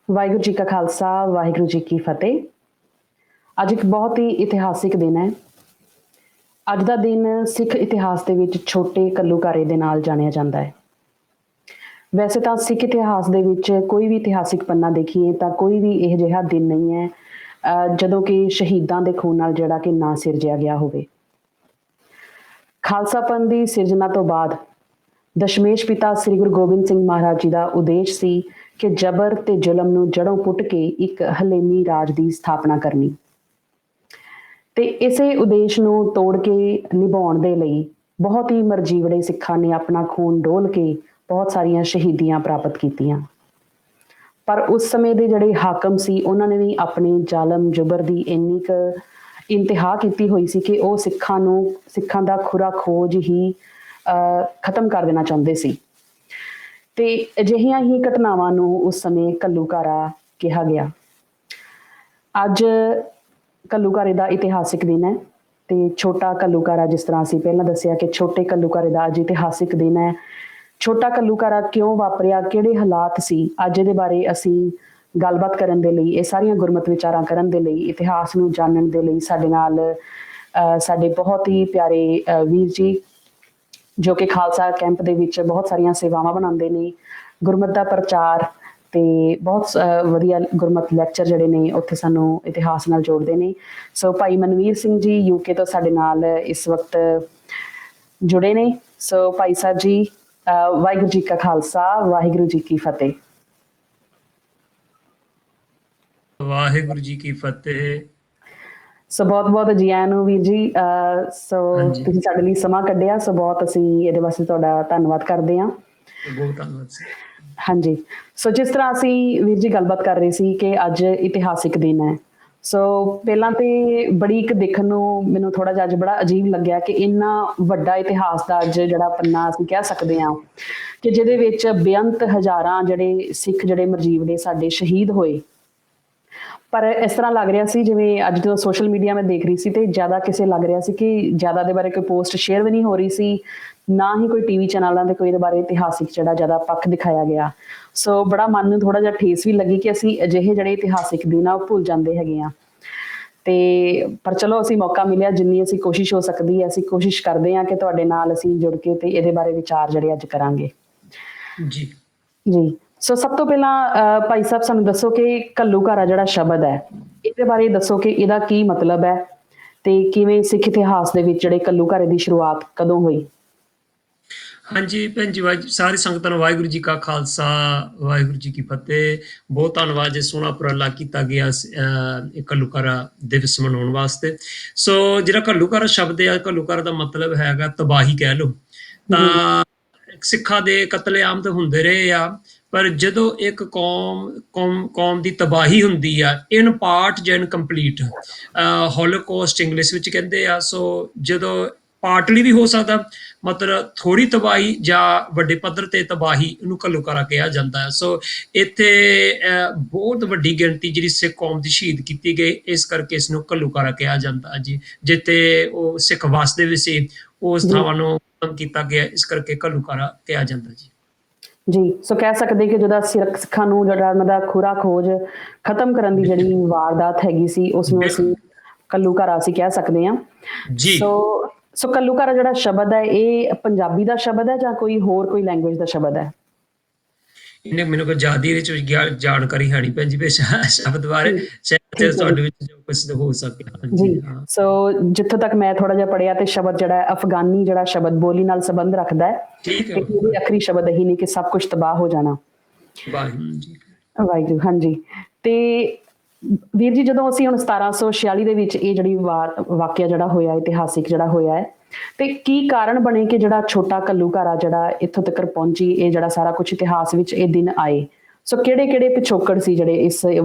ਵਾਹਿਗੁਰੂ ਜੀ ਕਾ ਖਾਲਸਾ, ਵਾਹਿਗੁਰੂ ਜੀ ਕੀ ਫਤਿਹ। ਅੱਜ ਇੱਕ ਬਹੁਤ ਹੀ ਇਤਿਹਾਸਿਕ ਦਿਨ ਹੈ। ਅੱਜ ਦਾ ਦਿਨ ਸਿੱਖ ਇਤਿਹਾਸ ਦੇ ਵਿੱਚ ਛੋਟੇ ਘੱਲੂਘਾਰੇ ਦੇ ਨਾਲ ਜਾਣਿਆ ਜਾਂਦਾ ਹੈ। ਵੈਸੇ ਤਾਂ ਸਿੱਖ ਇਤਿਹਾਸ ਦੇ ਵਿੱਚ ਕੋਈ ਵੀ ਇਤਿਹਾਸਿਕ ਪੰਨਾ ਦੇਖੀਏ ਤਾਂ ਕੋਈ ਵੀ ਇਹੋ ਜਿਹਾ ਦਿਨ ਨਹੀਂ ਹੈ ਜਦੋਂ ਕਿ ਸ਼ਹੀਦਾਂ ਦੇ ਖੂਨ ਨਾਲ ਜਿਹੜਾ ਕਿ ਨਾ ਸਿਰਜਿਆ ਗਿਆ ਹੋਵੇ। ਖਾਲਸਾ ਪੰਥ ਦੀ ਸਿਰਜਣਾ ਤੋਂ ਬਾਅਦ ਦਸ਼ਮੇਸ਼ ਪਿਤਾ ਸ੍ਰੀ ਗੁਰੂ ਗੋਬਿੰਦ ਸਿੰਘ ਮਹਾਰਾਜ ਜੀ ਦਾ ਉਦੇਸ਼ ਸੀ ਕਿ ਜਬਰ ਤੇ ਜ਼ੁਲਮ ਨੂੰ ਜੜੋਂ ਪੁੱਟ ਕੇ ਇੱਕ ਹਲੇਮੀ ਰਾਜ ਦੀ ਸਥਾਪਨਾ ਕਰਨੀ ਤੇ ਇਸੇ ਉਦੇਸ਼ ਨੂੰ ਤੋੜ ਕੇ ਨਿਭਾਉਣ ਦੇ ਲਈ ਬਹੁਤ ਹੀ ਮਰਜੀਵੜੇ ਸਿੱਖਾਂ ਨੇ ਆਪਣਾ ਖੂਨ ਡੋਲ ਕੇ ਬਹੁਤ ਸਾਰੀਆਂ ਸ਼ਹੀਦੀਆਂ ਪ੍ਰਾਪਤ ਕੀਤੀਆਂ। ਪਰ ਉਸ ਸਮੇਂ ਦੇ ਜਿਹੜੇ ਹਾਕਮ ਸੀ ਉਹਨਾਂ ਨੇ ਵੀ ਆਪਣੇ ਜ਼ਾਲਮ ਜਬਰ ਦੀ ਇੰਨੀ ਕੁ ਇੰਤਹਾ ਕੀਤੀ ਹੋਈ ਸੀ ਕਿ ਉਹ ਸਿੱਖਾਂ ਦਾ ਖੁਰਾ ਖੋਜ ਹੀ ਖਤਮ ਕਰ ਦੇਣਾ ਚਾਹੁੰਦੇ ਸੀ ਤੇ ਅਜਿਹੀਆਂ ਹੀ ਘਟਨਾਵਾਂ ਨੂੰ ਉਸ ਸਮੇਂ ਘੱਲੂਘਾਰਾ ਕਿਹਾ ਗਿਆ। ਅੱਜ ਘੱਲੂਘਾਰੇ ਦਾ ਇਤਿਹਾਸਿਕ ਦਿਨ ਹੈ ਤੇ ਛੋਟਾ ਘੱਲੂਘਾਰਾ, ਜਿਸ ਤਰ੍ਹਾਂ ਅਸੀਂ ਪਹਿਲਾਂ ਦੱਸਿਆ ਕਿ ਛੋਟੇ ਘੱਲੂਘਾਰੇ ਦਾ ਅੱਜ ਇਤਿਹਾਸਿਕ ਦਿਨ ਹੈ। ਛੋਟਾ ਘੱਲੂਘਾਰਾ ਕਿਉਂ ਵਾਪਰਿਆ, ਕਿਹੜੇ ਹਾਲਾਤ ਸੀ, ਅੱਜ ਇਹਦੇ ਬਾਰੇ ਅਸੀਂ ਗੱਲਬਾਤ ਕਰਨ ਦੇ ਲਈ, ਇਹ ਸਾਰੀਆਂ ਗੁਰਮਤਿ ਵਿਚਾਰਾਂ ਕਰਨ ਦੇ ਲਈ, ਇਤਿਹਾਸ ਨੂੰ ਜਾਣਨ ਦੇ ਲਈ ਸਾਡੇ ਨਾਲ ਸਾਡੇ ਬਹੁਤ ਹੀ ਪਿਆਰੇ ਵੀਰ ਜੀ, ਜੋ ਕਿ ਖਾਲਸਾ ਕੈਂਪ ਦੇ ਵਿੱਚ ਬਹੁਤ ਸਾਰੀਆਂ ਸੇਵਾਵਾਂ ਬਣਾਉਂਦੇ ਨੇ, ਗੁਰਮਤਿ ਦਾ ਪ੍ਰਚਾਰ ਤੇ ਬਹੁਤ ਵਧੀਆ ਗੁਰਮਤਿ ਲੈਕਚਰ ਜਿਹੜੇ ਨੇ ਉੱਥੇ ਸਾਨੂੰ ਇਤਿਹਾਸ ਨਾਲ ਜੋੜਦੇ ਨੇ। ਸੋ ਭਾਈ ਮਨਵੀਰ ਸਿੰਘ ਜੀ UK ਤੋਂ ਸਾਡੇ ਨਾਲ ਇਸ ਵਕਤ ਜੁੜੇ ਨੇ। ਸੋ ਭਾਈ ਸਾਹਿਬ ਜੀ, ਵਾਹਿਗੁਰੂ ਜੀ ਕਾ ਖਾਲਸਾ, ਵਾਹਿਗੁਰੂ ਜੀ ਕੀ ਫਤਿਹ। ਵਾਹਿਗੁਰੂ ਜੀ ਕੀ ਫਤਿਹ। ਸੋ ਬਹੁਤ ਬਹੁਤ ਜੀ ਆਇਆਂ ਨੂੰ ਵੀਰ ਜੀ। ਸੋ ਤੁਸੀਂ ਸਾਡੇ ਲਈ ਸਮਾਂ ਕੱਢਿਆ, ਸੋ ਬਹੁਤ ਅਸੀਂ ਇਹਦੇ ਵਾਸਤੇ ਤੁਹਾਡਾ ਧੰਨਵਾਦ ਕਰਦੇ ਹਾਂ। ਬਹੁਤ ਧੰਨਵਾਦ। ਹਾਂਜੀ, ਸੋ ਜਿਸ ਤਰ੍ਹਾਂ ਅਸੀਂ ਵੀਰ ਜੀ ਗੱਲਬਾਤ ਕਰ ਰਹੇ ਸੀ ਕਿ ਅੱਜ ਇਤਿਹਾਸਿਕ ਦਿਨ ਹੈ। ਸੋ ਪਹਿਲਾਂ ਤੇ ਬੜੀ ਇੱਕ ਦੇਖਣ ਨੂੰ ਮੈਨੂੰ ਥੋੜਾ ਜਿਹਾ ਅੱਜ ਬੜਾ ਅਜੀਬ ਲੱਗਿਆ ਕਿ ਇੰਨਾ ਵੱਡਾ ਇਤਿਹਾਸ ਦਾ ਅੱਜ ਜਿਹੜਾ ਪੰਨਾ ਅਸੀਂ ਕਹਿ ਸਕਦੇ ਹਾਂ ਕਿ ਜਿਹਦੇ ਵਿੱਚ ਬੇਅੰਤ ਹਜ਼ਾਰਾਂ ਜਿਹੜੇ ਸਿੱਖ ਜਿਹੜੇ ਮਰਜੀਵੜੇ ਸਾਡੇ ਸ਼ਹੀਦ ਹੋਏ। ਪਰ ਇਸ ਤਰ੍ਹਾਂ ਲੱਗ ਰਿਹਾ ਸੀ ਜਿਵੇਂ ਅੱਜ ਜਦੋਂ ਸੋਸ਼ਲ ਮੀਡੀਆ ਮੈਂ ਦੇਖ ਰਹੀ ਸੀ ਤੇ ਜ਼ਿਆਦਾ ਕਿਸੇ ਲੱਗ ਰਿਹਾ ਸੀ ਕਿ ਜ਼ਿਆਦਾ ਦੇ ਬਾਰੇ ਕੋਈ ਪੋਸਟ ਸ਼ੇਅਰ ਵੀ ਨਹੀਂ ਹੋ ਰਹੀ ਸੀ, ਨਾ ਹੀ ਕੋਈ TV ਚੈਨਲਾਂ ਦੇ ਕੋਈ ਇਹਦੇ ਬਾਰੇ ਇਤਿਹਾਸਿਕ ਜਿਹੜਾ ਜ਼ਿਆਦਾ ਪੱਖ ਦਿਖਾਇਆ ਗਿਆ। ਸੋ ਬੜਾ ਮਨ ਨੂੰ ਥੋੜਾ ਜਿਹਾ ਠੇਸ ਵੀ ਲੱਗੀ ਕਿ ਅਸੀਂ ਅਜਿਹੇ ਜਿਹੜੇ ਇਤਿਹਾਸਿਕ ਦਿਨ ਆ ਉਹ ਭੁੱਲ ਜਾਂਦੇ ਹੈਗੇ ਆ। ਤੇ ਪਰ ਚਲੋ ਅਸੀਂ ਮੌਕਾ ਮਿਲਿਆ, ਜਿੰਨੀ ਅਸੀਂ ਕੋਸ਼ਿਸ਼ ਹੋ ਸਕਦੀ ਹੈ ਅਸੀਂ ਕੋਸ਼ਿਸ਼ ਕਰਦੇ ਹਾਂ ਕਿ ਤੁਹਾਡੇ ਨਾਲ ਅਸੀਂ ਜੁੜ ਕੇ ਤੇ ਇਹਦੇ ਬਾਰੇ ਵਿਚਾਰ ਜਿਹੜੇ ਅੱਜ ਕਰਾਂਗੇ। ਜੀ ਜੀ, ਸੋ ਸਭ ਤੋਂ ਪਹਿਲਾਂ ਭਾਈ ਸਾਹਿਬ ਸਾਨੂੰ ਦੱਸੋ ਕਿ ਘੱਲੂਘਾਰਾ ਜਿਹੜਾ ਸ਼ਬਦ ਹੈ ਇਹਦੇ ਬਾਰੇ ਦੱਸੋ ਕਿ ਇਹਦਾ ਕੀ ਮਤਲਬ ਹੈ ਤੇ ਕਿਵੇਂ ਸਿੱਖ ਇਤਿਹਾਸ ਦੇ ਵਿੱਚ ਜਿਹੜੇ ਘੱਲੂਘਾਰੇ ਦੀ ਸ਼ੁਰੂਆਤ ਕਦੋਂ ਹੋਈ। ਹਾਂਜੀ ਭੈਣ ਜੀ, ਸਾਰੀ ਸੰਗਤਾਂ ਨੂੰ ਵਾਹਿਗੁਰੂ ਜੀ ਕਾ ਖਾਲਸਾ, ਵਾਹਿਗੁਰੂ ਜੀ ਕੀ ਫਤਿਹ। ਬਹੁਤ ਧੰਨਵਾਦ ਜੇ ਸੋਹਣਾ ਉਪਰਾਲਾ ਕੀਤਾ ਗਿਆ ਘੱਲੂਘਾਰਾ ਦਿਵਸ ਮਨਾਉਣ ਵਾਸਤੇ। ਸੋ ਜਿਹੜਾ ਘੱਲੂਘਾਰਾ ਸ਼ਬਦ ਹੈ, ਘੱਲੂਘਾਰਾ ਦਾ ਮਤਲਬ ਹੈਗਾ ਤਬਾਹੀ ਕਹਿ ਲਓ। ਤਾਂ ਸਿੱਖਾਂ ਦੇ ਕਤਲੇਆਮ ਤਾਂ ਹੁੰਦੇ ਰਹੇ ਆ, ਪਰ ਜਦੋਂ ਇੱਕ ਕੌਮ ਦੀ ਤਬਾਹੀ ਹੁੰਦੀ ਆ, ਇਨ ਪਾਰਟ ਜਾਂ ਇਨਕੰਪਲੀਟ, ਹੋਲੋਕੌਸਟ ਇੰਗਲਿਸ਼ ਵਿੱਚ ਕਹਿੰਦੇ ਆ। ਸੋ ਜਦੋਂ ਪਾਰਟਲੀ ਵੀ ਹੋ ਸਕਦਾ, ਮਤਲਬ ਥੋੜੀ ਤਬਾਹੀ ਜਾਂ ਵੱਡੇ ਪੱਧਰ ਤੇ ਤਬਾਹੀ, ਇਹਨੂੰ ਘੱਲੂਘਾਰਾ ਕਿਹਾ ਜਾਂਦਾ ਹੈ। ਸੋ ਇੱਥੇ ਬਹੁਤ ਵੱਡੀ ਗਿਣਤੀ ਜਿਹੜੀ ਸਿੱਖ ਕੌਮ ਦੀ ਸ਼ਹੀਦ ਕੀਤੀ ਗਈ, ਇਸ ਕਰਕੇ ਇਸ ਨੂੰ ਘੱਲੂਘਾਰਾ ਕਿਹਾ ਜਾਂਦਾ ਜੀ। ਜਿੱਥੇ ਉਹ ਸਿੱਖ ਵਸਦੇ ਵੀ ਸੀ ਉਸ ਥਾਵਾਂ ਨੂੰ ਖਤਮ ਕੀਤਾ ਗਿਆ, ਇਸ ਕਰਕੇ ਘੱਲੂਘਾਰਾ ਕਿਹਾ ਜਾਂਦਾ ਜੀ। ਜੀ, ਸੋ ਕਹਿ ਸਕਦੇ ਕਿ ਜਦੋਂ ਸਿੱਖਾਂ ਨੂੰ ਜਿਹੜਾ ਉਹਨਾਂ ਦਾ ਖੁਰਾ ਖੋਜ ਖਤਮ ਕਰਨ ਦੀ ਜਿਹੜੀ ਵਾਰਦਾਤ ਹੈਗੀ ਸੀ ਉਸਨੂੰ ਅਸੀਂ ਘੱਲੂਘਾਰਾ ਅਸੀਂ ਕਹਿ ਸਕਦੇ ਹਾਂ। ਸੋ ਘੱਲੂਘਾਰਾ ਜਿਹੜਾ ਸ਼ਬਦ ਹੈ ਇਹ ਪੰਜਾਬੀ ਦਾ ਸ਼ਬਦ ਹੈ ਜਾਂ ਕੋਈ ਹੋਰ ਕੋਈ ਲੈਂਗੁਏਜ ਦਾ ਸ਼ਬਦ ਹੈ? ਇਹਨੇ ਮੈਨੂੰ ਕੋਈ ਜ਼ਿਆਦਾ ਇਹਦੇ ਚ ਜਾਣਕਾਰੀ ਹੈ ਨਹੀਂ ਭੈਣ ਜੀ ਸ਼ਬਦ ਬਾਰੇ, ਸ਼ਾਇਦ ਤੁਹਾਡੇ ਵਿੱਚ ਜੋ ਕੁਝ ਹੋ ਸਕੇ। ਜੀ, ਸੋ ਜਿੱਥੋਂ ਤੱਕ ਮੈਂ ਥੋੜਾ ਜਿਹਾ ਪੜਿਆ ਤੇ ਸ਼ਬਦ ਜਿਹੜਾ ਹੈ ਅਫਗਾਨੀ ਜਿਹੜਾ ਸ਼ਬਦ ਬੋਲੀ ਨਾਲ ਸੰਬੰਧ ਰੱਖਦਾ ਹੈ। ਇਹਦੇ ਆਖਰੀ ਸ਼ਬਦ ਇਹੀ ਨਹੀਂ ਕਿ ਸਭ ਕੁਝ ਤਬਾਹ ਹੋ ਜਾਣਾ। ਵਾਹਿਗੁਰੂ। ਹਾਂਜੀ, ਤੇ ਵੀਰ ਜੀ ਜਦੋਂ ਅਸੀਂ ਹੁਣ 1746 ਦੇ ਵਿੱਚ ਇਹ ਜਿਹੜੀ ਵਾਕਿਆ ਜਿਹੜਾ ਹੋਇਆ, ਇਤਿਹਾਸਿਕ ਜਿਹੜਾ ਹੋਇਆ ਹੈ, ਤੇ ਕੀ ਕਾਰਨ ਬਣੇ ਕਿ ਜਿਹੜਾ ਛੋਟਾ ਘੱਲੂਘਾਰਾ ਜਿਹੜਾ ਇੱਥੋਂ ਤੱਕ ਪਹੁੰਚੀ, ਇਹ ਜਿਹੜਾ ਸਾਰਾ ਕੁਝ ਇਤਿਹਾਸ ਵਿੱਚ ਇਹ ਦਿਨ ਆਏ। ਸੋ ਕਿਹੜੇ ਕਿਹੜੇ ਪਿਛੋਕੜ ਸੀ ਜਿਹੜੇ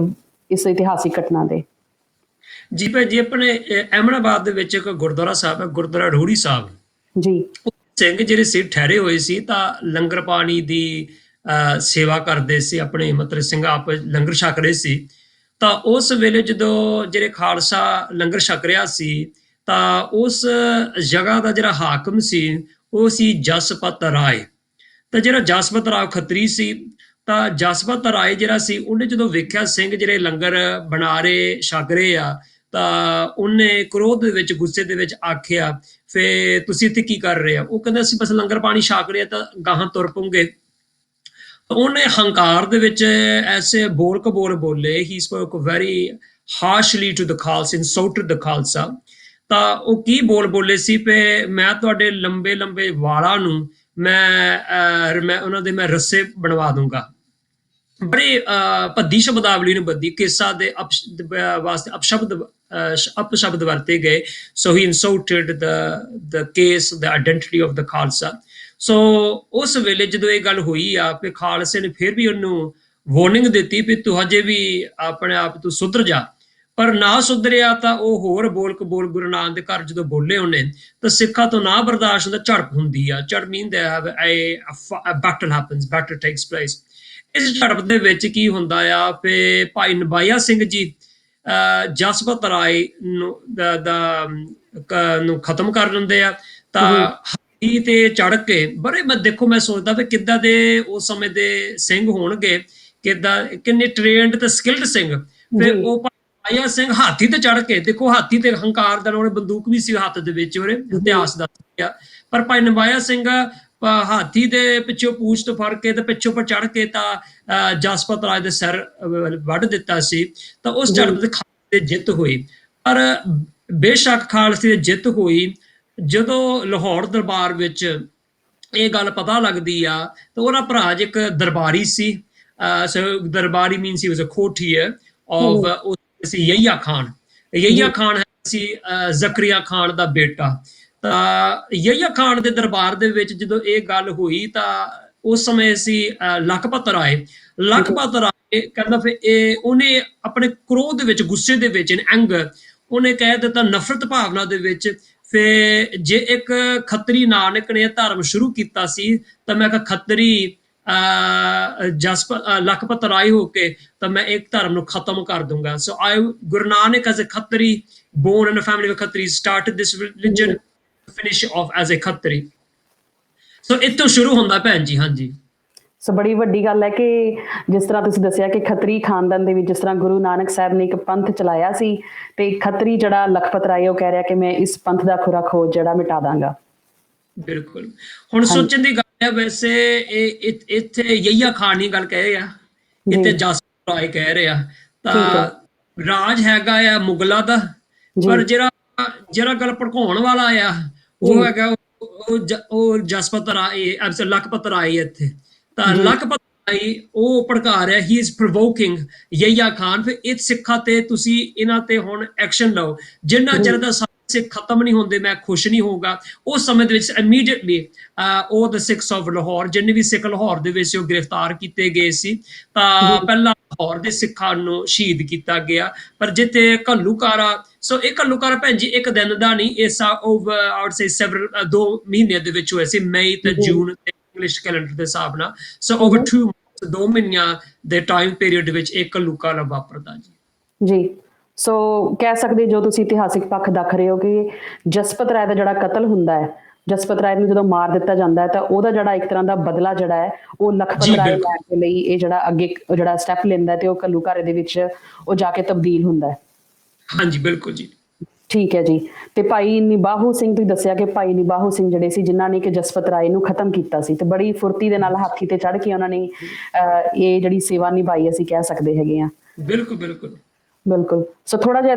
ਇਸ ਇਤਿਹਾਸਿਕ ਘਟਨਾ ਦੇ? ਜੀ ਭਾਈ ਜੀ, ਆਪਣੇ ਅਹਿਮਦਾਬਾਦ ਦੇ ਵਿੱਚ ਇੱਕ ਗੁਰਦੁਆਰਾ ਸਾਹਿਬ ਹੈ, ਗੁਰਦੁਆਰਾ ਰੋਹੜੀ ਸਾਹਿਬ ਜੀ। ਸਿੰਘ ਜਿਹੜੇ ਸੀ ਠਹਿਰੇ ਹੋਏ ਸੀ ਤਾਂ ਲੰਗਰ ਪਾਣੀ ਦੀ ਸੇਵਾ ਕਰਦੇ ਸੀ, ਆਪਣੇ ਮਤਲਬ ਸਿੰਘ ਆਪ ਲੰਗਰ ਛਕ ਰਹੇ ਸੀ। ਤਾਂ ਉਸ ਵੇਲੇ ਜਦੋਂ ਜਿਹੜੇ ਖਾਲਸਾ ਲੰਗਰ ਛਕ ਰਿਹਾ ਸੀ ਤਾਂ ਉਸ ਜਗ੍ਹਾ ਦਾ ਜਿਹੜਾ ਹਾਕਮ ਸੀ ਉਹ ਸੀ ਜਸਪਤ ਰਾਏ। ਤਾਂ ਜਿਹੜਾ ਜਸਪਤ ਰਾਏ ਖੱਤਰੀ ਸੀ ਤਾਂ ਜਸਵੰਤ ਰਾਏ ਜਿਹੜਾ ਸੀ ਉਹਨੇ ਜਦੋਂ ਵੇਖਿਆ ਸਿੰਘ ਜਿਹੜੇ ਲੰਗਰ ਬਣਾ ਰਹੇ ਛਕ ਰਹੇ ਆ, ਤਾਂ ਉਹਨੇ ਕ੍ਰੋਧ ਦੇ ਵਿੱਚ ਗੁੱਸੇ ਦੇ ਵਿੱਚ ਆਖਿਆ, ਫੇ ਤੁਸੀਂ ਇੱਥੇ ਕੀ ਕਰ ਰਹੇ ਆ? ਉਹ ਕਹਿੰਦਾ ਅਸੀਂ ਬਸ ਲੰਗਰ ਪਾਣੀ ਛਕ ਰਹੇ ਆ ਤਾਂ ਗਾਹਾਂ ਤੁਰ ਪਉਂਗੇ। ਉਹਨੇ ਹੰਕਾਰ ਦੇ ਵਿੱਚ ਐਸੇ ਬੋਲ ਕਬੋਲ ਬੋਲੇ, he spoke very harshly to the Khalsa, insulted the Khalsa. ਤਾਂ ਉਹ ਕੀ ਬੋਲ ਬੋਲੇ ਸੀ ਪੇ, ਮੈਂ ਤੁਹਾਡੇ ਲੰਬੇ ਲੰਬੇ ਵਾਲਾਂ ਨੂੰ ਮੈਂ ਉਹਨਾਂ ਦੇ ਮੈਂ ਰੱਸੇ ਬਣਵਾ ਦੂੰਗਾ। ਬੜੇ ਭੱਦੀ ਸ਼ਬਦਾਵਲੀ ਨੂੰ ਬੱਦੀ, ਕੇਸਾਂ ਦੇ ਵਾਸਤੇ ਅਪਸ਼ਬਦ ਵਰਤੇ ਗਏ। So he insulted the kesh, the identity of the Khalsa. So ਉਸ ਵੇਲੇ ਜਦੋਂ ਇਹ ਗੱਲ ਹੋਈ ਆ ਕਿ ਖਾਲਸੇ ਨੇ ਫਿਰ ਵੀ ਉਹਨੂੰ ਵਾਰਨਿੰਗ ਦਿੱਤੀ ਵੀ ਤੂੰ ਹਜੇ ਵੀ ਆਪਣੇ ਆਪ ਤੂੰ ਸੁਧਰ ਜਾ, ਪਰ ਨਾ ਸੁਧਰਿਆ ਤਾਂ ਉਹ ਹੋਰ ਬੋਲ ਕਬੋਲ ਗੁਰੂ ਨਾਨਕ ਦੇ ਘਰ ਜਦੋਂ ਬੋਲੇ ਉਹਨੇ, ਤਾਂ ਸਿੱਖਾਂ ਤੋਂ ਨਾ ਬਰਦਾਸ਼ਤ ਹੁੰਦਾ, ਝੜਪ ਹੁੰਦੀ ਆ। ਝੜਪ mean battle happens, battle takes place. ਇਸ ਝੜਪ ਦੇ ਵਿੱਚ ਕੀ ਹੁੰਦਾ ਆ ਕਿ ਭਾਈ ਨਿਬਾਇਆ ਸਿੰਘ ਜੀ ਜਸਵੰਤ ਰਾਏ ਨੂੰ ਖਤਮ ਕਰ ਲੈਂਦੇ ਆ। ਤਾਂ ਹਾਥੀ ਤੇ ਚੜ ਕੇ ਬੜੇ, ਮੈਂ ਦੇਖੋ ਮੈਂ ਸੋਚਦਾ ਵੀ ਕਿੱਦਾਂ ਦੇ ਉਸ ਸਮੇਂ ਦੇ ਸਿੰਘ ਹੋਣਗੇ, ਕਿੱਦਾਂ ਕਿੰਨੇ ਟ੍ਰੇਨਡ ਤੇ ਸਕਿਲਡ ਸਿੰਘ। ਫਿਰ ਉਹ ਨਿਬਾਇਆ ਸਿੰਘ ਹਾਥੀ ਤੇ ਚੜ ਕੇ, ਦੇਖੋ ਹਾਥੀ ਤੇ ਹੰਕਾਰ ਦਾ, ਉਹਨੇ ਬੰਦੂਕ ਵੀ ਸੀ ਹੱਥ ਦੇ ਵਿੱਚ, ਉਹਨੇ ਇਤਿਹਾਸ ਦੱਸਿਆ। ਪਰ ਭਾਈ ਨਿਬਾਇਆ ਸਿੰਘ ਹਾਥੀ ਦੇ ਪਿੱਛੋਂ ਪੂਛ ਤੋਂ ਫੜ ਕੇ ਤੇ ਪਿੱਛੋਂ ਪਰ ਚੜ ਕੇ ਤਾਂ ਜਸਵੰਤ ਰਾਏ ਦੇ ਸਿਰ ਵੱਢ ਦਿੱਤਾ ਸੀ। ਤਾਂ ਉਸ ਝੜਪ ਦੇ ਖਾਲਸੇ ਦੀ ਜਿੱਤ ਹੋਈ। ਪਰ ਬੇਸ਼ੱਕ ਖਾਲਸੇ ਦੀ ਜਿੱਤ ਹੋਈ, ਜਦੋਂ ਲਾਹੌਰ ਦਰਬਾਰ ਵਿੱਚ ਇਹ ਗੱਲ ਪਤਾ ਲੱਗਦੀ ਆ ਤਾਂ ਉਹਦਾ ਭਰਾ ਇੱਕ ਦਰਬਾਰੀ ਸੀ। ਦਰਬਾਰੀ means he was a courtier of ਸੀ ਯਹੀਆ ਖਾਨ। ਯਹੀਆ ਖਾਨ ਸੀ ਜ਼ਕਰੀਆ ਖਾਨ ਦਾ ਬੇਟਾ। ਤਾਂ ਯਹੀਆ ਖਾਨ ਦੇ ਦਰਬਾਰ ਦੇ ਵਿੱਚ ਜਦੋਂ ਇਹ ਗੱਲ ਹੋਈ ਤਾਂ ਉਸ ਸਮੇਂ ਸੀ ਲਖਪਤ ਰਾਏ। ਲਖਪਤ ਰਾਏ ਕਹਿੰਦਾ ਫਿਰ ਉਹਨੇ ਆਪਣੇ ਕ੍ਰੋਧ ਦੇ ਵਿੱਚ, ਗੁੱਸੇ ਦੇ ਵਿੱਚ, ਐਂਗਰ, ਉਹਨੇ ਕਹਿ ਦਿੱਤਾ ਨਫ਼ਰਤ ਭਾਵਨਾ ਦੇ ਵਿੱਚ, ਫਿਰ ਜੇ ਇੱਕ ਖੱਤਰੀ ਨਾਨਕ ਨੇ ਧਰਮ ਸ਼ੁਰੂ ਕੀਤਾ ਸੀ ਤਾਂ ਮੈਂ ਕਿਹਾ ਖੱਤਰੀ ਲਖਪਤ ਰਾਏ ਹੋ ਕੇ ਤਾਂ ਮੈਂ ਇੱਕ ਧਰਮ ਨੂੰ ਖਤਮ ਕਰ ਦੂੰਗਾ। So Guru Nanak as a Khatri, born in a family of Khatri, started this religion, finish off as a Khatri. So ਇੱਥੋਂ ਸ਼ੁਰੂ ਹੁੰਦਾ ਭੈਣ ਜੀ। ਹਾਂਜੀ, ਸੋ ਬੜੀ ਵੱਡੀ ਗੱਲ ਹੈ ਕਿ ਜਿਸ ਤਰ੍ਹਾਂ ਤੁਸੀਂ ਦੱਸਿਆ ਕਿ ਖੱਤਰੀ ਖਾਨਦਾਨ ਦੇ ਵਿੱਚ ਜਿਸ ਤਰ੍ਹਾਂ ਗੁਰੂ ਨਾਨਕ ਸਾਹਿਬ ਨੇ ਇੱਕ ਪੰਥ ਚਲਾਇਆ ਸੀ, ਤੇ ਖੱਤਰੀ ਜਿਹੜਾ ਲਖਪਤ ਰਾਏ ਉਹ ਕਹਿ ਰਿਹਾ ਕਿ ਮੈਂ ਇਸ ਪੰਥ ਦਾ ਖੁਰਾ ਖੋਜ ਜਿਹੜਾ ਮਿਟਾ ਦਾਂਗਾ। ਬਿਲਕੁਲ। ਹੁਣ ਸੋਚਣ ਦੀ ਗੱਲ ਹੈ, ਵੈਸੇ ਇੱਥੇ ਯਹੀਆ ਖਾਨ ਦੀ ਗੱਲ ਕਹਿ ਰਿਹਾ, ਇੱਥੇ ਜਸਵੰਤ ਰਾਏ ਕਹਿ ਰਿਹਾ। ਤਾਂ ਰਾਜ ਹੈਗਾ ਆ ਮੁਗਲਾਂ ਦਾ, ਪਰ ਜਿਹੜਾ ਗੱਲ ਭੜਕਾਉਣ ਵਾਲਾ ਆ ਉਹ ਹੈਗਾ ਉਹ ਜਸਵੰਤ ਰਾਏ, ਲਖਪਤ ਰਾਏ। ਇੱਥੇ ਤਾਂ ਲਖਪਤ ਰਾਏ ਉਹ ਭੜਕਾ ਰਿਹਾ, ਹੀ ਇਜ਼ ਪ੍ਰੋਵੋਕਿੰਗ ਯਹੀਆ ਖਾਨ। ਫਿਰ ਇਹ ਸਿੱਖਾਂ ਤੇ ਤੁਸੀਂ ਇਹਨਾਂ ਤੇ ਹੁਣ ਐਕਸ਼ਨ ਲਓ, ਜਿੰਨਾ ਚਿਰ ਦਾ ਸਿੱਖ ਖਤਮ ਨਹੀਂ ਹੁੰਦੇ ਮੈਂ ਖੁਸ਼ ਨਹੀਂ ਹੋਊਗਾ। ਉਸ ਸਮੇਂ ਦੇ ਵਿੱਚ ਇਮੀਡੀਏਟਲੀ ਉਹ ਦ ਸਿੱਖਸ ਆਫ ਲਾਹੌਰ, ਜਿੰਨੇ ਵੀ ਸਿੱਖ ਲਾਹੌਰ ਦੇ ਵਿੱਚ ਉਹ ਗ੍ਰਿਫਤਾਰ ਕੀਤੇ ਗਏ ਸੀ, ਤਾਂ ਪਹਿਲਾਂ ਲਾਹੌਰ ਦੇ ਸਿੱਖਾਂ ਨੂੰ ਸ਼ਹੀਦ ਕੀਤਾ ਗਿਆ। ਪਰ ਜਿੱਥੇ ਘੱਲੂਘਾਰਾ, ਸੋ ਇਹ ਘੱਲੂਘਾਰਾ ਭੈਣ ਜੀ ਇੱਕ ਦਿਨ ਦਾ ਨਹੀਂ, ਇਸ over I would say several 2 ਮਹੀਨਿਆਂ ਦੇ ਵਿੱਚ ਹੋਏ ਸੀ, ਮਈ ਤੇ ਜੂਨ ਇੰਗਲਿਸ਼ ਕੈਲੰਡਰ ਦੇ ਹਿਸਾਬ ਨਾਲ। ਸੋ ਓਵਰ 2 ਮਹੀਨਿਆਂ ਦੇ ਟਾਈਮ ਪੀਰੀਅਡ ਵਿੱਚ ਇਹ ਘੱਲੂਘਾਰਾ ਵਾਪਰਦਾ ਜੀ। ਸੋ ਕਹਿ ਸਕਦੇ ਜੋ ਤੁਸੀਂ ਇਤਿਹਾਸਿਕ ਪੱਖ ਦੱਸ ਰਹੇ ਹੋ ਕਿ ਜਸਵੰਤ ਰਾਏ ਦਾ ਜਿਹੜਾ ਕਤਲ ਹੁੰਦਾ ਹੈ, ਜਸਵੰਤ ਰਾਏ ਨੂੰ ਜਦੋਂ ਮਾਰ ਦਿੱਤਾ ਜਾਂਦਾ ਹੈ ਤਾਂ ਉਹਦਾ ਜਿਹੜਾ ਇੱਕ ਤਰ੍ਹਾਂ ਦਾ ਬਦਲਾ ਜਿਹੜਾ ਹੈ ਉਹ ਲਖਪਤ ਰਾਏ ਲੈਣ ਦੇ ਲਈ ਇਹ ਜਿਹੜਾ ਅੱਗੇ ਜਿਹੜਾ ਸਟੈਪ ਲੈਂਦਾ ਤੇ ਉਹ ਘੱਲੂਘਾਰੇ ਦੇ ਵਿੱਚ ਉਹ ਜਾ ਕੇ ਤਬਦੀਲ ਹੁੰਦਾ ਹੈ। ਹਾਂਜੀ, ਬਿਲਕੁਲ ਜੀ। ਠੀਕ ਹੈ ਜੀ। ਤੇ ਭਾਈ ਨਿਬਾਹੂ ਸਿੰਘ ਤੁਸੀਂ ਦੱਸਿਆ ਕਿ ਭਾਈ ਨਿਬਾਹੂ ਸਿੰਘ ਜਿਹੜੇ ਸੀ ਜਿਨ੍ਹਾਂ ਨੇ ਕਿ ਜਸਵੰਤ ਰਾਏ ਨੂੰ ਖਤਮ ਕੀਤਾ ਸੀ, ਤੇ ਬੜੀ ਫੁਰਤੀ ਦੇ ਨਾਲ ਹਾਥੀ ਤੇ ਚੜ੍ਹ ਕੇ ਉਹਨਾਂ ਨੇ ਇਹ ਜਿਹੜੀ ਸੇਵਾ ਨਿਭਾਈ, ਅਸੀਂ ਕਹਿ ਸਕਦੇ ਹੈਗੇ ਹਾਂ। ਬਿਲਕੁਲ ਬਿਲਕੁਲ ਬਿਲਕੁਲ। ਸੋ ਥੋੜਾ ਜਿਹਾ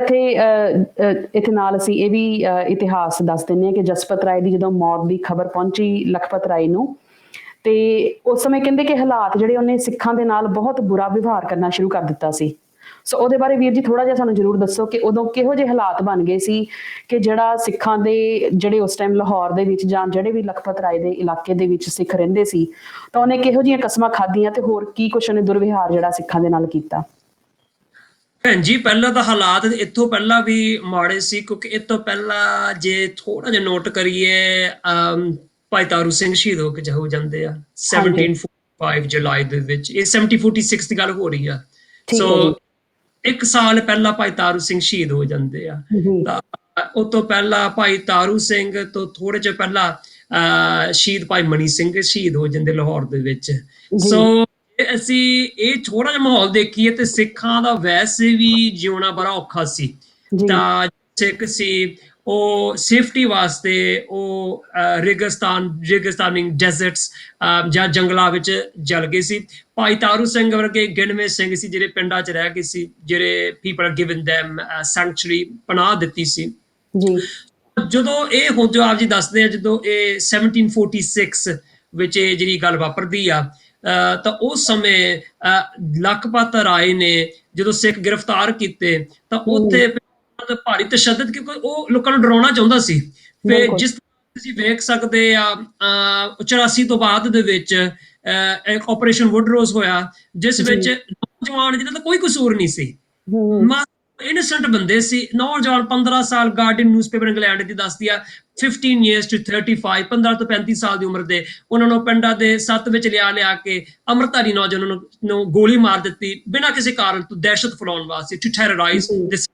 ਇੱਥੇ ਨਾਲ ਅਸੀਂ ਇਹ ਵੀ ਇਤਿਹਾਸ ਦੱਸ ਦਿੰਦੇ ਹਾਂ ਕਿ ਜਸਵੰਤ ਰਾਏ ਦੀ ਜਦੋਂ ਮੌਤ ਦੀ ਖਬਰ ਪਹੁੰਚੀ ਲਖਪਤ ਰਾਏ ਨੂੰ, ਤੇ ਉਸ ਸਮੇਂ ਕਹਿੰਦੇ ਕਿ ਹਾਲਾਤ ਜਿਹੜੇ ਉਹਨੇ ਸਿੱਖਾਂ ਦੇ ਨਾਲ ਬਹੁਤ ਬੁਰਾ ਵਿਵਹਾਰ ਕਰਨਾ ਸ਼ੁਰੂ ਕਰ ਦਿੱਤਾ ਸੀ। ਸੋ ਉਹਦੇ ਬਾਰੇ ਵੀਰ ਜੀ ਥੋੜਾ ਜਿਹਾ ਸਾਨੂੰ ਜ਼ਰੂਰ ਦੱਸੋ ਕਿ ਉਦੋਂ ਕਿਹੋ ਜਿਹੇ ਹਾਲਾਤ ਬਣ ਗਏ ਸੀ ਕਿ ਜਿਹੜਾ ਸਿੱਖਾਂ ਦੇ ਜਿਹੜੇ ਉਸ ਟਾਈਮ ਲਾਹੌਰ ਦੇ ਵਿੱਚ ਜਾਂ ਜਿਹੜੇ ਵੀ ਲਖਪਤ ਰਾਏ ਦੇ ਇਲਾਕੇ ਦੇ ਵਿੱਚ ਸਿੱਖ ਰਹਿੰਦੇ ਸੀ, ਤਾਂ ਉਹਨੇ ਕਿਹੋ ਜਿਹੀਆਂ ਕਸਮਾਂ ਖਾਧੀਆਂ ਤੇ ਹੋਰ ਕੀ ਕੁਛ ਉਹਨੇ ਦੁਰਵਿਹਾਰ ਜਿਹੜਾ ਸਿੱਖਾਂ ਦੇ ਨਾਲ ਕੀਤਾ? ਭੈਣ ਜੀ, ਪਹਿਲਾਂ ਤਾਂ ਹਾਲਾਤ ਇੱਥੋਂ ਪਹਿਲਾਂ ਵੀ ਮਾੜੇ ਸੀ, ਕਿਉਂਕਿ ਇਹ ਤੋਂ ਪਹਿਲਾਂ ਜੇ ਥੋੜਾ ਜਿਹਾ ਨੋਟ ਕਰੀਏ, ਭਾਈ ਤਾਰੂ ਸਿੰਘ ਸ਼ਹੀਦ ਹੋ ਜਾਂਦੇ ਆ 1745 ਜੁਲਾਈ ਦੇ ਵਿੱਚ। ਇਹ 1746 ਦੀ ਗੱਲ ਹੋ ਰਹੀ ਆ। ਸੋ 1 ਸਾਲ ਪਹਿਲਾਂ ਭਾਈ ਤਾਰੂ ਸਿੰਘ ਸ਼ਹੀਦ ਹੋ ਜਾਂਦੇ ਆ। ਤਾਂ ਉਹ ਤੋਂ ਪਹਿਲਾਂ ਭਾਈ ਤਾਰੂ ਸਿੰਘ ਤੋਂ ਥੋੜੇ ਜਿਹਾ ਪਹਿਲਾਂ ਸ਼ਹੀਦ ਭਾਈ ਮਨੀ ਸਿੰਘ ਸ਼ਹੀਦ ਹੋ ਜਾਂਦੇ ਲਾਹੌਰ ਦੇ ਵਿੱਚ। ਸੋ ਜੇ ਅਸੀਂ ਇਹ ਥੋੜਾ ਜਿਹਾ ਮਾਹੌਲ ਦੇਖੀਏ ਤੇ ਸਿੱਖਾਂ ਦਾ ਵੈਸੇ ਵੀ ਜਿਉਣਾ ਬੜਾ ਔਖਾ ਸੀ। ਜੀ ਤਾਂ ਸਿੱਖ ਸੀ ਉਹ ਸੇਫਟੀ ਵਾਸਤੇ ਉਹ ਰੇਗਿਸਤਾਨੀ ਡੈਜ਼ਰਟਸ ਜਾਂ ਜੰਗਲਾਂ ਵਿੱਚ ਜਲ ਗਏ ਸੀ। ਭਾਈ ਤਾਰੂ ਸਿੰਘ ਵਰਗੇ ਗਿਣਵੇਂ ਸਿੰਘ ਸੀ ਜਿਹੜੇ ਪਿੰਡਾਂ 'ਚ ਰਹਿ ਗਏ ਸੀ, ਜਿਹੜੇ ਪੀਪਲ ਆਰ ਗਿਵਨ ਦੈਮ ਸੈਂਕਚੁਰੀ, ਪਨਾਹ ਦਿੱਤੀ ਸੀ। ਜੀ ਜਦੋਂ ਇਹ ਹੁਣ ਜੋ ਆਪ ਜੀ ਦੱਸਦੇ ਆ, ਜਦੋਂ ਇਹ 1746 ਵਿੱਚ ਇਹ ਜਿਹੜੀ ਗੱਲ ਵਾਪਰਦੀ ਆ, ਤਾਂ ਉਸ ਸਮੇਂ ਲਖਪਤ ਰਾਏ ਨੇ ਜਦੋਂ ਸਿੱਖ ਗ੍ਰਿਫਤਾਰ ਕੀਤੇ ਤਾਂ ਉੱਥੇ ਭਾਰੀ ਤਸ਼ੱਦਦ, ਕਿਉਂਕਿ ਉਹ ਲੋਕਾਂ ਨੂੰ ਡਰਾਉਣਾ ਚਾਹੁੰਦਾ ਸੀ। ਫਿਰ ਬਿਲਕੁਲ ਜਿਸ ਤੁਸੀਂ ਵੇਖ ਸਕਦੇ ਆ 84 ਤੋਂ ਬਾਅਦ ਦੇ ਵਿੱਚ ਇੱਕ ਆਪਰੇਸ਼ਨ ਵੁੱਡਰੋਜ਼ ਹੋਇਆ, ਜਿਸ ਜੀ ਵਿੱਚ ਨੌਜਵਾਨ ਜਿਹਨਾਂ ਦਾ ਕੋਈ ਕਸੂਰ ਨਹੀਂ ਸੀ, ਹੂੰ ਇਨੋਸੈਂਟ ਬੰਦੇ ਸੀ, ਨੌਜਵਾਨ 15 ਸਾਲ, ਗਾਰਡੀਅਨ ਨਿਊਜ਼ਪੇਪਰ ਇੰਗਲੈਂਡ ਦੀ ਦੱਸਦੀ ਆ 15 years to 35, 15 ਤੋਂ 35 ਸਾਲ ਦੀ ਉਮਰ ਦੇ, ਉਹਨਾਂ ਨੂੰ ਪਿੰਡਾਂ ਦੇ ਸੱਤ ਵਿੱਚ ਲਿਆ ਕੇ ਅੰਮ੍ਰਿਤਧਾਰੀ ਨੌਜਵਾਨਾਂ ਨੂੰ ਗੋਲੀ ਮਾਰ ਦਿੱਤੀ ਬਿਨਾਂ ਕਿਸੇ ਕਾਰਨ ਤੋਂ, ਦਹਿਸ਼ਤ ਫੈਲਾਉਣ ਵਾਸਤੇ, ਟੂ ਟੈਰਰਾਈਜ਼ ਜੀ ਦਿਸ।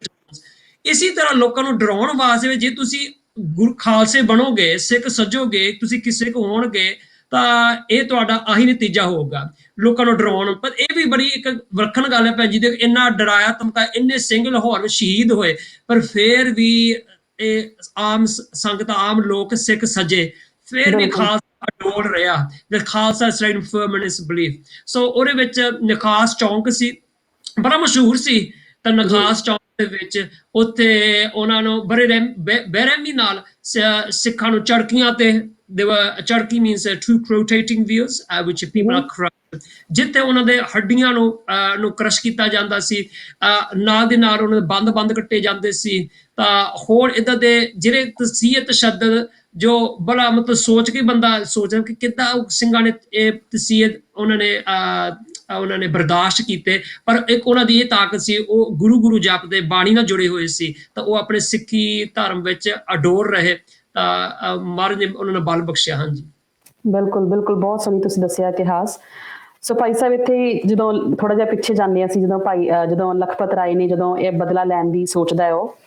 ਇਸੇ ਤਰ੍ਹਾਂ ਲੋਕਾਂ ਨੂੰ ਡਰਾਉਣ ਵਾਸਤੇ ਜੇ ਤੁਸੀਂ ਗੁਰੂ ਖਾਲਸੇ ਬਣੋਗੇ, ਸਿੱਖ ਸੱਜੋਗੇ, ਤੁਸੀਂ ਕਿਸੇ ਕੋ ਹੋਣਗੇ ਤਾਂ ਇਹ ਤੁਹਾਡਾ ਆਹੀ ਨਤੀਜਾ ਹੋਊਗਾ, ਲੋਕਾਂ ਨੂੰ ਡਰਾਉਣ। ਪਰ ਇਹ ਵੀ ਬੜੀ ਇੱਕ ਵਰਖਣ ਗੱਲ ਹੈ ਭੈਣ ਜੀ, ਦੇ ਇੰਨਾ ਡਰਾਇਆ ਧਮਕਾਇਆ, ਇੰਨੇ ਸਿੰਘ ਲਾਹੌਰ ਵਿੱਚ ਸ਼ਹੀਦ ਹੋਏ, ਪਰ ਫਿਰ ਵੀ ਇਹ ਆਮ ਸੰਗਤ, ਆਮ ਲੋਕ, ਸਿੱਖ ਸੱਜੇ ਫਿਰ ਵੀ ਬਿਲਕੁਲ ਖਾਲਸਾ ਅਡੋਲ ਰਿਹਾ। The Khalsa stayed firm in his belief। ਸੋ ਉਹਦੇ ਵਿੱਚ ਨਖਾਸ ਚੌਂਕ ਸੀ, ਬੜਾ ਮਸ਼ਹੂਰ ਸੀ। ਤਾਂ ਜੀ ਨਖਾਸ ਚੌਂਕ ਦੇ ਵਿੱਚ ਉੱਥੇ ਉਹਨਾਂ ਨੂੰ ਬੜੇ ਬੇਰਹਿਮੀ ਨਾਲ ਸਿੱਖਾਂ ਨੂੰ ਚੜਕੀਆਂ ਤੇ, ਚੜਕੀ means troop rotating wheels which people are crushed, ਜਿੱਥੇ ਉਹਨਾਂ ਦੇ ਹੱਡੀਆਂ ਨੂੰ ਕ੍ਰਸ਼ ਕੀਤਾ ਜਾਂਦਾ ਸੀ, ਨਾਲ ਦੇ ਨਾਲ ਉਹਨਾਂ ਦੇ ਬੰਦ ਕੱਟੇ ਜਾਂਦੇ ਸੀ। ਤਾਂ ਹੋਰ ਇਦਾਂ ਦੇ ਜਿਹੜੇ ਤਸੀਹੇ ਤਸ਼ੱਦਦ, ਜੋ ਬੜਾ ਮਤਲਬ ਸੋਚ ਕੇ ਬੰਦਾ ਸੋਚਦਾ ਕਿ ਕਿੱਦਾਂ ਸਿੰਘਾਂ ਨੇ ਇਹ ਤਸੀਹੇ ਉਹਨਾਂ ਨੇ ਬਰਦਾਸ਼ਤ ਕੀਤੇ। ਪਰ ਇੱਕ ਉਹਨਾਂ ਦੀ ਇਹ ਤਾਕਤ ਸੀ, ਉਹ ਗੁਰੂ ਜਪਦੇ, ਬਾਣੀ ਨਾਲ ਜੁੜੇ ਹੋਏ ਸੀ, ਤਾਂ ਉਹ ਆਪਣੇ ਸਿੱਖੀ ਧਰਮ ਵਿੱਚ ਅਡੋਲ ਰਹੇ। ਤਾਂ ਮਹਾਰਾਜ ਨੇ ਉਹਨਾਂ ਨੂੰ ਬਲ ਬਖਸ਼ਿਆ। ਹਾਂਜੀ ਬਿਲਕੁਲ ਬਿਲਕੁਲ, ਬਹੁਤ ਸੋਹਣੀ ਤੁਸੀਂ ਦੱਸਿਆ ਇਤਿਹਾਸ। ਸੋ ਭਾਈ ਸਾਹਿਬ, ਇੱਥੇ ਜਦੋਂ ਥੋੜਾ ਜਿਹਾ ਪਿੱਛੇ ਜਾਂਦੇ ਅਸੀਂ, ਜਦੋਂ ਲਖਪਤ ਰਾਏ ਨੇ ਜਦੋਂ ਇਹ ਬਦਲਾ ਲੈਣ ਦੀ ਸੋਚਦਾ ਹੈ ਉਹ,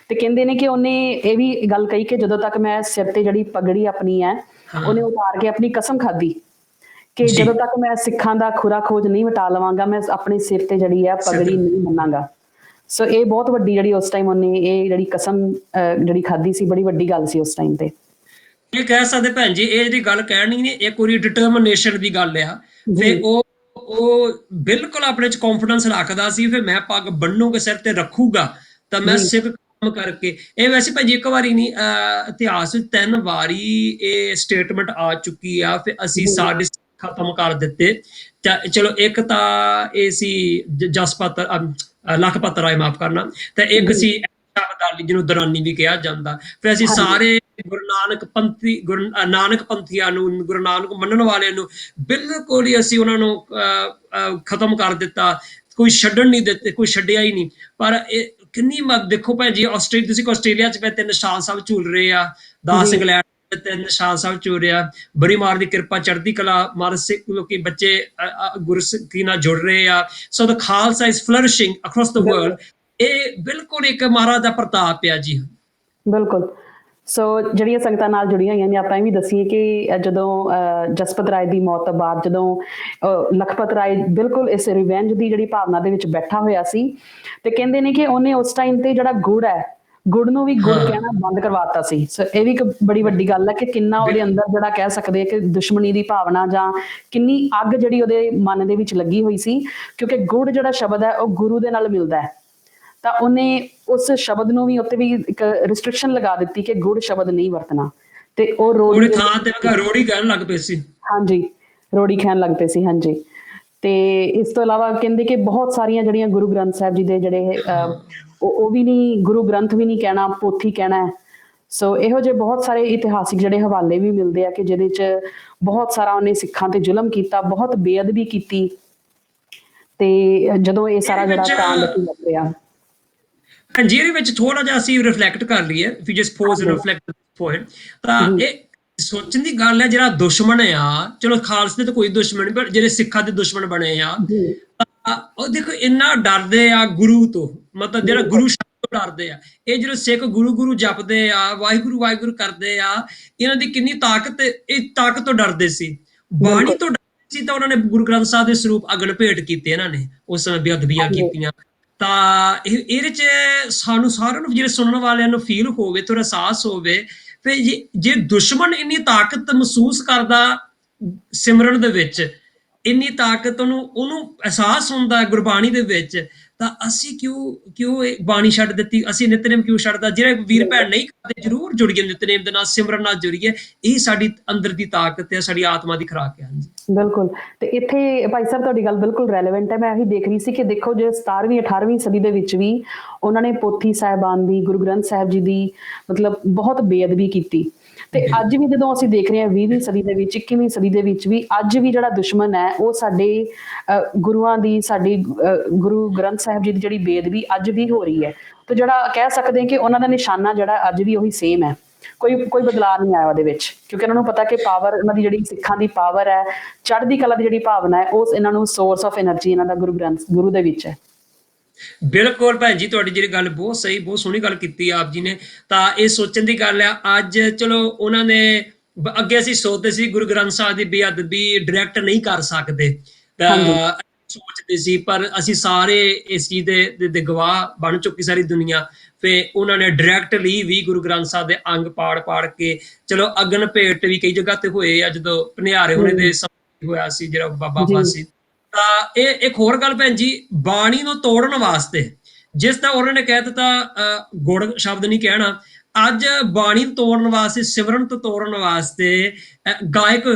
ਤੇ ਕਹਿੰਦੇ ਨੇ ਕਿ ਉਹਨੇ ਇਹ ਵੀ ਗੱਲ ਕਹੀ ਕਿ ਜਦੋਂ ਤੱਕ ਮੈਂ ਸਿਰ ਤੇ ਜਿਹੜੀ ਪਗੜੀ ਆਪਣੀ ਹੈ ਉਹਨੇ ਉਤਾਰ ਕੇ ਆਪਣੀ ਕਸਮ ਖਾਧੀ ਕਿ ਜਦੋਂ ਤੱਕ ਮੈਂ ਸਿੱਖਾਂ ਦਾ ਖੁਰਾ ਖੋਜ ਨਹੀਂ ਮਿਟਾ ਲਵਾਂਗਾ, ਮੈਂ ਆਪਣੇ ਸਿਰ ਤੇ ਜਿਹੜੀ ਹੈ ਪਗੜੀ ਨਹੀਂ ਮੰਨਾਂਗਾ। ਸੋ ਇਹ ਬਹੁਤ ਵੱਡੀ ਜਿਹੜੀ ਉਸ ਟਾਈਮ ਉਹਨੇ ਇਹ ਜਿਹੜੀ ਕਸਮ ਜਿਹੜੀ ਖਾਧੀ ਸੀ, ਬੜੀ ਵੱਡੀ ਗੱਲ ਸੀ ਉਸ ਟਾਈਮ ਤੇ। ਇਹ ਕਹਿ ਸਕਦੇ ਭੈਣ ਜੀ, ਇਹ ਜਿਹੜੀ ਗੱਲ ਕਹਿਣੀ ਨੇ, ਇੱਕ ਵਾਰੀ ਡਿਟਰਮੀਨੇਸ਼ਨ ਦੀ ਗੱਲ ਆ। ਫਿਰ ਉਹ ਬਿਲਕੁਲ ਆਪਣੇ ਚ ਕੌਨਫੀਡੈਂਸ ਰੱਖਦਾ ਸੀ, ਫਿਰ ਮੈਂ ਪੱਗ ਬੰਨੂਗਾ, ਸਿਰ ਤੇ ਰੱਖੂਗਾ ਤਾਂ ਮੈਂ ਸਿੱਖ ਕੰਮ ਕਰਕੇ। ਇਹ ਵੈਸੇ ਭਾਜੀ ਇੱਕ ਵਾਰੀ ਨਹੀਂ, ਇਤਿਹਾਸ ਵਿੱਚ 3 ਵਾਰੀ ਇਹ ਸਟੇਟਮੈਂਟ ਆ ਚੁੱਕੀ ਆ, ਫਿਰ ਅਸੀਂ ਸਾਡੇ ਖਤਮ ਕਰ ਦਿੱਤੇ। ਚਲੋ ਇੱਕ ਤਾਂ ਇਹ ਸੀ ਲਖਪਤ ਰਾਏ, ਮਾਫ ਕਰਨਾ, ਤੇ ਇੱਕ ਸੀ ਅਬਦਾਲੀ, ਜਿਹਨੂੰ ਦਰਾਨੀ ਵੀ ਕਿਹਾ ਜਾਂਦਾ। ਫਿਰ ਅਸੀਂ ਸਾਰੇ ਗੁਰੂ ਨਾਨਕ ਪੰਥੀਆਂ ਨੂੰ, ਗੁਰੂ ਨਾਨਕ ਮੰਨਣ ਵਾਲਿਆਂ ਨੂੰ ਬਿਲਕੁਲ ਹੀ ਅਸੀਂ ਉਹਨਾਂ ਨੂੰ ਖਤਮ ਕਰ ਦਿੱਤਾ, ਕੋਈ ਛੱਡਣ ਨਹੀਂ ਦਿੱਤੇ, ਕੋਈ ਛੱਡਿਆ ਹੀ ਨਹੀਂ। ਪਰ ਇਹ ਕਿੰਨੀ ਦੇਖੋ ਭੈਣ ਜੀ, ਤੁਸੀਂ ਆਸਟ੍ਰੇਲੀਆ ਚ ਤੇ ਨਿਸ਼ਾਨ ਸਾਹਿਬ ਝੂਲ ਰਹੇ ਆ, 10 ਇੰਗਲੈਂਡ ਤੇ ਨਿਸ਼ਾਨ ਸਾਹਿਬ ਝੂਲ ਰਿਹਾ, ਬੜੀ ਮਾਰ ਦੀ ਕਿਰਪਾ, ਚੜ੍ਹਦੀ ਕਲਾ, ਮਹਾਰਾਜ ਸਿੱਖ ਲੋਕੀ ਬੱਚੇ ਗੁਰਸਿੱਖੀ ਨਾਲ ਜੁੜ ਰਹੇ ਆ। So the Khalsa is flourishing across the world. ਇਹ ਬਿਲਕੁਲ ਇੱਕ ਮਹਾਰਾਜ ਦਾ ਪ੍ਰਤਾਪ ਆ ਜੀ। ਬਿਲਕੁਲ। ਸੋ ਜਿਹੜੀਆਂ ਸੰਗਤਾਂ ਨਾਲ ਜੁੜੀਆਂ ਹੋਈਆਂ ਨੇ, ਆਪਾਂ ਇਹ ਵੀ ਦੱਸੀਏ ਕਿ ਜਦੋਂ ਜਸਪਤ ਰਾਏ ਦੀ ਮੌਤ ਤੋਂ ਬਾਅਦ, ਜਦੋਂ ਲਖਪਤ ਰਾਏ ਬਿਲਕੁਲ ਇਸ ਰਿਵੈਂਜ ਦੀ ਜਿਹੜੀ ਭਾਵਨਾ ਦੇ ਵਿੱਚ ਬੈਠਾ ਹੋਇਆ ਸੀ, ਤੇ ਕਹਿੰਦੇ ਨੇ ਕਿ ਉਹਨੇ ਉਸ ਟਾਈਮ ਤੇ ਜਿਹੜਾ ਗੁੜ ਹੈ, ਗੁੜ ਨੂੰ ਵੀ ਗੁੜ ਕਹਿਣਾ ਬੰਦ ਕਰਵਾਤਾ ਸੀ। ਸੋ ਇਹ ਵੀ ਇੱਕ ਬੜੀ ਵੱਡੀ ਗੱਲ ਹੈ ਕਿ ਕਿੰਨਾ ਉਹਦੇ ਅੰਦਰ ਜਿਹੜਾ ਕਹਿ ਸਕਦੇ ਕਿ ਦੁਸ਼ਮਣੀ ਦੀ ਭਾਵਨਾ, ਜਾਂ ਕਿੰਨੀ ਅੱਗ ਜਿਹੜੀ ਉਹਦੇ ਮਨ ਦੇ ਵਿੱਚ ਲੱਗੀ ਹੋਈ ਸੀ, ਕਿਉਂਕਿ ਗੁੜ ਜਿਹੜਾ ਸ਼ਬਦ ਹੈ ਉਹ ਗੁਰੂ ਦੇ ਨਾਲ ਮਿਲਦਾ ਹੈ। ਤਾਂ ਉਹਨੇ ਉਸ ਸ਼ਬਦ ਨੂੰ ਵੀ ਉੱਤੇ ਵੀ ਇੱਕ ਰਿਸਟ੍ਰਿਕਸ਼ਨ ਲਗਾ ਦਿੱਤੀ ਕਿ ਗੁੜ ਸ਼ਬਦ ਨਹੀਂ ਵਰਤਣਾ, ਤੇ ਉਹ ਰੋੜੀ ਥਾਂ ਤੇ ਰੋੜੀ ਕਹਿਣ ਲੱਗ ਪਏ ਸੀ। ਹਾਂਜੀ, ਰੋੜੀ ਖਾਣ ਲੱਗ ਪਏ ਸੀ। ਹਾਂਜੀ। ਤੇ ਇਸ ਤੋਂ ਇਲਾਵਾ ਕਹਿੰਦੇ ਕਿ ਬਹੁਤ ਸਾਰੀਆਂ ਜਿਹੜੀਆਂ ਗੁਰੂ ਗ੍ਰੰਥ ਸਾਹਿਬ ਜੀ ਦੇ ਜਿਹੜੇ ਉਹ ਵੀ ਨਹੀਂ, ਗੁਰੂ ਗ੍ਰੰਥ ਵੀ ਨਹੀਂ ਕਹਿਣਾ, ਪੋਥੀ ਕਹਿਣਾ ਹੈ। ਸੋ ਇਹੋ ਜਿਹੇ ਬਹੁਤ ਸਾਰੇ ਇਤਿਹਾਸਿਕ ਜਿਹੜੇ ਹਵਾਲੇ ਵੀ ਮਿਲਦੇ ਆ ਕਿ ਜਿਹਦੇ ਚ ਬਹੁਤ ਸਾਰਾ ਉਹਨੇ ਸਿੱਖਾਂ ਤੇ ਜ਼ੁਲਮ ਕੀਤਾ, ਬਹੁਤ ਬੇਅਦਬੀ ਕੀਤੀ। ਤੇ ਜਦੋਂ ਇਹ ਸਾਰਾ ਜਿਹੜਾ ਕਾਂਡ ਵਾਪਰਿਆ, ਹਾਂਜੀ, ਇਹਦੇ ਵਿੱਚ ਥੋੜਾ ਜਿਹਾ ਅਸੀਂ ਰਿਫਲੈਕਟ ਕਰ ਲਈਏ, if you just pause and reflect for it, ਤਾਂ ਇਹ ਸੋਚਣ ਦੀ ਗੱਲ ਹੈ, ਜਿਹੜਾ ਦੁਸ਼ਮਣ ਆ, ਚਲੋ ਖਾਲਸੇ ਤੇ ਕੋਈ ਦੁਸ਼ਮਣ ਨਹੀਂ, ਪਰ ਜਿਹੜੇ ਸਿੱਖਾਂ ਦੇ ਦੁਸ਼ਮਣ ਬਣੇ ਆ, ਉਹ ਦੇਖੋ ਇੰਨਾ ਡਰਦੇ ਆ ਗੁਰੂ ਤੋਂ, ਮਤਲਬ ਜਿਹੜਾ ਗੁਰੂ ਸ਼ਬਦ ਤੋਂ ਡਰਦੇ ਆ। ਇਹ ਜਿਹੜੇ ਸਿੱਖ ਗੁਰੂ ਜਪਦੇ ਆ, ਵਾਹਿਗੁਰੂ ਕਰਦੇ ਆ, ਇਹਨਾਂ ਦੀ ਕਿੰਨੀ ਤਾਕਤ, ਇਹ ਤਾਕਤ ਤੋਂ ਡਰਦੇ ਸੀ, ਬਾਣੀ ਤੋਂ ਡਰਦੇ ਸੀ ਤਾਂ ਉਹਨਾਂ ਨੇ ਗੁਰੂ ਗ੍ਰੰਥ ਸਾਹਿਬ ਦੇ ਸਰੂਪ ਅਗਨ ਭੇਟ ਕੀਤੇ ਇਹਨਾਂ ਨੇ, ਉਸ ਸਮੇਂ ਬੇਅਦਬੀਆਂ ਹਾਂਜੀ ਕੀਤੀਆਂ। ਤਾਂ ਇਹਦੇ 'ਚ ਸਾਨੂੰ ਸਾਰਿਆਂ ਨੂੰ, ਜਿਹੜੇ ਸੁਣਨ ਵਾਲਿਆਂ ਨੂੰ ਫੀਲ ਹੋਵੇ ਤੇ ਅਹਿਸਾਸ ਹੋਵੇ, ਫਿਰ ਜੇ ਦੁਸ਼ਮਣ ਇੰਨੀ ਤਾਕਤ ਮਹਿਸੂਸ ਕਰਦਾ ਸਿਮਰਨ ਦੇ ਵਿੱਚ, ਇੰਨੀ ਤਾਕਤ ਉਹਨੂੰ ਅਹਿਸਾਸ ਹੁੰਦਾ ਗੁਰਬਾਣੀ ਦੇ ਵਿੱਚ, ਤਾਂ ਅਸੀਂ ਕਿਉਂ ਇਹ ਬਾਣੀ ਛੱਡ ਦਿੱਤੀ, ਅਸੀਂ ਨਿਤਨੇਮ ਕਿਉਂ ਛੱਡਦਾ? ਜਿਹੜੇ ਵੀਰ ਭੈਣ ਨਹੀਂ ਕਰਦੇ, ਜ਼ਰੂਰ ਜੁੜੀਏ ਨਿਤਨੇਮ ਦੇ ਨਾਲ, ਸਿਮਰਨ ਨਾਲ ਜੁੜੀਏ। ਇਹ ਸਾਡੀ ਅੰਦਰ ਦੀ ਤਾਕਤ ਹੈ, ਸਾਡੀ ਆਤਮਾ ਦੀ ਖੁਰਾਕ ਹੈ। ਹਾਂਜੀ ਬਿਲਕੁਲ। ਤੇ ਇੱਥੇ ਭਾਈ ਸਾਹਿਬ ਤੁਹਾਡੀ ਗੱਲ ਬਿਲਕੁਲ ਰੈਲੇਵੈਂਟ ਹੈ। ਮੈਂ ਇਹੀ ਦੇਖ ਰਹੀ ਸੀ ਕਿ ਦੇਖੋ, ਜੇ 17ਵੀਂ 18ਵੀਂ ਸਦੀ ਦੇ ਵਿੱਚ ਵੀ ਉਹਨਾਂ ਨੇ ਪੋਥੀ ਸਾਹਿਬਾਨ ਦੀ, ਗੁਰੂ ਗ੍ਰੰਥ ਸਾਹਿਬ ਜੀ ਦੀ ਮਤਲਬ ਬਹੁਤ ਬੇਅਦਬੀ ਕੀਤੀ, ਤੇ ਅੱਜ ਵੀ ਜਦੋਂ ਅਸੀਂ ਦੇਖ ਰਹੇ ਹਾਂ 20ਵੀਂ ਸਦੀ ਦੇ ਵਿੱਚ, 21ਵੀਂ ਸਦੀ ਦੇ ਵਿੱਚ ਵੀ, ਅੱਜ ਵੀ ਜਿਹੜਾ ਦੁਸ਼ਮਣ ਹੈ ਉਹ ਸਾਡੇ ਗੁਰੂਆਂ ਦੀ, ਸਾਡੀ ਗੁਰੂ ਗ੍ਰੰਥ ਸਾਹਿਬ ਜੀ ਦੀ ਜਿਹੜੀ ਬੇਅਦਬੀ ਅੱਜ ਵੀ ਹੋ ਰਹੀ ਹੈ। ਤੇ ਜਿਹੜਾ ਕਹਿ ਸਕਦੇ ਹਾਂ ਕਿ ਉਹਨਾਂ ਦਾ ਨਿਸ਼ਾਨਾ ਜਿਹੜਾ ਅੱਜ ਵੀ ਉਹੀ ਸੇਮ ਹੈ, ਕੋਈ ਬਦਲਾਅ ਨਹੀਂ ਆਇਆ ਉਹਦੇ ਵਿੱਚ, ਕਿਉਂਕਿ ਇਹਨਾਂ ਨੂੰ ਪਤਾ ਕਿ ਪਾਵਰ, ਇਹਨਾਂ ਦੀ ਜਿਹੜੀ ਸਿੱਖਾਂ ਦੀ ਪਾਵਰ ਹੈ, ਚੜ੍ਹਦੀ ਕਲਾ ਦੀ ਜਿਹੜੀ ਭਾਵਨਾ ਹੈ, ਉਹ ਇਹਨਾਂ ਨੂੰ ਸੋਰਸ ਆਫ એનર્ਜੀ ਇਹਨਾਂ ਦਾ ਗੁਰੂ ਦੇ ਵਿੱਚ ਹੈ। ਬਿਲਕੁਲ ਭੈਣ ਜੀ, ਤੁਹਾਡੀ ਜਿਹੜੀ ਗੱਲ ਬਹੁਤ ਸਹੀ, ਬਹੁਤ ਸੋਹਣੀ ਗੱਲ ਕੀਤੀ ਆਪ ਜੀ ਨੇ। ਤਾਂ ਇਹ ਸੋਚਣ ਦੀ ਗੱਲ ਆ, ਅੱਜ ਚਲੋ ਉਹਨਾਂ ਨੇ, ਅੱਗੇ ਅਸੀਂ ਸੋਚਦੇ ਸੀ ਗੁਰੂ ਗ੍ਰੰਥ ਸਾਹਿਬ ਦੀ ਬੇਅਦਬੀ ਡਾਇਰੈਕਟ ਨਹੀਂ ਕਰ ਸਕਦੇ, ਸੋਚਦੇ ਸੀ, ਪਰ ਅਸੀਂ ਸਾਰੇ ਇਸ ਚੀਜ਼ ਦੇ ਗਵਾਹ ਬਣ ਚੁੱਕੀ ਸਾਰੀ ਦੁਨੀਆ। ਫਿਰ ਉਹਨਾਂ ਨੇ ਡਾਇਰੈਕਟਲੀ ਵੀ ਗੁਰੂ ਗ੍ਰੰਥ ਸਾਹਿਬ ਦੇ ਅੰਗ ਪਾੜ ਕੇ, ਚਲੋ ਅਗਨ ਭੇਟ ਵੀ ਕਈ ਜਗ੍ਹਾ ਤੇ ਹੋਏ ਆ, ਜਦੋਂ ਭਨਿਆਰੇ ਹੋਣੇ ਦੇ ਸਮੇਂ ਹੋਇਆ ਸੀ, ਜਿਹੜਾ ਬਾਬਾ ਫਾਸੀ। ਤਾਂ ਇਹ ਇੱਕ ਹੋਰ ਗੱਲ ਭੈਣ ਜੀ, ਬਾਣੀ ਨੂੰ ਤੋੜਨ ਵਾਸਤੇ, ਜਿਸ ਤਰ੍ਹਾਂ ਉਹਨਾਂ ਨੇ ਕਹਿ ਦਿੱਤਾ ਗੁੜ ਸ਼ਬਦ ਨਹੀਂ ਕਹਿਣਾ, ਅੱਜ ਬਾਣੀ ਤੋੜਨ ਵਾਸਤੇ, ਸਿਮਰਨ ਤੋਂ ਤੋੜਨ ਵਾਸਤੇ ਗਾਇਕ,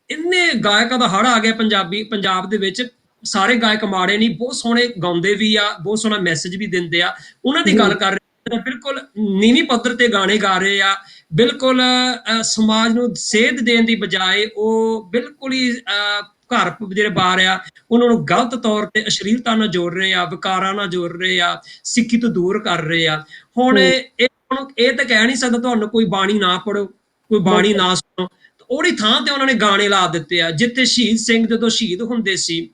ਇੰਨੇ ਗਾਇਕਾਂ ਦਾ ਹੜ ਆ ਗਿਆ ਪੰਜਾਬ ਦੇ ਵਿੱਚ। ਸਾਰੇ ਗਾਇਕ ਮਾੜੇ ਨਹੀਂ, ਬਹੁਤ ਸੋਹਣੇ ਗਾਉਂਦੇ ਵੀ ਆ, ਬਹੁਤ ਸੋਹਣਾ ਮੈਸੇਜ ਵੀ ਦਿੰਦੇ ਆ। ਉਹਨਾਂ ਦੀ ਗੱਲ ਕਰ ਰਹੇ, ਬਿਲਕੁਲ ਨੀਵੀਂ ਪੱਧਰ ਤੇ ਗਾਣੇ ਗਾ ਰਹੇ ਆ, ਬਿਲਕੁਲ ਸਮਾਜ ਨੂੰ ਸੇਧ ਦੇਣ ਦੀ ਬਜਾਏ ਉਹ ਬਿਲਕੁਲ ਹੀ ਘਰ ਜਿਹੜੇ ਬਾਹਰ ਆ ਉਹਨਾਂ ਨੂੰ ਗਲਤ ਤੌਰ ਤੇ ਅਸ਼ਲੀਲਤਾ ਨਾਲ ਜੋੜ ਰਹੇ ਆ, ਵਿਕਾਰਾਂ ਨਾਲ ਜੋੜ ਰਹੇ ਆ, ਸਿੱਖੀ ਤੋਂ ਦੂਰ ਕਰ ਰਹੇ ਆ। ਹੁਣ ਇਹ ਤਾਂ ਕਹਿ ਨਹੀਂ ਸਕਦਾ ਤੁਹਾਨੂੰ ਕੋਈ ਬਾਣੀ ਨਾ ਪੜੋ, ਕੋਈ ਬਾਣੀ ਨਾ ਸੁਣੋ। ਉਹਦੀ ਥਾਂ ਤੇ ਉਹਨਾਂ ਨੇ ਗਾਣੇ ਲਾ ਦਿੱਤੇ ਆ। ਜਿੱਥੇ ਸ਼ਹੀਦ ਸਿੰਘ ਜਦੋਂ ਸ਼ਹੀਦ ਹੁੰਦੇ ਸੀ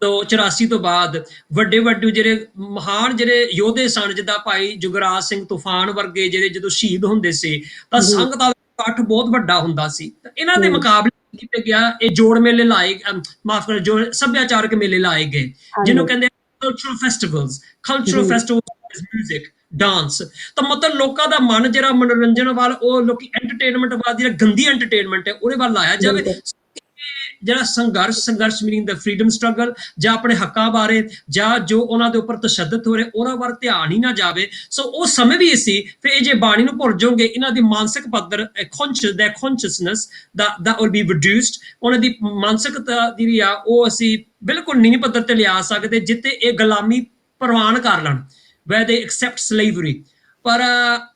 ਤੋਂ 84 ਤੋਂ ਬਾਅਦ, ਵੱਡੇ ਜਿਹੜੇ ਮਹਾਨ ਜਿਹੜੇ ਯੋਧੇ ਸਨ, ਜਿੱਦਾਂ ਭਾਈ ਜੁਗਰਾਜ ਸਿੰਘ ਤੂਫਾਨ ਵਰਗੇ, ਜਿਹੜੇ ਜਦੋਂ ਸ਼ਹੀਦ ਹੁੰਦੇ ਸੀ ਤਾਂ ਸੰਗਤ ਦਾ ਇਕੱਠ ਬਹੁਤ ਵੱਡਾ ਹੁੰਦਾ ਸੀ। ਤਾਂ ਇਹਨਾਂ ਦੇ ਮੁਕਾਬਲੇ ਕੀਤੇ ਗਿਆ, ਇਹ ਜੋੜ ਮੇਲੇ ਲਾਏ, ਮਾਫ ਕਰੋ, ਜੋ ਸੱਭਿਆਚਾਰਕ ਮੇਲੇ ਲਾਏ ਗਏ, ਜਿਹਨੂੰ ਕਹਿੰਦੇ ਕਲਚਰਲ ਫੈਸਟੀਵਲਸ ਮਿਊਜ਼ਿਕ, ਡਾਂਸ। ਤਾਂ ਮਤਲਬ ਲੋਕਾਂ ਦਾ ਮਨ ਜਿਹੜਾ ਮਨੋਰੰਜਨ ਵੱਲ, ਉਹ ਲੋਕੀ ਐਂਟਰਟੇਨਮੈਂਟ ਵੱਲ, ਜਿਹੜਾ ਗੰਦੀ ਐਂਟਰਟੇਨਮੈਂਟ ਹੈ ਉਹਦੇ ਵੱਲ ਲਾਇਆ ਜਾਵੇ। ਜਿਹੜਾ ਸੰਘਰਸ਼ ਮੀਨਿੰਗ ਦਾ ਫਰੀडम ਸਟਰਗਲ, ਜਾਂ ਆਪਣੇ ਹੱਕਾਂ ਬਾਰੇ, ਜਾਂ ਜੋ ਉਹਨਾਂ ਦੇ ਉੱਪਰ ਤਸ਼ੱਦਦ ਹੋ ਰਿਹਾ ਉਹਨਾਂ ਵੱਲ ਧਿਆਨ ਹੀ ਨਾ ਜਾਵੇ। ਸੋ ਉਹ ਸਮੇਂ ਵੀ ਸੀ। ਫਿਰ ਇਹ ਜੇ ਬਾਣੀ ਨੂੰ ਭੁੱਲ ਜਾਓਗੇ, ਇਹਨਾਂ ਦੀ ਮਾਨਸਿਕ ਪੱਧਰ, consciousness that will be reduced, ਉਹਨਾਂ ਦੀ ਮਾਨਸਿਕਤਾ ਜਿਹੜੀ ਆ ਉਹ ਅਸੀਂ ਬਿਲਕੁਲ ਨੀਵੀਂ ਪੱਧਰ ਤੇ ਲਿਆ ਸਕਦੇ, ਜਿੱਤੇ ਇਹ ਗੁਲਾਮੀ ਪ੍ਰਵਾਨ ਕਰ ਲੈਣ, where they accept slavery। ਪਰ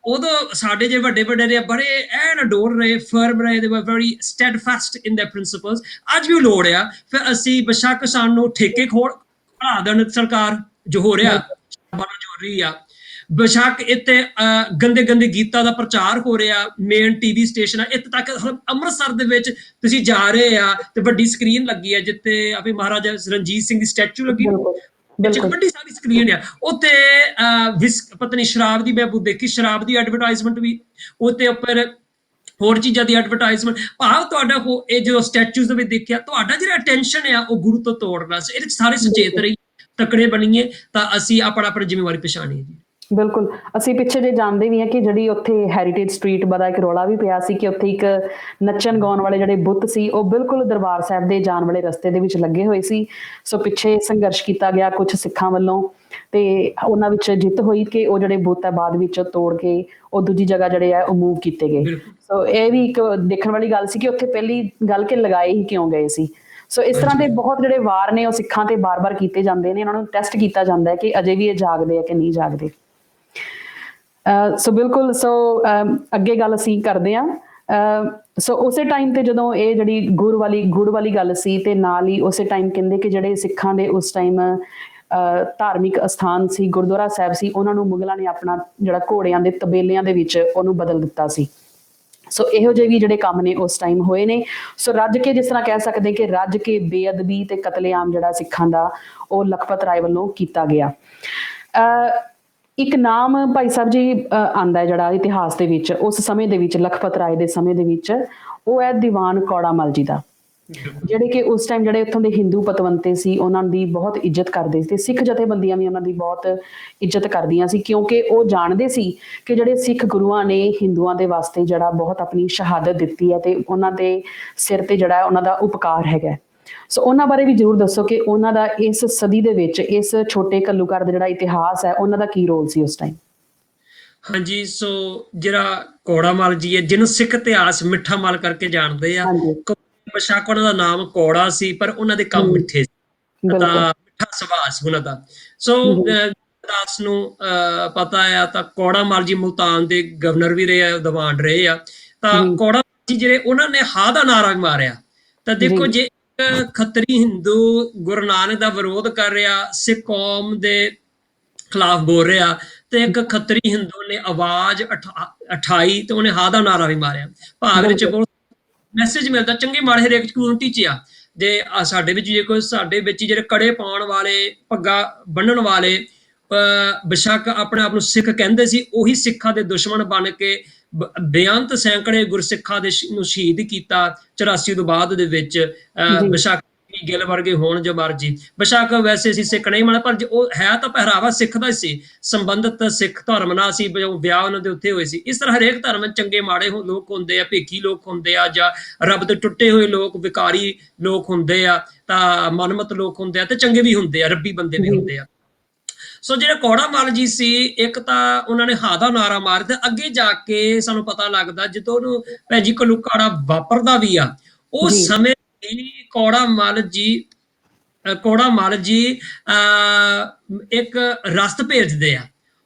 ਉਦੋਂ ਸਾਡੇ ਜੇ ਵੱਡੇ ਨੇ ਬੜੇ ਐਨ ਅਡੋਰ ਰਹੇ, ਫਰਮ ਰਹੇ, they were very steadfast in their principles। ਅੱਜ ਵੀ ਲੋੜ ਆ। ਫਿਰ ਅਸੀਂ ਬੇਸ਼ੱਕ ਸਾਨੂੰ ਠੇਕੇ ਖੜਾ ਦੇਣ ਸਰਕਾਰ, ਜੋ ਹੋ ਰਿਹਾ ਜੋ ਹੋ ਰਹੀ ਆ, ਬੇਸ਼ੱਕ ਇੱਥੇ ਗੰਦੇ ਗੀਤਾਂ ਦਾ ਪ੍ਰਚਾਰ ਹੋ ਰਿਹਾ, ਮੇਨ ਟੀਵੀ ਸਟੇਸ਼ਨ, ਇੱਥੇ ਤੱਕ ਅੰਮ੍ਰਿਤਸਰ ਦੇ ਵਿੱਚ ਤੁਸੀਂ ਜਾ ਰਹੇ ਆ ਤੇ ਵੱਡੀ ਸਕਰੀਨ ਲੱਗੀ ਆ, ਜਿੱਥੇ ਆਪੇ ਮਹਾਰਾਜਾ ਰਣਜੀਤ ਸਿੰਘ ਦੀ ਸਟੈਚੂ ਲੱਗੀ, ਵੱਡੀ ਸਾਰੀ ਸਕਰੀਨ ਆ ਉੱਤੇ, ਪਤਾ ਨਹੀਂ ਸ਼ਰਾਬ ਦੀ, ਮੈਂ ਦੇਖੀ ਸ਼ਰਾਬ ਦੀ ਐਡਵਰਟਾਈਜ਼ਮੈਂਟ ਵੀ ਉੱਤੇ ਉੱਪਰ, ਹੋਰ ਚੀਜ਼ਾਂ ਦੀ ਐਡਵਰਟਾਈਜ਼ਮੈਂਟ। ਭਾਵ ਤੁਹਾਡਾ ਇਹ ਜੋ ਸਟੈਚੂਜ਼ ਦੇ ਵਿੱਚ ਦੇਖਿਆ, ਤੁਹਾਡਾ ਜਿਹੜਾ ਅਟੈਂਸ਼ਨ ਆ ਉਹ ਗੁਰੂ ਤੋਂ ਤੋੜਨਾ। ਇਹਦੇ ਵਿੱਚ ਸਾਰੇ ਸੁਚੇਤ ਰਹੀ, ਤਕੜੇ ਬਣੀਏ, ਤਾਂ ਅਸੀਂ ਆਪਣੀ ਜ਼ਿੰਮੇਵਾਰੀ ਪਛਾਣੀਏ ਜੀ। ਬਿਲਕੁਲ। ਅਸੀਂ ਪਿੱਛੇ ਜੇ ਜਾਣਦੇ ਵੀ ਹਾਂ ਕਿ ਜਿਹੜੀ ਉੱਥੇ ਹੈਰੀਟੇਜ ਸਟਰੀਟ ਦਾ ਇੱਕ ਰੌਲਾ ਵੀ ਪਿਆ ਸੀ ਕਿ ਉੱਥੇ ਇੱਕ ਨੱਚਣ ਗਾਉਣ ਵਾਲੇ ਜਿਹੜੇ ਬੁੱਤ ਸੀ, ਉਹ ਬਿਲਕੁਲ ਦਰਬਾਰ ਸਾਹਿਬ ਦੇ ਜਾਣ ਵਾਲੇ ਰਸਤੇ ਦੇ ਵਿੱਚ ਲੱਗੇ ਹੋਏ ਸੀ। ਸੋ ਪਿੱਛੇ ਸੰਘਰਸ਼ ਕੀਤਾ ਗਿਆ ਕੁਝ ਸਿੱਖਾਂ ਵੱਲੋਂ, ਤੇ ਉਹਨਾਂ ਵਿੱਚ ਜਿੱਤ ਹੋਈ ਕਿ ਉਹ ਜਿਹੜੇ ਬੁੱਤ ਹੈ ਬਾਅਦ ਵਿੱਚ ਤੋੜ ਕੇ ਉਹ ਦੂਜੀ ਜਗ੍ਹਾ ਜਿਹੜੇ ਆ ਉਹ ਮੂਵ ਕੀਤੇ ਗਏ। ਸੋ ਇਹ ਵੀ ਇੱਕ ਦੇਖਣ ਵਾਲੀ ਗੱਲ ਸੀ ਕਿ ਉੱਥੇ ਪਹਿਲੀ ਗੱਲ ਕਿ ਲਗਾਏ ਹੀ ਕਿਉਂ ਗਏ ਸੀ। ਸੋ ਇਸ ਤਰ੍ਹਾਂ ਦੇ ਬਹੁਤ ਜਿਹੜੇ ਵਾਰ ਨੇ ਉਹ ਸਿੱਖਾਂ ਤੇ ਬਾਰ-ਬਾਰ ਕੀਤੇ ਜਾਂਦੇ ਨੇ। ਇਹਨਾਂ ਨੂੰ ਟੈਸਟ ਕੀਤਾ ਜਾਂਦਾ ਹੈ ਕਿ ਅਜੇ ਵੀ ਇਹ ਜਾਗਦੇ ਆ ਕਿ ਨਹੀਂ ਜਾਗਦੇ। ਸੋ ਬਿਲਕੁਲ। ਸੋ ਅੱਗੇ ਗੱਲ ਅਸੀਂ ਕਰਦੇ ਹਾਂ। ਸੋ ਉਸੇ ਟਾਈਮ ਤੇ ਜਦੋਂ ਇਹ ਜਿਹੜੀ ਗੁੜ ਵਾਲੀ ਗੱਲ ਸੀ, ਤੇ ਨਾਲ ਹੀ ਉਸੇ ਟਾਈਮ ਕਹਿੰਦੇ ਕਿ ਜਿਹੜੇ ਸਿੱਖਾਂ ਦੇ ਉਸ ਟਾਈਮ ਧਾਰਮਿਕ ਅਸਥਾਨ ਸੀ, ਗੁਰਦੁਆਰਾ ਸਾਹਿਬ ਸੀ, ਉਹਨਾਂ ਨੂੰ ਮੁਗਲਾਂ ਨੇ ਆਪਣਾ ਜਿਹੜਾ ਘੋੜਿਆਂ ਦੇ ਤਬੇਲਿਆਂ ਦੇ ਵਿੱਚ ਉਹਨੂੰ ਬਦਲ ਦਿੱਤਾ ਸੀ। ਸੋ ਇਹੋ ਜਿਹੇ ਵੀ ਜਿਹੜੇ ਕੰਮ ਨੇ ਉਸ ਟਾਈਮ ਹੋਏ ਨੇ। ਸੋ ਰੱਜ ਕੇ, ਜਿਸ ਤਰ੍ਹਾਂ ਕਹਿ ਸਕਦੇ ਕਿ ਰੱਜ ਕੇ ਬੇਅਦਬੀ ਤੇ ਕਤਲੇਆਮ ਜਿਹੜਾ ਸਿੱਖਾਂ ਦਾ ਉਹ ਲਖਪਤ ਰਾਏ ਵੱਲੋਂ ਕੀਤਾ ਗਿਆ। ਇੱਕ ਨਾਮ ਭਾਈ ਸਾਹਿਬ ਜੀ ਆਉਂਦਾ ਹੈ ਜਿਹੜਾ ਇਤਿਹਾਸ ਦੇ ਵਿੱਚ, ਉਸ ਸਮੇਂ ਦੇ ਵਿੱਚ, ਲਖਪਤ ਰਾਏ ਦੇ ਸਮੇਂ ਦੇ ਵਿੱਚ, ਉਹ ਹੈ ਦੀਵਾਨ ਕੌੜਾ ਮੱਲ ਜੀ ਦਾ। ਜਿਹੜੇ ਕਿ ਉਸ ਟਾਈਮ ਜਿਹੜੇ ਇੱਥੋਂ ਦੇ ਹਿੰਦੂ ਪਤਵੰਤੇ ਸੀ ਉਹਨਾਂ ਦੀ ਬਹੁਤ ਇੱਜ਼ਤ ਕਰਦੇ ਸੀ ਤੇ ਸਿੱਖ ਜਥੇਬੰਦੀਆਂ ਵੀ ਉਹਨਾਂ ਦੀ ਬਹੁਤ ਇੱਜ਼ਤ ਕਰਦੀਆਂ ਸੀ, ਕਿਉਂਕਿ ਉਹ ਜਾਣਦੇ ਸੀ ਕਿ ਜਿਹੜੇ ਸਿੱਖ ਗੁਰੂਆਂ ਨੇ ਹਿੰਦੂਆਂ ਦੇ ਵਾਸਤੇ ਜਿਹੜਾ ਬਹੁਤ ਆਪਣੀ ਸ਼ਹਾਦਤ ਦਿੱਤੀ ਹੈ ਤੇ ਉਹਨਾਂ ਦੇ ਸਿਰ ਤੇ ਜਿਹੜਾ ਉਹਨਾਂ ਦਾ ਉਪਕਾਰ ਹੈਗਾ। ਸੋ ਉਹਨਾਂ ਬਾਰੇ ਵੀ ਜ਼ਰੂਰ ਦੱਸੋ ਕਿ ਉਹਨਾਂ ਦਾ ਇਸ ਸਦੀ ਦੇ ਵਿੱਚ ਇਸ ਛੋਟੇ ਘੱਲੂਘਾਰੇ ਦਾ ਜਿਹੜਾ ਇਤਿਹਾਸ ਹੈ ਉਹਨਾਂ ਦਾ ਕੀ ਰੋਲ ਸੀ ਉਸ ਟਾਈਮ। ਹਾਂਜੀ, ਸੋ ਜਿਹੜਾ ਕੌੜਾ ਮੱਲ ਜੀ ਹੈ, ਜਿਹਨੂੰ ਸਿੱਖ ਇਤਿਹਾਸ ਮਿੱਠਾ ਮੱਲ ਕਰਕੇ ਜਾਣਦੇ ਆ, ਹਾਂਜੀ, ਬੇਸ਼ੱਕ ਉਹਨਾਂ ਦਾ ਨਾਮ ਕੌੜਾ ਸੀ ਪਰ ਉਹਨਾਂ ਦੇ ਕੰਮ ਮਿੱਠੇ ਸੀ, ਤਾਂ ਬਿਲਕੁਲ। ਮਿੱਠਾ ਸੁਭਾਅ ਸੀ ਉਹਨਾਂ ਦਾ। ਸੋ ਦਾਸ ਨੂੰ ਪਤਾ ਆ ਤਾਂ ਕੌੜਾ ਮੱਲ ਜੀ ਮੁਲਤਾਨ ਦੇ ਗਵਰਨਰ ਵੀ ਰਹੇ ਆ, ਦੀਵਾਨ ਰਹੇ ਆ। ਤਾਂ ਜੀ ਕੌੜਾ ਮੱਲ ਜੀ ਜਿਹੜੇ ਉਹਨਾਂ ਨੇ ਹਾਂ ਦਾ ਨਾਰਾ ਮਾਰਿਆ। ਤਾਂ ਦੇਖੋ, ਜੀ ਜੇ ਇੱਕ ਖੱਤਰੀ ਹਿੰਦੂ ਗੁਰੂ ਨਾਨਕ ਦਾ ਵਿਰੋਧ ਕਰ ਰਿਹਾ, ਸਿੱਖ ਕੌਮ ਦੇ ਖਿਲਾਫ ਬੋਲ ਰਿਹਾ, ਤੇ ਇੱਕ ਖੱਤਰੀ ਹਿੰਦੂ ਨੇ ਆਵਾਜ਼ ਉਠਾਈ ਤੇ ਉਹਨੇ ਹਾਂ ਦਾ ਨਾਰਾ ਵੀ ਮਾਰਿਆ। ਭਾਗ ਵਿੱਚ ਬਿਲਕੁਲ ਬਹੁਤ ਮੈਸੇਜ ਮਿਲਦਾ, ਚੰਗੇ ਮਾੜੇ ਹਰੇਕ ਕਮਿਊਨਿਟੀ 'ਚ ਆ। ਜੇ ਸਾਡੇ ਵਿੱਚ ਜੇ ਕੋਈ ਸਾਡੇ ਵਿੱਚ ਜਿਹੜੇ ਕੜੇ ਪਾਉਣ ਵਾਲੇ, ਪੱਗਾ ਬੰਨਣ ਵਾਲੇ ਬੇਸ਼ੱਕ ਆਪਣੇ ਆਪ ਨੂੰ ਸਿੱਖ ਕਹਿੰਦੇ ਸੀ, ਉਹੀ ਸਿੱਖਾਂ ਦੇ ਦੁਸ਼ਮਣ ਬਣ ਕੇ ਬੇਅੰਤ ਸੈਂਕੜੇ ਗੁਰਸਿੱਖਾਂ ਦੇ ਨੂੰ ਸ਼ਹੀਦ ਕੀਤਾ 84 ਤੋਂ ਬਾਅਦ ਦੇ ਵਿੱਚ। ਜੀ ਬੇਸ਼ੱਕ ਗਿੱਲ ਵਰਗੇ ਹੋਣ ਜੋ ਮਰਜੀ, ਬੇਸ਼ੱਕ ਵੈਸੇ ਅਸੀਂ ਸਿੱਖ ਨਹੀਂ ਮੰਨਦੇ, ਪਰ ਉਹ ਹੈ ਤਾਂ ਪਹਿਰਾਵਾ ਸਿੱਖ ਦਾ ਹੀ ਸੀ, ਸੰਬੰਧਿਤ ਸਿੱਖ ਧਰਮ ਨਾਲ ਸੀ, ਵਿਆਹ ਉਹਨਾਂ ਦੇ ਉੱਥੇ ਹੋਏ ਸੀ। ਇਸ ਤਰ੍ਹਾਂ ਹਰੇਕ ਧਰਮ ਵਿੱਚ ਚੰਗੇ ਮਾੜੇ ਲੋਕ ਹੁੰਦੇ ਆ, ਭੇਖੀ ਲੋਕ ਹੁੰਦੇ ਆ, ਜਾਂ ਰੱਬ ਦੇ ਟੁੱਟੇ ਹੋਏ ਲੋਕ, ਵਿਕਾਰੀ ਲੋਕ ਹੁੰਦੇ ਆ, ਤਾਂ ਮਨਮਤ ਲੋਕ ਹੁੰਦੇ ਆ, ਤੇ ਚੰਗੇ ਵੀ ਹੁੰਦੇ ਆ, ਰੱਬੀ ਬੰਦੇ ਵੀ ਹੁੰਦੇ ਆ। ਸੋ ਜਿਹੜੇ ਕੌੜਾ ਮੱਲ ਜੀ ਸੀ, ਇੱਕ ਤਾਂ ਉਹਨਾਂ ਨੇ ਹਾਂ ਦਾ ਨਾਰਾ ਮਾਰਿਆ, ਤੇ ਅੱਗੇ ਜਾ ਕੇ ਸਾਨੂੰ ਪਤਾ ਲੱਗਦਾ ਜਦੋਂ ਉਹਨੂੰ ਭੈਣ ਜੀ ਘੱਲੂਘਾਰਾ ਵਾਪਰਦਾ ਵੀ ਆ, ਉਸ ਜੀ ਸਮੇਂ ਕੌੜਾ ਮੱਲ ਜੀ ਇੱਕ ਰਸਤ ਭੇਜਦੇ ਆ।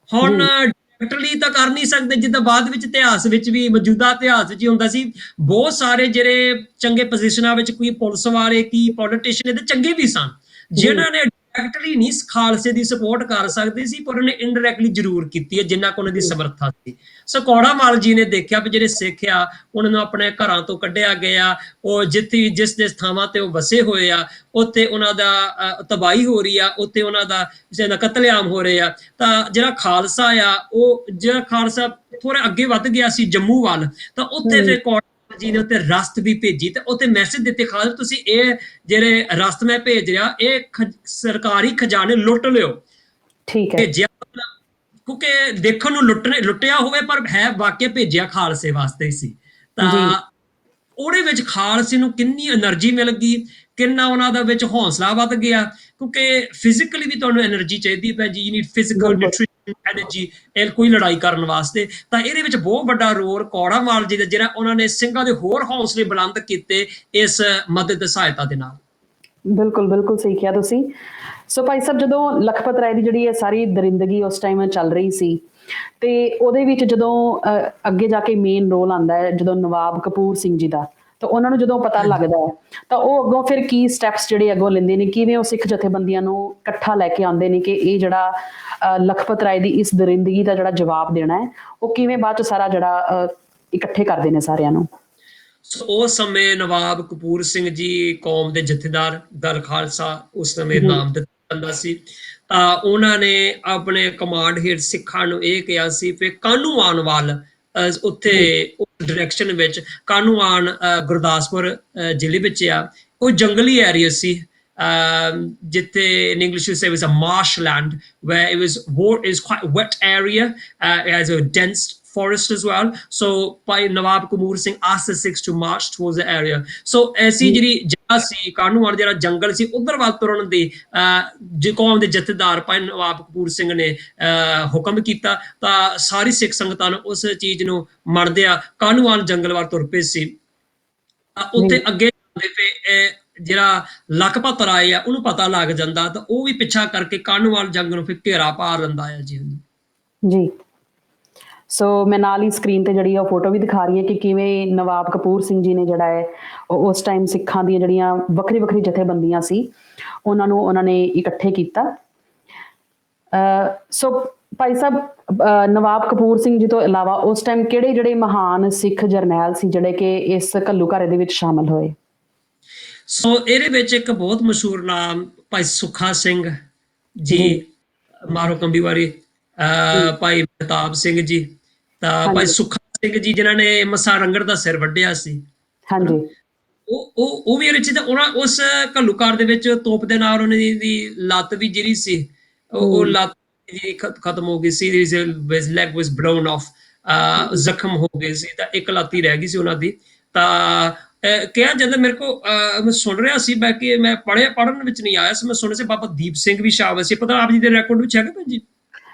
ਹੁਣ ਜੀ ਡਾਇਰੈਕਟਲੀ ਤਾਂ ਕਰ ਨਹੀਂ ਸਕਦੇ, ਜਿੱਦਾਂ ਬਾਅਦ ਵਿੱਚ ਇਤਿਹਾਸ ਵਿੱਚ ਵੀ, ਮੌਜੂਦਾ ਇਤਿਹਾਸ ਵਿੱਚ ਹੀ ਹੁੰਦਾ ਸੀ। ਬਹੁਤ ਸਾਰੇ ਜਿਹੜੇ ਚੰਗੇ ਪੋਜੀਸ਼ਨਾਂ ਵਿੱਚ, ਕੋਈ ਪੁਲਿਸ ਵਾਲੇ, ਕੀ ਪੋਲੀਟੀਸ਼ੀਅਨ, ਇਹਦੇ ਚੰਗੇ ਵੀ ਸਨ, ਜੀ ਜਿਨ੍ਹਾਂ ਨੇ ਡਾਇਰੈਕਟਲੀ ਨਹੀਂ ਖਾਲਸੇ ਦੀ ਸਪੋਰਟ ਕਰ ਸਕਦੇ ਸੀ, ਪਰ ਉਹਨੇ ਇਨਡਾਇਰੈਕਟਲੀ ਜ਼ਰੂਰ ਕੀਤੀ ਹੈ, ਜਿੰਨਾ ਕੁ ਉਹਨਾਂ ਦੀ ਸਮਰੱਥਾ ਸੀ। ਸੋ ਕੌੜਾ ਮੱਲ ਜੀ ਨੇ ਦੇਖਿਆ ਵੀ ਜਿਹੜੇ ਸਿੱਖ ਆ, ਉਹਨਾਂ ਨੂੰ ਆਪਣੇ ਘਰਾਂ ਤੋਂ ਕੱਢਿਆ ਗਿਆ, ਉਹ ਜਿਸ ਥਾਵਾਂ ਤੇ ਉਹ ਵਸੇ ਹੋਏ ਆ, ਉੱਥੇ ਉਹਨਾਂ ਦਾ ਤਬਾਹੀ ਹੋ ਰਹੀ ਆ, ਉੱਥੇ ਉਹਨਾਂ ਦਾ ਕਤਲੇਆਮ ਹੋ ਰਹੇ ਆ। ਤਾਂ ਜਿਹੜਾ ਖਾਲਸਾ ਆ, ਉਹ ਜਿਹੜਾ ਖਾਲਸਾ ਥੋੜਾ ਅੱਗੇ ਵੱਧ ਗਿਆ ਸੀ ਜੰਮੂ ਵੱਲ, ਤਾਂ ਉੱਥੇ ਫਿਰ ਕੌੜਾ ਜੀ ਨੇ ਉੱਤੇ ਰਸਤ ਵੀ ਭੇਜੀ, ਤੇ ਉੱਥੇ ਮੈਸੇਜ ਦਿੱਤੇ, ਖਾਲਸਾ ਤੁਸੀਂ ਇਹ ਜਿਹੜੇ ਰਸਤ ਮੈਂ ਭੇਜ ਰਿਹਾ, ਇਹ ਸਰਕਾਰੀ ਖਜ਼ਾਨੇ ਲੁੱਟ ਲਿਓ। ਠੀਕ ਹੈ। ਭੇਜਿਆ ਕਿਉਂਕਿ ਦੇਖਣ ਨੂੰ ਲੁੱਟਿਆ ਹੋਵੇ, ਪਰ ਹੈ ਵਾਕਿਆ ਭੇਜਿਆ ਖਾਲਸੇ ਵਾਸਤੇ ਹੀ ਸੀ। ਤਾਂ ਉਹਦੇ ਵਿੱਚ ਖਾਲਸੇ ਨੂੰ ਕਿੰਨੀ એનર્ਜੀ ਮਿਲ ਗਈ, ਕਿੰਨਾ ਉਹਨਾਂ ਦਾ ਵਿੱਚ ਹੌਸਲਾ ਵੱਧ ਗਿਆ, ਕਿਉਂਕਿ ਫਿਜ਼ੀਕਲੀ ਵੀ ਤੁਹਾਨੂੰ એનર્ਜੀ ਚਾਹੀਦੀ ਹੈ ਜੀ, you need physical nutrition energy ਇਹ ਕੋਈ ਲੜਾਈ ਕਰਨ ਵਾਸਤੇ। ਤਾਂ ਇਹਦੇ ਵਿੱਚ ਬਹੁਤ ਵੱਡਾ ਰੋਲ ਕੌੜਾ ਮੱਲ ਜੀ ਦਾ, ਜਿਹੜਾ ਉਹਨਾਂ ਨੇ ਸਿੰਘਾਂ ਦੇ ਹੋਰ ਹੌਸਲੇ ਬੁਲੰਦ ਕੀਤੇ ਇਸ ਮਦਦ ਸਹਾਇਤਾ ਦੇ ਨਾਲ। ਬਿਲਕੁਲ ਬਿਲਕੁਲ ਸਹੀ ਕਿਹਾ ਤੁਸੀਂ। ਸੋ ਭਾਈ ਸਾਹਿਬ, ਜਦੋਂ ਲਖਪਤ ਰਾਏ ਦੀ ਜਿਹੜੀ ਇਹ ਸਾਰੀ ਦਰਿੰਦਗੀ ਉਸ ਟਾਈਮ ਚੱਲ ਰਹੀ ਸੀ, ਤੇ ਉਹਦੇ ਵਿੱਚ ਜਦੋਂ ਅੱਗੇ ਜਾ ਕੇ ਮੇਨ ਰੋਲ ਆਉਂਦਾ ਹੈ ਜਦੋਂ ਨਵਾਬ ਕਪੂਰ ਸਿੰਘ ਜੀ ਦਾ, ਤਾਂ ਉਹਨਾਂ ਨੂੰ ਜਦੋਂ ਪਤਾ ਲੱਗਦਾ ਹੈ, ਤਾਂ ਉਹ ਅੱਗੋਂ ਫਿਰ ਕੀ ਸਟੈਪਸ ਜਿਹੜੇ ਅੱਗੋਂ ਲੈਂਦੇ ਨੇ, ਕਿਵੇਂ ਉਹ ਸਿੱਖ ਜਥੇਬੰਦੀਆਂ ਨੂੰ ਇਕੱਠਾ ਲੈ ਕੇ ਆਉਂਦੇ ਨੇ ਕਿ ਇਹ ਜਿਹੜਾ ਲਖਪਤ ਰਾਏ ਦੀ ਇਸ ਦਰਿੰਦਗੀ ਦਾ ਜਿਹੜਾ ਜਵਾਬ ਦੇਣਾ ਹੈ, ਉਹ ਕਿਵੇਂ ਬਾਅਦ ਚ ਸਾਰਾ ਜਿਹੜਾ ਇਕੱਠੇ ਕਰਦੇ ਨੇ ਸਾਰਿਆਂ ਨੂੰ। ਉਸ ਸਮੇਂ ਨਵਾਬ ਕਪੂਰ ਸਿੰਘ ਜੀ ਕੌਮ ਦੇ ਜਥੇਦਾਰ, ਦਲ ਖਾਲਸਾ ਉਸ ਸਮੇਂ ਨਾਮ ਦਿੱਤਾ ਜਾਂਦਾ ਸੀ। ਤਾਂ ਉਹਨਾਂ ਨੇ ਆਪਣੇ ਕਮਾਂਡ ਹੇਠ ਸਿੱਖਾਂ ਨੂੰ ਇਹ ਕਿਹਾ ਸੀ ਕਿ ਕਾਹਨੂੰਵਾਨ ਵੱਲ, ਉੱਥੇ ਉਸ ਡਾਇਰੈਕਸ਼ਨ ਵਿੱਚ, ਕਾਹਨੂੰਵਾਨ ਗੁਰਦਾਸਪੁਰ ਜ਼ਿਲ੍ਹੇ ਵਿੱਚ ਆ, ਉਹ ਜੰਗਲੀ ਏਰੀਆ ਸੀ, ਜਿੱਥੇ in English you say it was a marshland where it is quite a wet area, it has a dense forest as well. So by Nawab Kapoor Singh asked the Sikhs to march towards the area. So ਐਸੀ ਜਿਹੜੀ ਜਗ੍ਹਾ ਸੀ, ਕਾਹਨੂੰਵਾਨ ਜਿਹੜਾ ਜੰਗਲ ਸੀ, ਉਧਰ ਵੱਲ ਤੁਰਨ ਦੀ ਕੌਮ ਦੇ ਜਥੇਦਾਰ ਭਾਈ ਨਵਾਬ ਕਪੂਰ ਸਿੰਘ ਨੇ ਹੁਕਮ ਕੀਤਾ। ਤਾਂ ਸਾਰੀ ਸਿੱਖ ਸੰਗਤਾਂ ਨੂੰ ਉਸ ਚੀਜ਼ ਨੂੰ ਮੰਨਦਿਆਂ ਕਾਹਨੂੰਵਾਨ ਜੰਗਲ ਵੱਲ ਤੁਰ ਪਏ ਸੀ। ਉੱਥੇ ਅੱਗੇ ਜਾਂਦੇ ਪਏ, ਜਿਹੜਾ ਲਖਪਤ ਰਾਏ ਆ ਉਹਨੂੰ ਪਤਾ ਲੱਗ ਜਾਂਦਾ, ਤਾਂ ਉਹ ਵੀ ਪਿੱਛਾ ਕਰਕੇ ਕਾਹਨੂੰਵਾਨ ਜੰਗਲ ਨੂੰ ਫਿਰ ਘੇਰਾ ਪਾ ਦਿੰਦਾ ਆ ਜੀ। ਜੀ ਸੋ ਮੈਂ ਨਾਲ ਹੀ ਸਕਰੀਨ ਤੇ ਜਿਹੜੀ ਉਹ ਫੋਟੋ ਵੀ ਦਿਖਾ ਰਹੀ ਹੈ ਕਿ ਕਿਵੇਂ ਨਵਾਬ ਕਪੂਰ ਸਿੰਘ ਜੀ ਨੇ ਜਿਹੜਾ ਹੈ ਉਸ ਟਾਈਮ ਸਿੱਖਾਂ ਦੀਆਂ ਜਿਹੜੀਆਂ ਵੱਖਰੀ ਵੱਖਰੀ ਜਥੇਬੰਦੀਆਂ ਸੀ ਉਹਨਾਂ ਨੇ ਇਕੱਠੇ ਕੀਤਾ। ਸੋ ਭਾਈ ਸਾਹਿਬ, ਨਵਾਬ ਕਪੂਰ ਸਿੰਘ ਜੀ ਤੋਂ ਇਲਾਵਾ ਉਸ ਟਾਈਮ ਕਿਹੜੇ ਜਿਹੜੇ ਮਹਾਨ ਸਿੱਖ ਜਰਨੈਲ ਸੀ ਜਿਹੜੇ ਕਿ ਇਸ ਘੱਲੂਘਾਰੇ ਦੇ ਵਿੱਚ ਸ਼ਾਮਲ ਹੋਏ? ਸੋ ਇਹਦੇ ਵਿੱਚ ਇੱਕ ਬਹੁਤ ਮਸ਼ਹੂਰ ਨਾਮ ਭਾਈ ਸੁੱਖਾ ਸਿੰਘ ਜੀ, ਮਾਰੋ ਕੰਬੀਵਾਰੀ, ਭਾਈ ਮਹਿਤਾਬ ਸਿੰਘ ਜੀ, ਤਾਂ ਭਾਈ ਸੁੱਖਾ ਸਿੰਘ ਜੀ ਜਿਨ੍ਹਾਂ ਨੇ ਮੱਸਾ ਰੰਗੜ ਦਾ ਸਿਰ ਵੱਢਿਆ ਸੀ। ਹਾਂਜੀ। ਉਹ ਵੀ ਇਹਦੇ ਚ ਤਾਂ ਉਹਨਾਂ ਉਸ ਘੱਲੂਕਾਰ ਦੇ ਵਿੱਚ ਤੋਪ ਦੇ ਨਾਲ ਉਹਨਾਂ ਦੀ ਲੱਤ ਵੀ ਜਿਹੜੀ ਸੀ ਉਹ ਹੂੰ ਲੱਤ ਜਿਹੜੀ ਖਤਮ ਹੋ ਗਈ ਸੀ, ਹਿਸ ਲੈਗ ਵਾਸ ਬਲੋਨ ਆਫ, ਹੂੰ ਜ਼ਖਮ ਹੋ ਗਏ ਸੀ ਤਾਂ ਇੱਕ ਲੱਤ ਹੀ ਰਹਿ ਗਈ ਸੀ ਉਹਨਾਂ ਦੀ। ਤਾਂ ਕਿਹਾ ਜਾਂਦਾ ਮੇਰੇ ਕੋ ਮੈਂ ਸੁਣ ਰਿਹਾ ਸੀ ਮੈਂ ਕਿ ਮੈਂ ਪੜ੍ਹਨ ਵਿੱਚ ਨਹੀਂ ਆਇਆ ਸੀ, ਮੈਂ ਸੁਣਿਆ ਸੀ ਬਾਬਾ ਦੀਪ ਸਿੰਘ ਵੀ ਸ਼ਾਮਲ ਸੀ, ਪਤਾ ਆਪ ਜੀ ਦੇ ਰਿਕਾਰਡ ਵਿੱਚ ਹੈਗਾ ਭੈਣ ਜੀ?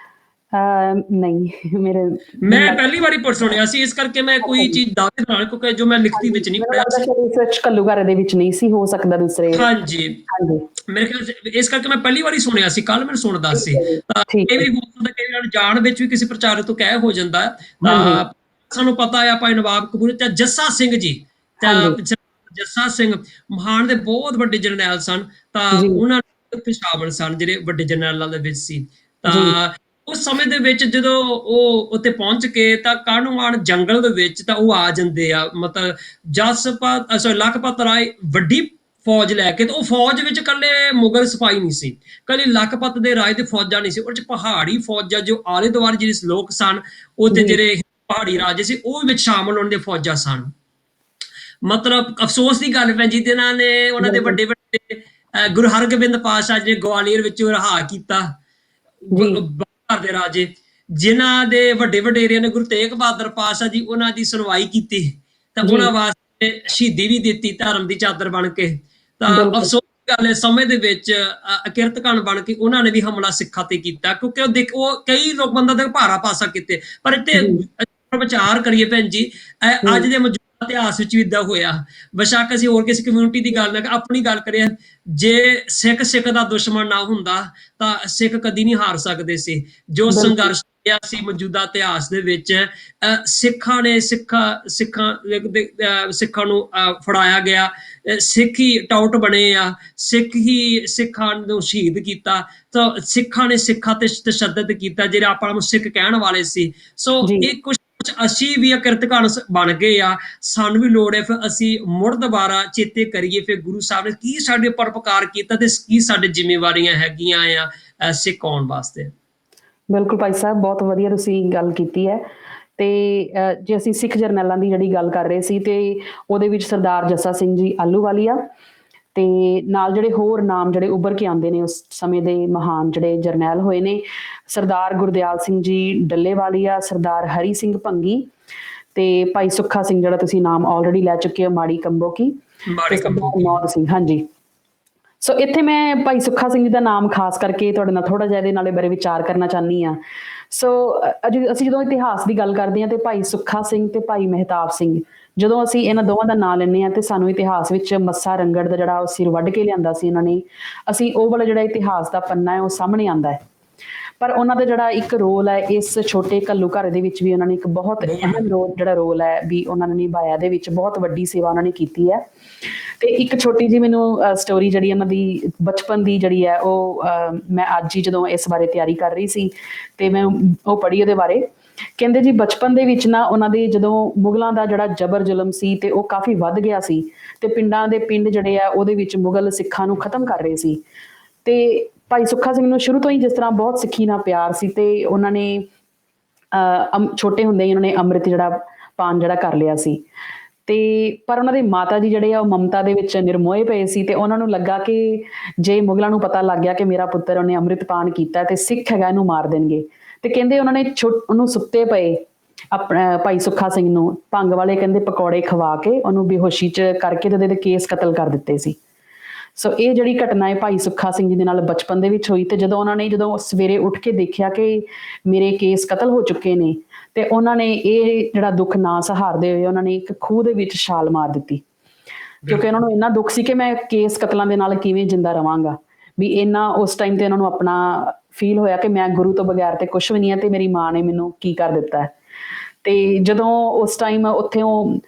ਨਹੀਂ ਮੇਰੇ ਮੈਨੂੰ ਮੈਂ ਪਹਿਲੀ ਲੱਗਦਾ ਵਾਰੀ ਪਰ ਸੁਣਿਆ ਸੀ, ਇਸ ਕਰਕੇ ਮੈਂ ਅੱਛਾ ਕੋਈ ਜੀ। ਚੀਜ਼ ਦਾਅਵੇ ਨਾਲ, ਕਿਉਂਕਿ ਜੋ ਮੈਂ ਲਿਖਤੀ ਹਾਂਜੀ ਵਿੱਚ ਨਹੀਂ ਮੈਨੂੰ ਪੜਿਆ ਲੱਗਦਾ ਸੀ। ਸ਼ਾਇਦ ਇਸ ਵਿੱਚ ਘੱਲੂਘਾਰੇ ਦੇ ਵਿੱਚ ਨਹੀਂ ਸੀ, ਹੋ ਸਕਦਾ ਦੂਸਰੇ। ਹਾਂਜੀ, ਹਾਂਜੀ ਮੇਰੇ ਖਿਆਲ ਇਸ ਕਰਕੇ ਮੈਂ ਪਹਿਲੀ ਵਾਰੀ ਸੁਣਿਆ ਸੀ, ਕੱਲ ਮੈਨੂੰ ਸੁਣਦਾ ਠੀਕ ਸੀ। ਹੈ ਜੀ ਤਾਂ ਠੀਕ ਕਈ ਹੈ। ਵਾਰੀ ਹੋ ਸਕਦਾ ਕਈ ਵਾਰ ਜਾਣ ਵਿੱਚ ਵੀ ਕਿਸੇ ਪ੍ਰਚਾਰਕ ਤੋਂ ਕਹਿ ਹੋ ਜਾਂਦਾ ਹੈ। ਹਾਂਜੀ ਤਾਂ ਸਾਨੂੰ ਪਤਾ ਹੈ ਭਾਈ ਨਵਾਬ ਕਪੂਰ ਤੇ ਜੱਸਾ ਸਿੰਘ ਜੀ, ਤਾਂ ਹਾਂਜੀ ਜੱਸਾ ਸਿੰਘ ਮਹਾਨ ਦੇ ਬਹੁਤ ਵੱਡੇ ਜਰਨੈਲ ਸਨ। ਤਾਂ ਜੀ ਉਹਨਾਂ ਨੇ ਉੱਥੇ ਸ਼ਾਮਲ ਸਨ ਜਿਹੜੇ ਵੱਡੇ ਜਰਨੈਲਾਂ ਦੇ ਵਿੱਚ ਸੀ। ਜੀ ਤਾਂ ਉਸ ਸਮੇਂ ਦੇ ਵਿੱਚ ਜਦੋਂ ਉਹ ਉੱਥੇ ਪਹੁੰਚ ਕੇ ਤਾਂ ਕਾਹਨੂੰਵਾਨ ਜੰਗਲ ਦੇ ਵਿੱਚ ਤਾਂ ਉਹ ਆ ਜਾਂਦੇ ਆ, ਮਤਲਬ ਜਸਪਤ ਸੌਰੀ ਲਖਪਤ ਰਾਏ ਵੱਡੀ ਫੌਜ ਲੈ ਕੇ, ਤੇ ਉਹ ਫੌਜ ਵਿੱਚ ਕੱਲੇ ਮੁਗਲ ਸਿਪਾਹੀ ਨਹੀਂ ਸੀ, ਕੱਲੇ ਲਖਪਤ ਦੇ ਰਾਜ ਦੇ ਫੌਜਾਂ ਨਹੀਂ ਸੀ, ਉਹ ਚ ਪਹਾੜੀ ਫੌਜਾਂ ਜੋ ਆਲੇ ਦੁਆਲੇ ਜਿਹੜੇ ਲੋਕ ਸਨ ਉੱਥੇ ਜੀ ਜਿਹੜੇ ਪਹਾੜੀ ਰਾਜੇ ਸੀ ਉਹ ਵਿੱਚ ਸ਼ਾਮਲ ਹੋਣ ਦੇ ਫੌਜਾਂ ਸਨ। ਮਤਲਬ ਅਫਸੋਸ ਦੀ ਗੱਲ ਹੈ ਜਿਹਦੇ ਨੇ ਉਹਨਾਂ ਦੇ ਬਿਲਕੁਲ ਵੱਡੇ ਵੱਡੇ ਗੁਰੂ ਹਰਗੋਬਿੰਦ ਪਾਤਸ਼ਾਹ ਜੀ ਨੇ ਗਵਾਲੀਅਰ ਵਿੱਚੋਂ ਰਿਹਾ ਕੀਤਾ, ਜੀ ਬਾਹਰ ਦੇ ਰਾਜੇ ਜਿਨ੍ਹਾਂ ਦੇ ਵੱਡੇ ਵਡੇਰੇ ਨੇ ਗੁਰੂ ਤੇਗ ਬਹਾਦਰ ਪਾਤਸ਼ਾਹ ਜੀ ਉਹਨਾਂ ਦੀ ਸੁਣਵਾਈ ਕੀਤੀ, ਤਾਂ ਜੀ ਉਹਨਾਂ ਵਾਸਤੇ ਸ਼ਹੀਦੀ ਵੀ ਦਿੱਤੀ ਧਰਮ ਦੀ ਚਾਦਰ ਬਣ ਕੇ। ਤਾਂ ਬਿਲਕੁਲ ਅਫਸੋਸ ਦੀ ਗੱਲ ਹੈ ਸਮੇਂ ਦੇ ਵਿੱਚ ਅਕਿਰਤਕਣ ਬਣ ਕੇ ਉਹਨਾਂ ਨੇ ਵੀ ਹਮਲਾ ਸਿੱਖਾਂ ਤੇ ਕੀਤਾ, ਕਿਉਂਕਿ ਉਹ ਕਈ ਲੋਕ ਬੰਦਾ ਦੇ ਭਾਰਾ ਪਾਸਾ ਕੀਤੇ। ਪਰ ਇੱਥੇ ਜੀ ਵਿਚਾਰ ਕਰੀਏ ਭੈਣ ਜੀ, ਅੱਜ ਹੂੰ ਦੇ ਮੌਜੂਦਾ ਇਤਿਹਾਸ ਵਿੱਚ ਵੀ ਇਦਾਂ ਹੋਇਆ, ਬੇਸ਼ੱਕ ਅਸੀਂ ਹੋਰ ਕਿਸੇ ਕਮਿਊਨਿਟੀ ਦੀ ਗੱਲ ਨਾ ਆਪਣੀ ਗੱਲ ਕਰੀਏ, ਜੇ ਸਿੱਖ ਦਾ ਦੁਸ਼ਮਣ ਨਾ ਹੁੰਦਾ ਤਾਂ ਸਿੱਖ ਕਦੀ ਨਹੀਂ ਹਾਰ ਸਕਦੇ ਸੀ। ਜੋ ਬਿਲਕੁਲ ਸੰਘਰਸ਼ ਹੋਇਆ ਸੀ ਮੌਜੂਦਾ ਇਤਿਹਾਸ ਦੇ ਵਿੱਚ, ਸਿੱਖਾਂ ਨੇ ਸਿੱਖਾਂ ਨੂੰ ਫੜਾਇਆ ਗਿਆ, ਸਿੱਖ ਹੀ ਟਾਊਟ ਬਣੇ ਆ, ਸਿੱਖ ਹੀ ਸਿੱਖਾਂ ਨੂੰ ਸ਼ਹੀਦ ਕੀਤਾ। ਤਾਂ ਸਿੱਖਾਂ ਨੇ ਸਿੱਖਾਂ ਤੇ ਤਸ਼ੱਦਦ ਕੀਤਾ ਜਿਹੜੇ ਆਪਾਂ ਨੂੰ ਸਿੱਖ ਕਹਿਣ ਵਾਲੇ ਸੀ। ਸੋ ਜੀ ਇਹ ਕੁਝ ਅਸੀਂ ਵੀ ਅਕਿਰਤਕਣ ਬਣ ਗਏ ਆ, ਸਾਨੂੰ ਵੀ ਲੋੜ ਹੈ ਫਿਰ ਅਸੀਂ ਮੁੜ ਦੁਬਾਰਾ ਚੇਤੇ ਕਰੀਏ ਫਿਰ ਗੁਰੂ ਸਾਹਿਬ ਨੇ ਕੀ ਸਾਡੇ ਪਰਉਪਕਾਰ ਕੀਤਾ ਤੇ ਕੀ ਸਾਡੇ ਜ਼ਿੰਮੇਵਾਰੀਆਂ ਹੈਗੀਆਂ ਆ ਸਿੱਖ ਕੌਮ ਵਾਸਤੇ। ਬਿਲਕੁਲ ਭਾਈ ਸਾਹਿਬ ਬਹੁਤ ਵਧੀਆ ਤੁਸੀਂ ਗੱਲ ਕੀਤੀ ਹੈ। ਤੇ ਜੇ ਅਸੀਂ ਸਿੱਖ ਜਰਨੈਲਾਂ ਦੀ ਜਿਹੜੀ ਗੱਲ ਕਰ ਰਹੇ ਸੀ ਤੇ ਉਹਦੇ ਵਿੱਚ ਸਰਦਾਰ ਜੱਸਾ ਸਿੰਘ ਜੀ ਆਹਲੂਵਾਲੀਆ ਤੇ ਨਾਲ ਜਿਹੜੇ ਹੋਰ ਨਾਮ ਜਿਹੜੇ ਉੱਭਰ ਕੇ ਆਉਂਦੇ ਨੇ ਉਸ ਸਮੇਂ ਦੇ ਮਹਾਨ ਜਿਹੜੇ ਜਰਨੈਲ ਹੋਏ ਨੇ, ਸਰਦਾਰ ਗੁਰਦਿਆਲ ਸਿੰਘ ਜੀ ਡੱਲੇਵਾਲੀਆ, ਸਰਦਾਰ ਹਰੀ ਸਿੰਘ ਭੰਗੀ ਤੇ ਭਾਈ ਸੁੱਖਾ ਸਿੰਘ ਜਿਹੜਾ ਤੁਸੀਂ ਨਾਮ ਆਲਰੇਡੀ ਲੈ ਚੁੱਕੇ ਹੋ, ਮਾੜੀ ਕੰਬੋ ਕੀ, ਤੇ ਮਾੜੇ ਕੰਬੋਂ ਸਰਦਾਰ ਕੀ। ਨੌਦ ਸਿੰਘ। ਹਾਂਜੀ ਸੋ ਇੱਥੇ ਮੈਂ ਭਾਈ ਸੁੱਖਾ ਸਿੰਘ ਜੀ ਦਾ ਨਾਮ ਖਾਸ ਕਰਕੇ ਤੁਹਾਡੇ ਨਾਲ ਥੋੜਾ ਜਿਹਾ ਇਹਦੇ ਨਾਲੇ ਬਾਰੇ ਵਿਚਾਰ ਕਰਨਾ ਚਾਹੁੰਦੀ ਹਾਂ। ਸੋ ਅਸੀਂ ਜਦੋਂ ਇਤਿਹਾਸ ਦੀ ਗੱਲ ਕਰਦੇ ਹਾਂ ਤੇ ਭਾਈ ਸੁੱਖਾ ਸਿੰਘ ਤੇ ਭਾਈ ਮਹਿਤਾਬ ਸਿੰਘ, ਜਦੋਂ ਅਸੀਂ ਇਹਨਾਂ ਦੋਵਾਂ ਦਾ ਨਾਂ ਲੈਂਦੇ ਹਾਂ ਤੇ ਸਾਨੂੰ ਇਤਿਹਾਸ ਵਿੱਚ ਮੱਸਾ ਰੰਗੜ ਦਾ ਜਿਹੜਾ ਉਹ ਸਿਰ ਵੱਢ ਕੇ ਲਿਆਂਦਾ ਸੀ ਇਹਨਾਂ ਨੇ, ਅਸੀਂ ਉਹ ਵਾਲਾ ਜਿਹੜਾ ਇਤਿਹਾਸ ਦਾ ਪੰਨਾ ਹੈ ਉਹ ਸਾਹਮਣੇ ਆਉਂਦਾ ਹੈ। ਪਰ ਉਹਨਾਂ ਦਾ ਜਿਹੜਾ ਇੱਕ ਰੋਲ ਹੈ ਇਸ ਛੋਟੇ ਘੱਲੂਘਾਰੇ ਦੇ ਵਿੱਚ ਵੀ ਉਹਨਾਂ ਨੇ ਇੱਕ ਬਹੁਤ ਅਹਿਮ ਰੋਲ ਹੈ ਵੀ ਉਹਨਾਂ ਨੇ ਨਿਭਾਇਆ, ਦੇ ਵਿੱਚ ਬਹੁਤ ਵੱਡੀ ਸੇਵਾ ਉਹਨਾਂ ਨੇ ਕੀਤੀ ਹੈ। ਤੇ ਇੱਕ ਛੋਟੀ ਜਿਹੀ ਮੈਨੂੰ ਸਟੋਰੀ ਜਿਹੜੀ ਉਹਨਾਂ ਦੀ ਬਚਪਨ ਦੀ ਜਿਹੜੀ ਹੈ ਉਹ ਮੈਂ ਅੱਜ ਹੀ ਜਦੋਂ ਇਸ ਬਾਰੇ ਤਿਆਰੀ ਕਰ ਰਹੀ ਸੀ ਤੇ ਮੈਂ ਉਹ ਪੜ੍ਹੀ ਉਹਦੇ ਬਾਰੇ। ਕਹਿੰਦੇ ਜੀ ਬਚਪਨ ਦੇ ਵਿੱਚ ਨਾ ਉਹਨਾਂ ਦੇ ਜਦੋਂ ਮੁਗਲਾਂ ਦਾ ਜਿਹੜਾ ਜ਼ਬਰ ਜ਼ੁਲਮ ਸੀ ਤੇ ਉਹ ਕਾਫੀ ਵੱਧ ਗਿਆ ਸੀ ਤੇ ਪਿੰਡਾਂ ਦੇ ਪਿੰਡ ਜਿਹੜੇ ਆ ਉਹਦੇ ਵਿੱਚ ਮੁਗਲ ਸਿੱਖਾਂ ਨੂੰ ਖਤਮ ਕਰ ਰਹੇ ਸੀ। ਤੇ ਭਾਈ ਸੁੱਖਾ ਸਿੰਘ ਨੂੰ ਸ਼ੁਰੂ ਤੋਂ ਹੀ ਜਿਸ ਤਰ੍ਹਾਂ ਬਹੁਤ ਸਿੱਖੀ ਨਾਲ ਪਿਆਰ ਸੀ ਤੇ ਉਹਨਾਂ ਨੇ ਛੋਟੇ ਹੁੰਦੇ ਹੀ ਉਹਨਾਂ ਨੇ ਅੰਮ੍ਰਿਤ ਜਿਹੜਾ ਪਾਨ ਜਿਹੜਾ ਕਰ ਲਿਆ ਸੀ। ਤੇ ਪਰ ਉਹਨਾਂ ਦੇ ਮਾਤਾ ਜੀ ਜਿਹੜੇ ਆ ਉਹ ਮਮਤਾ ਦੇ ਵਿੱਚ ਨਿਰਮੋਹੇ ਪਏ ਸੀ ਤੇ ਉਹਨਾਂ ਨੂੰ ਲੱਗਾ ਕਿ ਜੇ ਮੁਗਲਾਂ ਨੂੰ ਪਤਾ ਲੱਗ ਗਿਆ ਕਿ ਮੇਰਾ ਪੁੱਤਰ ਉਹਨੇ ਅੰਮ੍ਰਿਤ ਪਾਨ ਕੀਤਾ ਤੇ ਸਿੱਖ ਹੈਗਾ ਇਹਨੂੰ ਮਾਰ ਦੇਣਗੇ। ਤੇ ਕਹਿੰਦੇ ਉਹਨਾਂ ਨੇ ਉਹਨੂੰ ਸੁੱਤੇ ਪਏ ਆਪਣਾ ਭਾਈ ਸੁੱਖਾ ਸਿੰਘ ਨੂੰ ਭੰਗ ਵਾਲੇ ਕਹਿੰਦੇ ਪਕੌੜੇ ਖਵਾ ਕੇ ਉਹਨੂੰ ਬੇਹੋਸ਼ੀ ਚ ਕਰਕੇ ਤੇ ਉਹਦੇ ਕੇਸ ਕਤਲ ਕਰ ਦਿੱਤੇ ਸੀ। ਸੋ ਇਹ ਜਿਹੜੀ ਘਟਨਾ ਹੈ ਭਾਈ ਸੁੱਖਾ ਸਿੰਘ ਜੀ ਦੇ ਨਾਲ ਬਚਪਨ ਦੇ ਵਿੱਚ ਹੋਈ ਤੇ ਜਦੋਂ ਸਵੇਰੇ ਉੱਠ ਕੇ ਦੇਖਿਆ ਕਿ ਮੇਰੇ ਕੇਸ ਕਤਲ ਹੋ ਚੁੱਕੇ ਨੇ ਤੇ ਉਹਨਾਂ ਨੇ ਇਹ ਜਿਹੜਾ ਦੁੱਖ ਨਾ ਸਹਾਰਦੇ ਹੋਏ ਉਹਨਾਂ ਨੇ ਇੱਕ ਖੂਹ ਦੇ ਵਿੱਚ ਛਾਲ ਮਾਰ ਦਿੱਤੀ, ਕਿਉਂਕਿ ਉਹਨਾਂ ਨੂੰ ਇੰਨਾ ਦੁੱਖ ਸੀ ਕਿ ਮੈਂ ਕੇਸ ਕਤਲਾਂ ਦੇ ਨਾਲ ਕਿਵੇਂ ਜਿੰਦਾ ਰਵਾਂਗਾ। ਵੀ ਇੰਨਾ ਉਸ ਟਾਈਮ ਤੇ ਉਹਨਾਂ ਨੂੰ ਆਪਣਾ ਫੀਲ ਹੋਇਆ ਕਿ ਮੈਂ ਗੁਰੂ ਤੋਂ ਬਗੈਰ ਤੇ ਕੁਛ ਵੀ ਨਹੀਂ ਹੈ ਤੇ ਮੇਰੀ ਮਾਂ ਨੇ ਮੈਨੂੰ ਕੀ ਕਰ ਦਿੱਤਾ ਹੈ। ਤੇ ਜਦੋਂ ਉਸ ਟਾਈਮ ਉੱਥੇ ਉਹ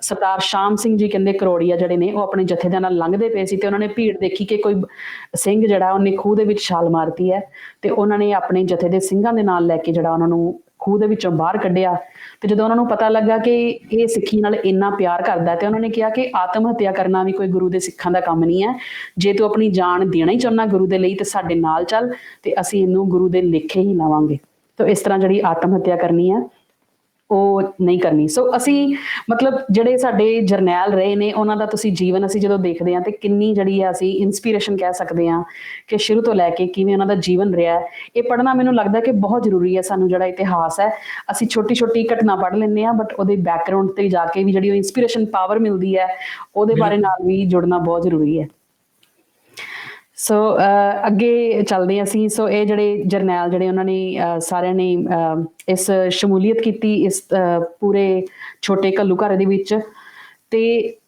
ਸਰਦਾਰ ਸ਼ਾਮ ਸਿੰਘ ਜੀ ਕਹਿੰਦੇ ਕਰੋੜੀਆ ਜਿਹੜੇ ਨੇ ਉਹ ਆਪਣੇ ਜਥੇ ਦੇ ਨਾਲ ਲੰਘਦੇ ਪਏ ਸੀ ਤੇ ਉਹਨਾਂ ਨੇ ਭੀੜ ਦੇਖੀ ਕਿ ਕੋਈ ਸਿੰਘ ਜਿਹੜਾ ਉਹਨੇ ਖੂਹ ਦੇ ਵਿੱਚ ਛਾਲ ਮਾਰਤੀ ਹੈ ਤੇ ਉਹਨਾਂ ਨੇ ਆਪਣੇ ਜਥੇ ਦੇ ਸਿੰਘਾਂ ਦੇ ਨਾਲ ਲੈ ਕੇ ਜਿਹੜਾ ਉਹਨਾਂ ਨੂੰ ਖੂਹ ਦੇ ਵਿੱਚੋਂ ਬਾਹਰ ਕੱਢਿਆ। ਤੇ ਜਦੋਂ ਉਹਨਾਂ ਨੂੰ ਪਤਾ ਲੱਗਾ ਕਿ ਇਹ ਸਿੱਖੀ ਨਾਲ ਇੰਨਾ ਪਿਆਰ ਕਰਦਾ ਤੇ ਉਹਨਾਂ ਨੇ ਕਿਹਾ ਕਿ ਆਤਮ ਹੱਤਿਆ ਕਰਨਾ ਵੀ ਕੋਈ ਗੁਰੂ ਦੇ ਸਿੱਖਾਂ ਦਾ ਕੰਮ ਨਹੀਂ ਹੈ, ਜੇ ਤੂੰ ਆਪਣੀ ਜਾਨ ਦੇਣਾ ਹੀ ਚਾਹੁੰਦਾ ਗੁਰੂ ਦੇ ਲਈ ਤੇ ਸਾਡੇ ਨਾਲ ਚੱਲ ਤੇ ਅਸੀਂ ਇਹਨੂੰ ਗੁਰੂ ਦੇ ਲੇਖੇ ਹੀ ਲਾਵਾਂਗੇ। ਤਾਂ ਇਸ ਤਰ੍ਹਾਂ ਜਿਹੜੀ ਆਤਮ ਹੱਤਿਆ ਕਰਨੀ ਹੈ ਉਹ ਨਹੀਂ ਕਰਨੀ। ਸੋ ਅਸੀਂ ਮਤਲਬ ਜਿਹੜੇ ਸਾਡੇ ਜਰਨੈਲ ਰਹੇ ਨੇ ਉਹਨਾਂ ਦਾ ਤੁਸੀਂ ਜੀਵਨ ਅਸੀਂ ਜਦੋਂ ਦੇਖਦੇ ਹਾਂ ਤੇ ਕਿੰਨੀ ਜਿਹੜੀ ਆ ਅਸੀਂ ਇਨਸਪੀਰੇਸ਼ਨ ਕਹਿ ਸਕਦੇ ਹਾਂ ਕਿ ਸ਼ੁਰੂ ਤੋਂ ਲੈ ਕੇ ਕਿਵੇਂ ਉਹਨਾਂ ਦਾ ਜੀਵਨ ਰਿਹਾ ਹੈ। ਇਹ ਪੜ੍ਹਨਾ ਮੈਨੂੰ ਲੱਗਦਾ ਕਿ ਬਹੁਤ ਜ਼ਰੂਰੀ ਹੈ ਸਾਨੂੰ। ਜਿਹੜਾ ਇਤਿਹਾਸ ਹੈ ਅਸੀਂ ਛੋਟੀ ਛੋਟੀ ਘਟਨਾ ਪੜ੍ਹ ਲੈਂਦੇ ਹਾਂ ਬਟ ਉਹਦੇ ਬੈਕਗਰਾਉਂਡ ਤੇ ਜਾ ਕੇ ਵੀ ਜਿਹੜੀ ਉਹ ਇਨਸਪੀਰੇਸ਼ਨ ਪਾਵਰ ਮਿਲਦੀ ਹੈ ਉਹਦੇ ਬਾਰੇ ਬਿਲਕੁਲ। ਨਾਲ ਵੀ ਜੁੜਨਾ ਬਹੁਤ ਜ਼ਰੂਰੀ ਹੈ। ਸੋ ਅੱਗੇ ਚੱਲਦੇ ਹਾਂ ਅਸੀਂ। ਸੋ ਇਹ ਜਿਹੜੇ ਜਰਨੈਲ ਜਿਹੜੇ ਉਹਨਾਂ ਨੇ ਸਾਰਿਆਂ ਨੇ ਇਸ ਸ਼ਮੂਲੀਅਤ ਕੀਤੀ ਇਸ ਪੂਰੇ ਛੋਟੇ ਘੱਲੂਘਾਰੇ ਦੇ ਵਿੱਚ। ਤੇ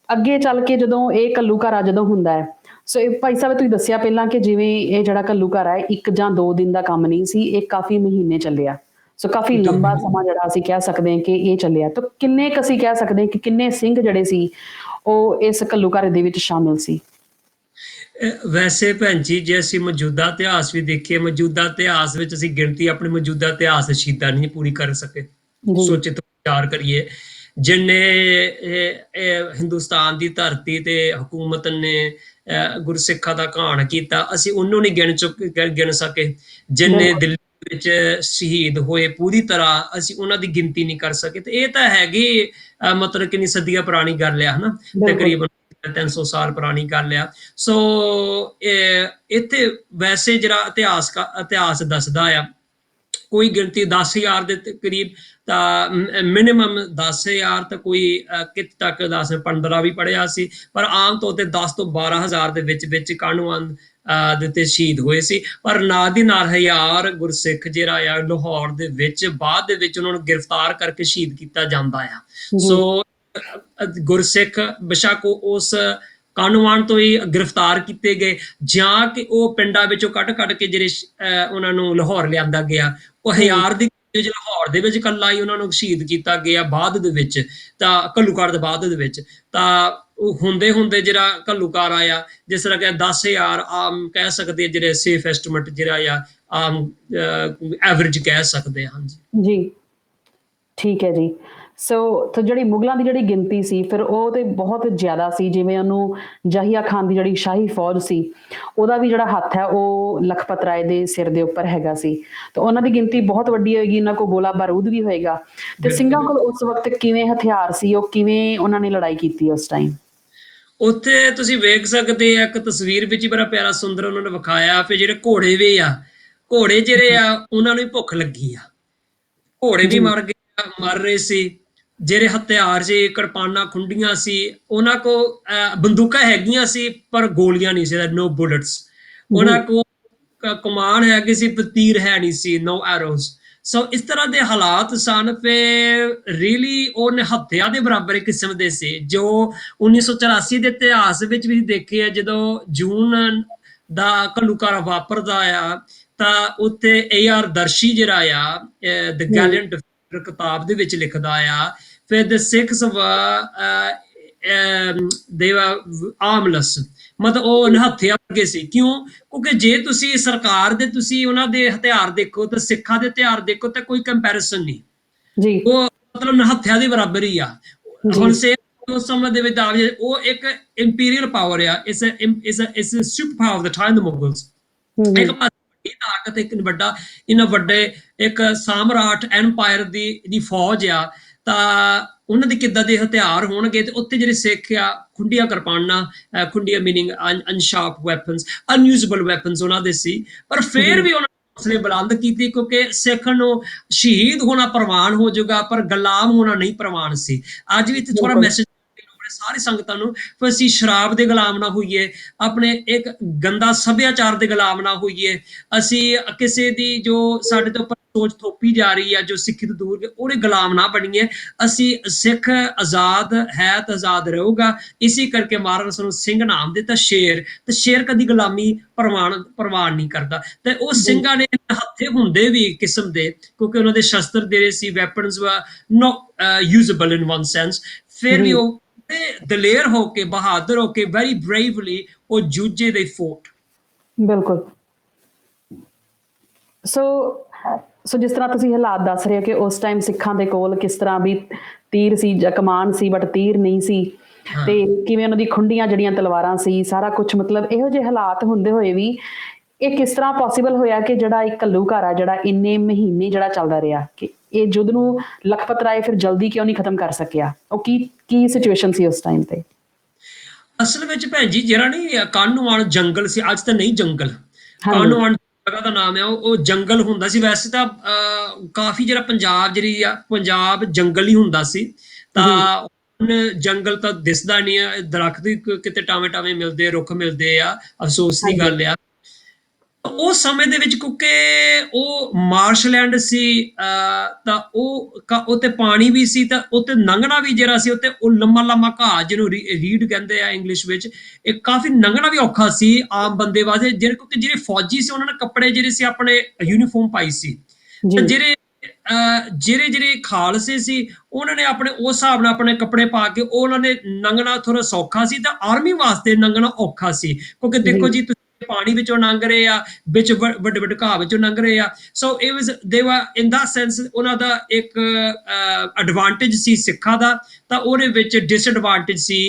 ਅੱਗੇ ਚੱਲ ਕੇ ਜਦੋਂ ਇਹ ਘੱਲੂਘਾਰਾ ਜਦੋਂ ਹੁੰਦਾ ਹੈ, ਸੋ ਇਹ ਭਾਈ ਸਾਹਿਬ ਤੁਸੀਂ ਦੱਸਿਆ ਪਹਿਲਾਂ ਕਿ ਜਿਵੇਂ ਇਹ ਜਿਹੜਾ ਘੱਲੂਘਾਰਾ ਹੈ 1 ਜਾਂ 2 ਦਿਨ ਦਾ ਕੰਮ ਨਹੀਂ ਸੀ, ਇਹ ਕਾਫੀ ਮਹੀਨੇ ਚੱਲਿਆ। ਸੋ ਕਾਫੀ ਲੰਬਾ ਸਮਾਂ ਜਿਹੜਾ ਅਸੀਂ ਕਹਿ ਸਕਦੇ ਹਾਂ ਕਿ ਇਹ ਚੱਲਿਆ। ਤਾਂ ਕਿੰਨੇ ਕੁ ਅਸੀਂ ਕਹਿ ਸਕਦੇ ਹਾਂ ਕਿ ਕਿੰਨੇ ਸਿੰਘ ਜਿਹੜੇ ਸੀ ਉਹ ਇਸ ਘੱਲੂਘਾਰੇ ਦੇ ਵਿੱਚ ਸ਼ਾਮਿਲ ਸੀ? ਵੈਸੇ ਭੈਣ ਜੀ ਜੇ ਅਸੀਂ ਮੌਜੂਦਾ ਇਤਿਹਾਸ ਵੀ ਦੇਖੀਏ, ਮੌਜੂਦਾ ਇਤਿਹਾਸ ਵਿੱਚ ਅਸੀਂ ਗਿਣਤੀ ਆਪਣੇ ਮੌਜੂਦਾ ਇਤਿਹਾਸ ਦੇ ਸ਼ਹੀਦਾਂ ਨਹੀਂ ਪੂਰੀ ਕਰ ਸਕੇ। ਜੀ ਸੋਚੇ ਤੋਂ ਵਿਚਾਰ ਕਰੀਏ ਜਿੰਨੇ ਇਹ ਹਿੰਦੁਸਤਾਨ ਦੀ ਧਰਤੀ ਤੇ ਹਕੂਮਤ ਨੇ ਗੁਰਸਿੱਖਾਂ ਦਾ ਘਾਣ ਕੀਤਾ, ਅਸੀਂ ਉਹਨੂੰ ਨਹੀਂ ਗਿਣ ਸਕੇ। ਜਿੰਨੇ ਦਿੱਲੀ ਵਿੱਚ ਸ਼ਹੀਦ ਹੋਏ ਪੂਰੀ ਤਰ੍ਹਾਂ ਅਸੀਂ ਉਹਨਾਂ ਦੀ ਗਿਣਤੀ ਨਹੀਂ ਕਰ ਸਕੇ। ਤੇ ਇਹ ਤਾਂ ਹੈਗੀ ਮਤਲਬ ਕਿੰਨੀ ਸਦੀਆਂ ਪੁਰਾਣੀ ਗੱਲ ਆ, ਹਨਾ, ਤਕਰੀਬਨ 300 ਸਾਲ ਪੁਰਾਣੀ ਗੱਲ ਆ। ਸੋ ਇੱਥੇ ਵੈਸੇ ਜਿਹੜਾ ਇਤਿਹਾਸ ਦੱਸਦਾ ਆ ਕੋਈ ਗਿਣਤੀ 10,000 ਦੇ ਕਰੀਬ, ਤਾਂ ਮਿਨੀਮਮ 10,000 ਤਾਂ ਕੋਈ ਕਿਤੇ ਤੱਕ 10-15 ਵੀ ਪੜਿਆ ਸੀ, ਪਰ ਆਮ ਤੌਰ ਤੇ 10 ਤੋਂ 12,000 ਦੇ ਵਿੱਚ ਕਾਨੂੰਨ ਦੇ ਤੇ ਸ਼ਹੀਦ ਹੋਏ ਸੀ। ਪਰ ਨਾਲ ਦੀ ਨਾਲ 1000 ਗੁਰਸਿੱਖ ਜਿਹੜਾ ਆ ਲਾਹੌਰ ਦੇ ਵਿੱਚ ਬਾਅਦ ਦੇ ਵਿੱਚ ਉਹਨਾਂ ਨੂੰ ਗ੍ਰਿਫਤਾਰ ਕਰਕੇ ਸ਼ਹੀਦ ਕੀਤਾ ਜਾਂਦਾ ਆ। ਸੋ ਗੁਰਸਿੱਖ ਬੇਸ਼ੱਕ ਉਸ ਕਾਨੂੰਨ ਤੋਂ ਹੀ ਗ੍ਰਿਫਤਾਰ ਕੀਤੇ ਗਏ ਜਾਂ ਕਿ ਉਹ ਪਿੰਡਾਂ ਵਿੱਚੋਂ ਕੱਢ ਕੇ ਜਿਹੜੇ ਉਹਨਾਂ ਨੂੰ ਲਾਹੌਰ ਲਿਆਂਦਾ ਗਿਆ। ਉਹ 1000 ਦੀ ਲਾਹੌਰ ਦੇ ਵਿੱਚ ਇਕੱਲਾ ਹੀ ਉਹਨਾਂ ਨੂੰ ਸ਼ਹੀਦ ਕੀਤਾ ਗਿਆ ਬਾਅਦ ਦੇ ਵਿੱਚ, ਤਾਂ ਘੱਲੂਘਾਰੇ ਦੇ ਬਾਅਦ ਦੇ ਵਿੱਚ। ਤਾਂ ਉਹ ਹੁੰਦੇ ਜਿਹੜਾ ਘੱਲੂਘਾਰਾ ਆਇਆ, ਜਿਸ ਤਰ੍ਹਾਂ ਕਿ 10,000 ਆਮ ਕਹਿ ਸਕਦੇ ਜਿਹੜੇ ਸੇਫ ਐਸਟੀਮੇਟ ਜਿਹੜਾ ਆ ਆਮ ਐਵਰੇਜ ਕਹਿ ਸਕਦੇ ਹਾਂ ਜੀ। ਠੀਕ ਹੈ ਜੀ। ਸੋ ਜਿਹੜੀ ਮੁਗਲਾਂ ਦੀ ਜਿਹੜੀ ਗਿਣਤੀ ਸੀ ਫਿਰ ਉਹ ਤੇ ਬਹੁਤ ਜ਼ਿਆਦਾ ਸੀ। ਜਿਵੇਂ ਉਹਨੂੰ ਜਹੀਆ ਖਾਨ ਦੀ ਜਿਹੜੀ ਸ਼ਾਹੀ ਫੌਜ ਸੀ ਉਹਦਾ ਵੀ ਜਿਹੜਾ ਹੱਥ ਹੈ ਉਹ ਲਖਪਤ ਰਾਏ ਦੇ ਸਿਰ ਦੇ ਉੱਪਰ ਹੈਗਾ ਸੀ। ਤਾਂ ਉਹਨਾਂ ਦੀ ਗਿਣਤੀ ਬਹੁਤ ਵੱਡੀ ਹੋਏਗੀ, ਉਹਨਾਂ ਕੋਲ ਗੋਲਾ ਬਾਰੂਦ ਵੀ ਹੋਏਗਾ। ਤੇ ਸਿੰਘਾਂ ਕੋਲ ਉਸ ਵਕਤ ਕਿਵੇਂ ਹਥਿਆਰ ਸੀ, ਉਹ ਕਿਵੇਂ ਉਹਨਾਂ ਨੇ ਲੜਾਈ ਕੀਤੀ ਉਸ ਟਾਈਮ? ਉੱਥੇ ਤੁਸੀਂ ਵੇਖ ਸਕਦੇ ਆ ਇੱਕ ਤਸਵੀਰ ਵਿੱਚ ਹੀ ਬੜਾ ਪਿਆਰਾ ਸੁੰਦਰ ਉਹਨਾਂ ਨੇ ਵਿਖਾਇਆ। ਫਿਰ ਜਿਹੜੇ ਘੋੜੇ ਵੀ ਆ, ਘੋੜੇ ਜਿਹੜੇ ਆ ਉਹਨਾਂ ਨੂੰ ਭੁੱਖ ਲੱਗੀ ਆ, ਘੋੜੇ ਵੀ ਮਰ ਰਹੇ ਸੀ। ਜਿਹੜੇ ਹਥਿਆਰ ਸੀ, ਕਿਰਪਾਨਾਂ, ਖੁੰਡੀਆਂ ਸੀ, ਉਹਨਾਂ ਕੋਲ ਬੰਦੂਕਾਂ ਹੈਗੀਆਂ ਸੀ ਪਰ ਗੋਲੀਆਂ ਨਹੀਂ ਸੀ, ਨੋ ਬੁਲਟਸ। ਉਹਨਾਂ ਕੋਲ ਕਮਾਨ ਹੈਗੀ ਸੀ ਪਰ ਤੀਰ ਹੈ ਨਹੀਂ ਸੀ, ਨੋ ਐਰੋਜ਼। ਸੋ ਇਸ ਤਰ੍ਹਾਂ ਦੇ ਹਾਲਾਤ ਸਨ। ਫਿਰ ਰੀਅਲੀ ਉਹ ਨਿਹੱਥਿਆਂ ਦੇ ਬਰਾਬਰ ਇੱਕ ਕਿਸਮ ਦੇ ਸੀ। ਜੋ 1984 ਦੇ ਇਤਿਹਾਸ ਵਿੱਚ ਵੀ ਦੇਖੇ ਆ, ਜਦੋਂ ਜੂਨ ਦਾ ਘੱਲੂਘਾਰਾ ਵਾਪਰਦਾ ਆ ਤਾਂ ਉੱਥੇ AR ਦਰਸ਼ੀ ਜਿਹੜਾ ਆ ਦ ਗੈਲੈਂਟ ਕਿਤਾਬ ਦੇ ਵਿੱਚ ਲਿਖਦਾ ਆ, ਫਿਰ ਦ ਸਿੱਖਸ ਦੇ ਆਰਮਲੈਸ, ਮਤਲਬ ਉਹ ਨਿਹੱਥੇ ਵਰਗੇ ਸੀ। ਕਿਉਂ? ਕਿਉਂਕਿ ਜੇ ਤੁਸੀਂ ਸਰਕਾਰ ਦੇ ਤੁਸੀਂ ਉਹਨਾਂ ਦੇ ਹਥਿਆਰ ਦੇਖੋ ਤੇ ਸਿੱਖਾਂ ਦੇ ਹਥਿਆਰ ਦੇਖੋ ਤਾਂ ਕੋਈ ਕੰਪੈਰੀਜ਼ਨ ਨਹੀਂ ਜੀ। ਉਹ ਮਤਲਬ ਨਿਹੱਥਿਆਂ ਦੇ ਬਰਾਬਰ ਹੀ ਆ। ਹੁਣ ਉਸ ਸਮੇਂ ਦੇ ਵਿੱਚ ਉਹ ਇੱਕ ਇੰਪੀਰੀਅਲ ਪਾਵਰ ਆ, is super power of the time the Mughals. ਇੱਕ ਤਾਕਤ, ਇੱਕ ਵੱਡਾ ਇਹਨਾਂ ਵੱਡੇ ਇੱਕ ਸਾਮਰਾਟ ਐਮਪਾਇਰ ਦੀ ਫੌਜ ਆ, ਤਾਂ ਉਹਨਾਂ ਦੇ ਕਿੱਦਾਂ ਦੇ ਹਥਿਆਰ ਹੋਣਗੇ। ਤੇ ਉੱਥੇ ਜਿਹੜੇ ਸਿੱਖ ਆ ਖੁੰਡੀਆਂ, ਕਿਰਪਾਨਾਂ, ਖੁੰਡੀਆਂ ਮੀਨਿੰਗ ਅਨਸ਼ਾਰਪ ਵੈਪਨਸ, ਅਨਯੂਜ਼ੇਬਲ ਵੈਪਨਸ ਉਹਨਾਂ ਦੇ ਸੀ। ਪਰ ਫਿਰ ਵੀ ਉਹਨਾਂ ਨੇ ਬੁਲੰਦ ਕੀਤੀ ਕਿਉਂਕਿ ਸਿੱਖ ਨੂੰ ਸ਼ਹੀਦ ਹੋਣਾ ਪ੍ਰਵਾਨ ਹੋ ਜਾਊਗਾ ਪਰ ਗੁਲਾਮ ਹੋਣਾ ਨਹੀਂ ਪ੍ਰਵਾਨ ਸੀ। ਅੱਜ ਵੀ ਥੋੜਾ ਮੈਸੇਜ ਸਾਰੀ ਸੰਗਤਾਂ ਨੂੰ, ਫਿਰ ਅਸੀਂ ਸ਼ਰਾਬ ਦੇ ਗੁਲਾਮ ਨਾ ਹੋਈਏ, ਆਪਣੇ ਇੱਕ ਗੰਦਾ ਸੱਭਿਆਚਾਰ ਦੇ ਗੁਲਾਮ ਨਾ ਹੋਈਏ, ਅਸੀਂ ਕਿਸੇ ਦੀ ਜੋ ਸਾਡੇ ਤੋਂ ਉੱਪਰ ਸੋਚ ਥੋਪੀ ਜਾ ਰਹੀ ਹੈ, ਜੋ ਸਿੱਖੀ ਤੋਂ ਦੂਰ, ਉਹਦੇ ਗੁਲਾਮ ਨਾ ਬਣੀਏ। ਅਸੀਂ ਸਿੱਖ ਆਜ਼ਾਦ ਹੈ ਤਾਂ ਆਜ਼ਾਦ ਰਹੂਗਾ। ਇਸੇ ਕਰਕੇ ਮਹਾਰਾਜ ਨੂੰ ਸਿੰਘ ਨਾਮ ਦਿੱਤਾ, ਸ਼ੇਰ। ਤੇ ਸ਼ੇਰ ਕਦੀ ਗੁਲਾਮੀ ਪ੍ਰਵਾਨ ਨਹੀਂ ਕਰਦਾ। ਤੇ ਉਹ ਸਿੰਘਾਂ ਨੇ ਹੱਥੇ ਹੁੰਦੇ ਵੀ ਕਿਸਮ ਦੇ, ਕਿਉਂਕਿ ਉਹਨਾਂ ਦੇ ਸ਼ਸਤਰ ਜਿਹੜੇ ਸੀ, ਵੈਪਨਸ ਵਾ note usable in one sense, ਫਿਰ ਵੀ ਉਹ ਦਲੇਰ ਹੋ ਕੇ, ਬਹਾਦਰ ਹੋ ਕੇ, ਵੈਰੀ ਬ੍ਰੇਵਲੀ ਉਹ ਜੂਝੇ, ਦੇ ਫੋਟ। ਬਿਲਕੁਲ। ਸੋ ਜਿਸ ਤਰ੍ਹਾਂ ਤੁਸੀਂ ਹਾਲਾਤ ਦੱਸ ਰਹੇ ਹੋ ਕਿ ਉਸ ਟਾਈਮ ਸਿੱਖਾਂ ਦੇ ਕੋਲ ਕਿਸ ਤਰ੍ਹਾਂ ਵੀ ਤੀਰ ਸੀ ਜਾਂ ਕਮਾਨ ਸੀ ਬਟ ਤੀਰ ਨਹੀਂ ਸੀ, ਤੇ ਕਿਵੇਂ ਉਹਨਾਂ ਦੀ ਖੁੰਡੀਆਂ ਜਿਹੜੀਆਂ ਤਲਵਾਰਾਂ ਸੀ, ਸਾਰਾ ਕੁਝ, ਮਤਲਬ ਇਹੋ ਜਿਹੇ ਹਾਲਾਤ ਹੁੰਦੇ ਹੋਏ ਵੀ ਇਹ ਕਿਸ ਤਰ੍ਹਾਂ ਪੋਸੀਬਲ ਹੋਇਆ ਕਿ ਜਿਹੜਾ ਇੱਕ ਘੱਲੂਘਾਰਾ ਜਿਹੜਾ ਇੰਨੇ ਮਹੀਨੇ ਜਿਹੜਾ ਚੱਲਦਾ ਰਿਹਾ? ਕਿ ਇਹ ਯੁੱਧ ਨੂੰ ਲਖਪਤ ਰਾਏ ਫਿਰ ਜਲਦੀ ਕਿਉਂ ਨਹੀਂ ਖਤਮ ਕਰ ਸਕਿਆ? ਉਹ ਕੀ ਸਿਚੁਏਸ਼ਨ ਸੀ ਉਸ ਟਾਈਮ ਤੇ? ਅਸਲ ਵਿੱਚ ਭੈਣ ਜੀ ਜਿਹੜਾ ਨਹੀਂ ਕਾਹਨੂੰਵਾਨ ਜੰਗਲ ਸੀ, ਅੱਜ ਤਾਂ ਨਹੀਂ ਜੰਗਲ, ਹਾਂਜੀ। ਕਾਹਨੂੰਵਾਨ ਜਗ੍ਹਾ ਦਾ ਨਾਮ ਹੈ, ਉਹ ਜੰਗਲ ਹੁੰਦਾ ਸੀ। ਵੈਸੇ ਤਾਂ ਕਾਫੀ ਜਿਹੜਾ ਪੰਜਾਬ ਜਿਹੜੀ ਆ, ਪੰਜਾਬ ਜੰਗਲ ਹੀ ਹੁੰਦਾ ਸੀ। ਜੀ। ਤਾਂ ਹੁਣ ਜੰਗਲ ਤਾਂ ਦਿਸਦਾ ਨਹੀਂ ਆ, ਦਰਖਤ ਵੀ ਕਿਤੇ ਟਾਵੇਂ ਟਾਵੇਂ ਮਿਲਦੇ, ਰੁੱਖ ਮਿਲਦੇ ਆ, ਅਫਸੋਸ ਦੀ ਹਾਂਜੀ। ਗੱਲ ਆ। ਉਸ ਸਮੇਂ ਦੇ ਵਿੱਚ ਕਿਉਂਕਿ ਉਹ ਮਾਰਸ਼ਲੈਂਡ ਸੀ, ਤਾਂ ਉਹ ਤੇ ਪਾਣੀ ਵੀ ਸੀ, ਤਾਂ ਉੱਤੇ ਲੰਘਣਾ ਵੀ ਜਿਹੜਾ ਸੀ, ਉੱਤੇ ਉਹ ਲੰਮਾ ਲੰਮਾ ਘਾਹ ਜਿਹਨੂੰ ਰੀਡ ਕਹਿੰਦੇ ਆ ਇੰਗਲਿਸ਼ ਵਿੱਚ, ਇਹ ਕਾਫੀ ਲੰਘਣਾ ਵੀ ਔਖਾ ਸੀ ਆਮ ਬੰਦੇ ਵਾਸਤੇ। ਕਿਉਂਕਿ ਜਿਹੜੇ ਫੌਜੀ ਸੀ ਉਹਨਾਂ ਨੇ ਕੱਪੜੇ ਜਿਹੜੇ ਸੀ ਆਪਣੇ ਯੂਨੀਫਾਰਮ ਪਾਈ ਸੀ, ਤੇ ਜੀ। ਜਿਹੜੇ ਖਾਲਸੇ ਸੀ ਉਹਨਾਂ ਨੇ ਆਪਣੇ ਉਸ ਹਿਸਾਬ ਨਾਲ ਆਪਣੇ ਕੱਪੜੇ ਪਾ ਕੇ ਉਹਨਾਂ ਨੇ ਲੰਘਣਾ ਥੋੜਾ ਸੌਖਾ ਸੀ, ਤਾਂ ਆਰਮੀ ਵਾਸਤੇ ਲੰਘਣਾ ਔਖਾ ਸੀ। ਕਿਉਂਕਿ ਦੇਖੋ ਜੀ, ਤੁਸੀਂ ਪਾਣੀ ਵਿੱਚੋਂ ਲੰਘ ਰਹੇ ਆ, ਵਿੱਚ ਵੱਡੇ ਵੱਡੇ ਘਾਹ ਵਿੱਚੋਂ ਲੰਘ ਰਹੇ ਆ। ਸੋ ਇਟ ਵਾਸ ਦੇ ਵਰ ਇਨ that sense ਉਹਨਾਂ ਦਾ ਇੱਕ ਐਡਵਾਂਟੇਜ ਸੀ ਸਿੱਖਾਂ ਦਾ, ਤਾਂ ਉਹਦੇ ਵਿੱਚ ਡਿਸਐਡਵਾਂਟੇਜ ਸੀ